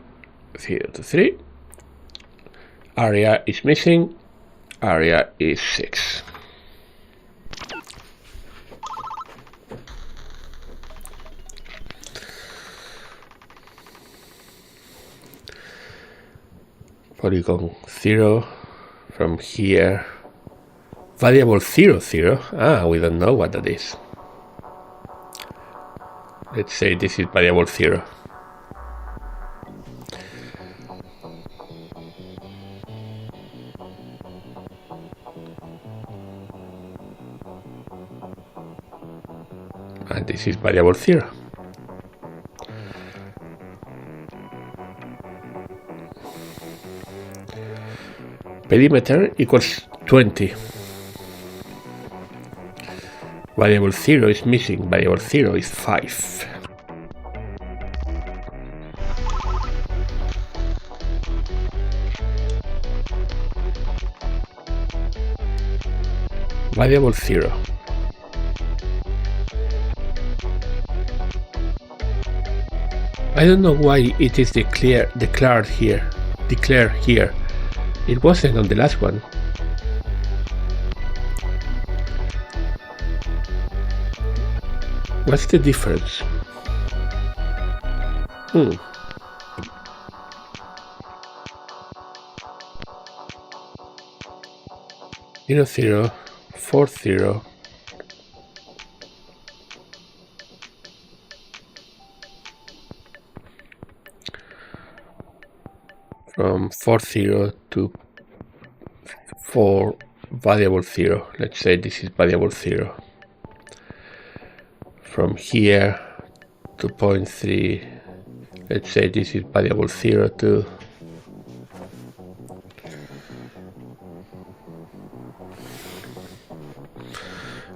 0 to 3. Area is missing, area is 6. polygon 0 from here. Variable 0, 0. We don't know what that is. Let's say this is variable 0. And this is variable 0. Perimeter equals 20. Variable 0 is missing. Variable 0 is 5. Variable 0. I don't know why it is declared here. It wasn't on the last one. What's the difference? 0, 0, 4, 0. From 4, 0 to 4 variable 0. Let's say this is variable 0. From here to point 3. Let's say this is variable 0 too.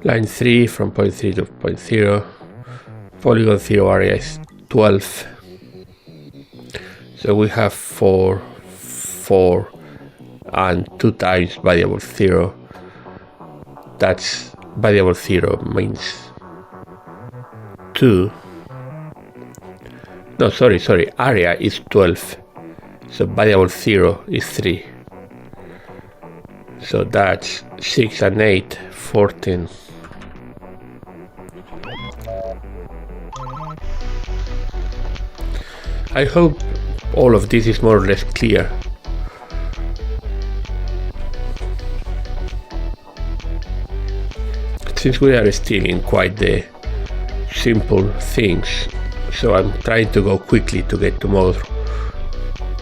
Line 3 from point 3 to point 0. Polygon 0 area is 12. So we have 4, 4, and 2 times variable 0. That's variable 0 means 2. No, sorry, area is 12. So variable 0 is 3. So that's 6 and 8, 14. I hope all of this is more or less clear. Since we are still in quite the simple things, so I'm trying to go quickly to get to more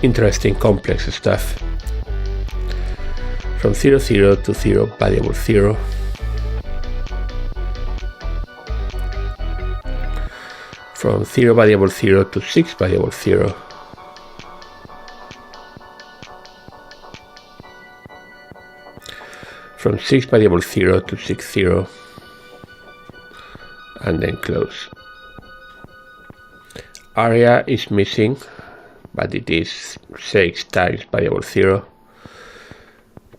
interesting complex stuff. From 0, 0 to 0 variable 0. From 0 variable 0 to 6 variable 0. From 6 variable 0 to 6, 0. And then close. Area is missing, but it is 6 times variable 0.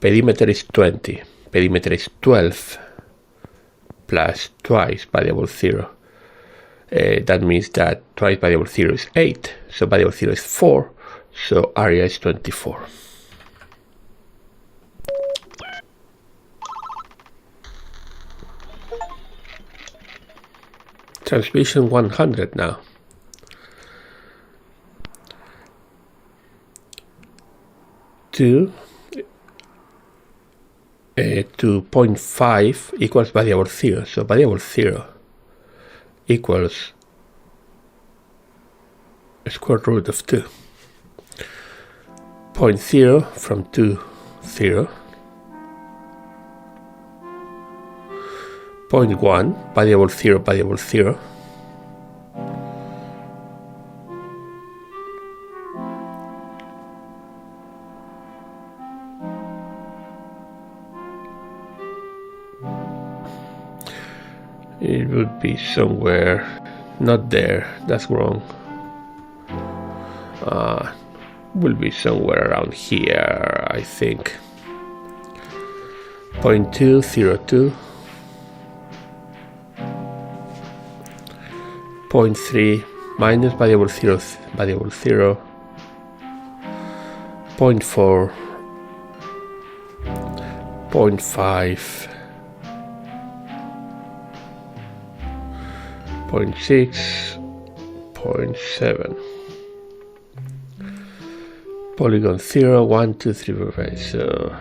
Perimeter is 20. Perimeter is 12 plus twice variable 0. That means that twice variable 0 is 8. So variable 0 is 4. So area is 24. Transmission 100 now. To 0.5 equals variable 0. So variable 0 equals square root of 2. 0.0 from 2, 0. 0.1 variable 0 variable 0. It would be somewhere not there, that's wrong. Will be somewhere around here, I think. 0.202. 0.3 minus variable 0 variable 0. 0.4. 0.5. 0.6, 0.7, Polygon 0, 1, 2, 3, 4, 5. So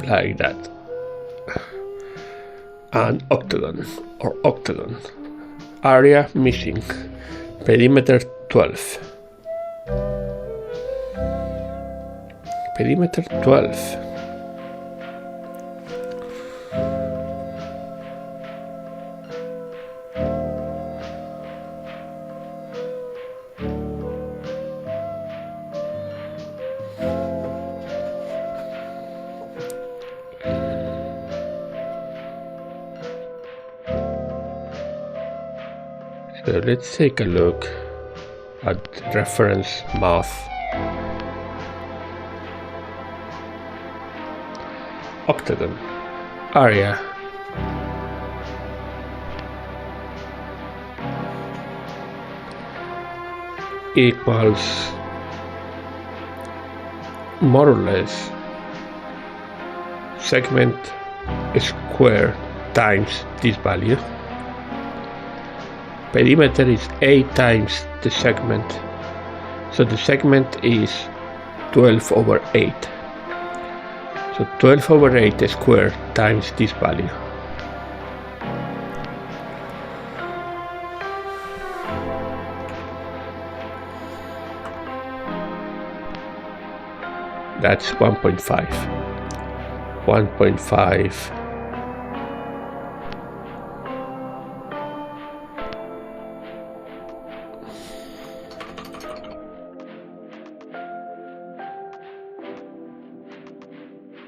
like that. An octagon or octagon. Area missing. Perimeter 12. Perimeter 12. So let's take a look at reference math. Octagon area equals more or less segment square times this value. Perimeter is 8 times the segment, so the segment is 12 over 8. So 12 over 8 squared times this value. That's 1.5. 1.5.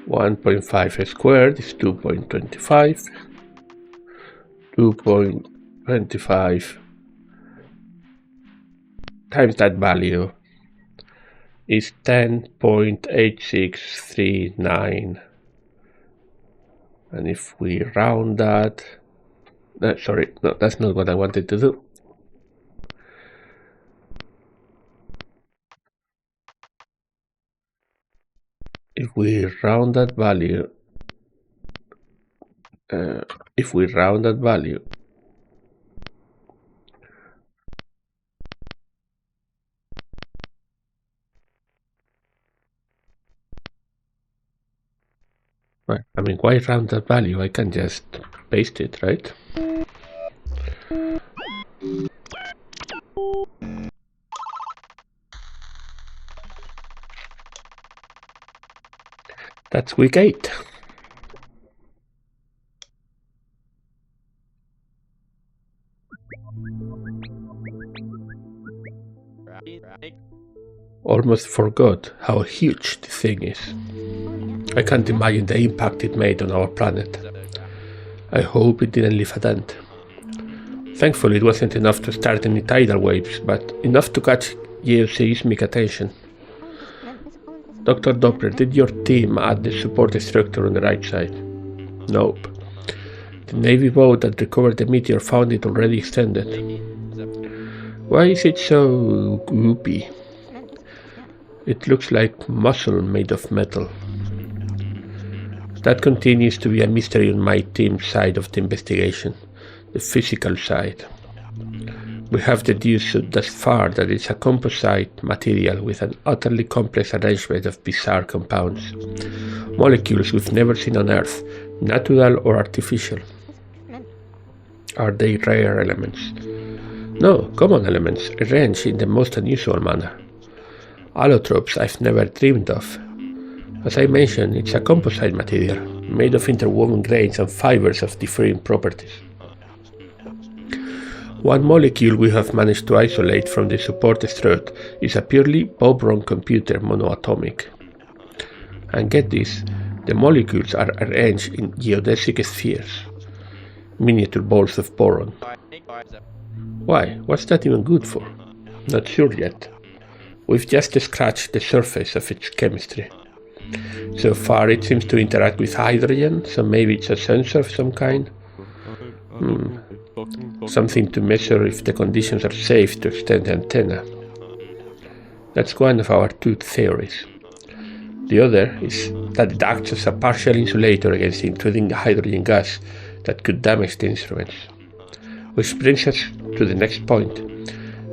1.5 squared is 2.25. 2.25 times that value is 10.8639. And if we round that, sorry, no, that's not what I wanted to do. If we round that value, right, I mean, why round that value? I can just paste it, right? That's week 8. Almost forgot how huge the thing is. I can't imagine the impact it made on our planet. I hope it didn't leave a dent. Thankfully, it wasn't enough to start any tidal waves, but enough to catch geoseismic attention. Dr. Doppler, did your team add the support structure on the right side? Nope. The Navy boat that recovered the meteor found it already extended. Why is it so goopy? It looks like muscle made of metal. That continues to be a mystery on my team's side of the investigation, the physical side. We have deduced thus far that it's a composite material with an utterly complex arrangement of bizarre compounds, molecules we've never seen on Earth, natural or artificial. Are they rare elements? No, common elements, arranged in the most unusual manner. Allotropes I've never dreamed of. As I mentioned, it's a composite material, made of interwoven grains and fibers of differing properties. One molecule we have managed to isolate from the support strut is a purely boron computer monoatomic. And get this, the molecules are arranged in geodesic spheres, miniature balls of boron. Why? What's that even good for? Not sure yet. We've just scratched the surface of its chemistry. So far it seems to interact with hydrogen, so maybe it's a sensor of some kind. Something to measure if the conditions are safe to extend the antenna. That's one of our two theories. The other is that it acts as a partial insulator against intruding hydrogen gas that could damage the instruments. Which brings us to the next point.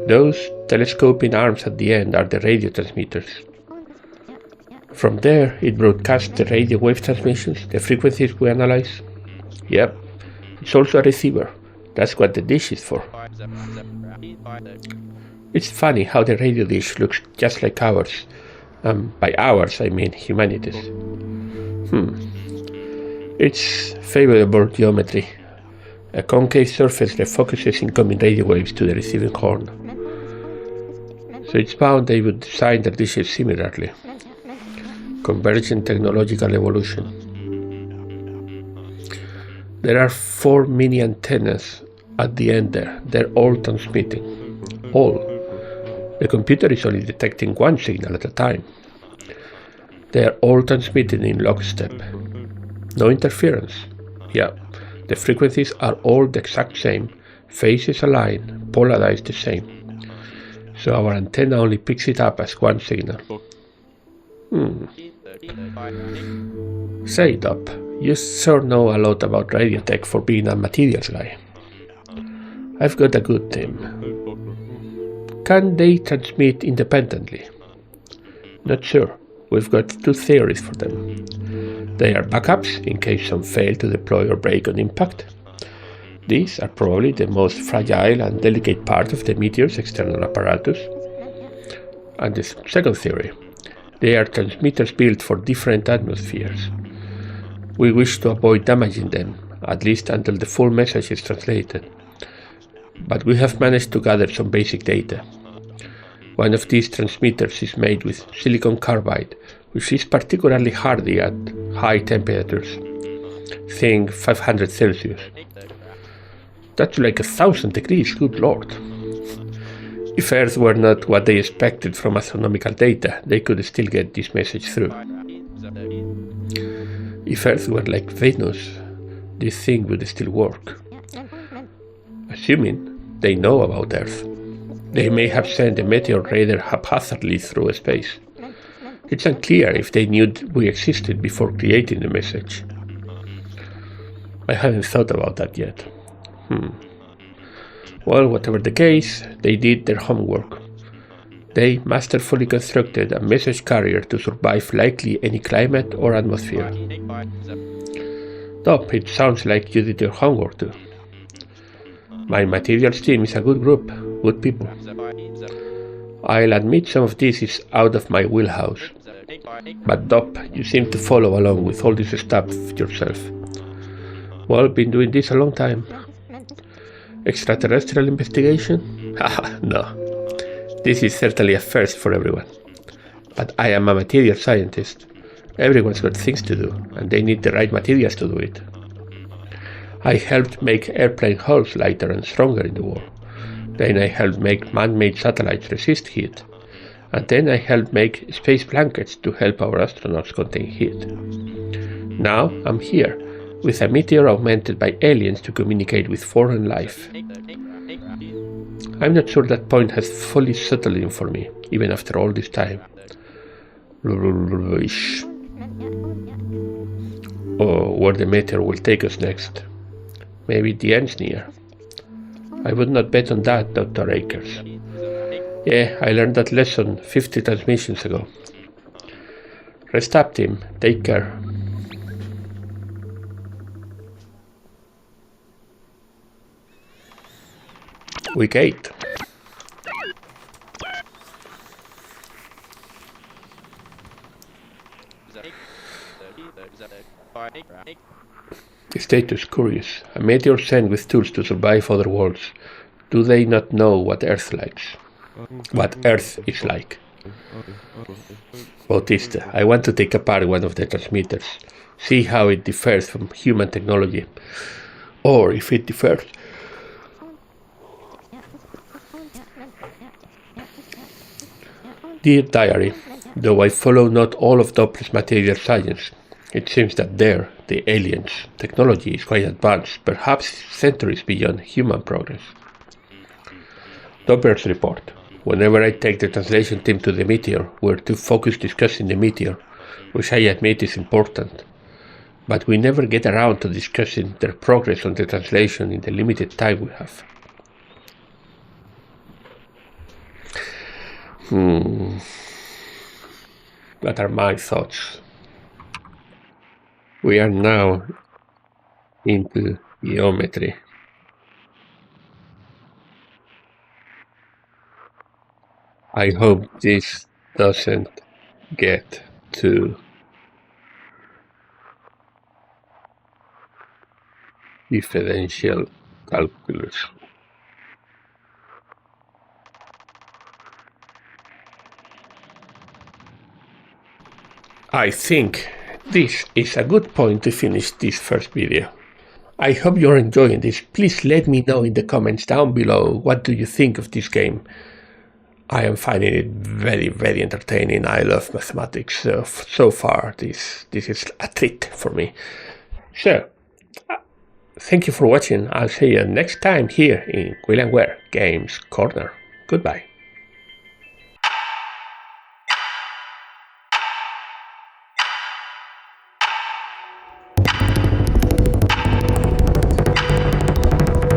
Those telescoping arms at the end are the radio transmitters. From there, it broadcasts the radio wave transmissions, the frequencies we analyze. Yep, it's also a receiver. That's what the dish is for. It's funny how the radio dish looks just like ours. By ours, I mean humanity's. It's favorable geometry. A concave surface refocuses incoming radio waves to the receiving horn. So it's bound they would design their dishes similarly. Convergent technological evolution. There are 4 mini antennas at the end there. They're all transmitting. All. The computer is only detecting one signal at a time. They are all transmitting in lockstep. No interference. Yeah, the frequencies are all the exact same, phases aligned, polarized the same. So our antenna only picks it up as one signal. Say, Doc, you sure know a lot about radio tech for being a materials guy. I've got a good team. Can they transmit independently? Not sure. We've got 2 theories for them. They are backups in case some fail to deploy or break on impact. These are probably the most fragile and delicate part of the meteor's external apparatus. And the second theory, they are transmitters built for different atmospheres. We wish to avoid damaging them, at least until the full message is translated. But we have managed to gather some basic data. One of these transmitters is made with silicon carbide, which is particularly hardy at high temperatures. Think 500 Celsius. That's like 1,000 degrees, good lord. If Earth were not what they expected from astronomical data, they could still get this message through. If Earth were like Venus, this thing would still work. Assuming they know about Earth. They may have sent a meteor radar haphazardly through space. It's unclear if they knew we existed before creating the message. I haven't thought about that yet. Well, whatever the case, they did their homework. They masterfully constructed a message carrier to survive likely any climate or atmosphere. Top, it sounds like you did your homework too. My materials team is a good group, good people. I'll admit some of this is out of my wheelhouse. But Doc, you seem to follow along with all this stuff yourself. Well, been doing this a long time. Extraterrestrial investigation? Haha, no. This is certainly a first for everyone. But I am a material scientist. Everyone's got things to do, and they need the right materials to do it. I helped make airplane hulls lighter and stronger in the war. Then I helped make man-made satellites resist heat. And then I helped make space blankets to help our astronauts contain heat. Now I'm here, with a meteor augmented by aliens to communicate with foreign life. I'm not sure that point has fully settled in for me, even after all this time. Oh, where the meteor will take us next. Maybe the end's near. I would not bet on that, Dr. Akers. Yeah, I learned that lesson 50 transmissions ago. Rest up, team. Take care. Week 8. Status curious. A meteor sent with tools to survive other worlds. Do they not know what Earth likes? What Earth is like? Bautista, I want to take apart one of the transmitters. See how it differs from human technology. Or if it differs. Dear Diary, though I follow not all of Doppler's material science, it seems that there, the aliens' technology is quite advanced, perhaps centuries beyond human progress. Doppler's report. Whenever I take the translation team to the meteor, we're too focused discussing the meteor, which I admit is important. But we never get around to discussing their progress on the translation in the limited time we have. What are my thoughts? We are now into geometry. I hope this doesn't get to differential calculus. I think this is a good point to finish this first video. I hope you're enjoying this. Please let me know in the comments down below what do you think of this game. I am finding it very, very entertaining. I love mathematics. So far, this is a treat for me. So, thank you for watching. I'll see you next time here in Will & Ware Games Corner. Goodbye.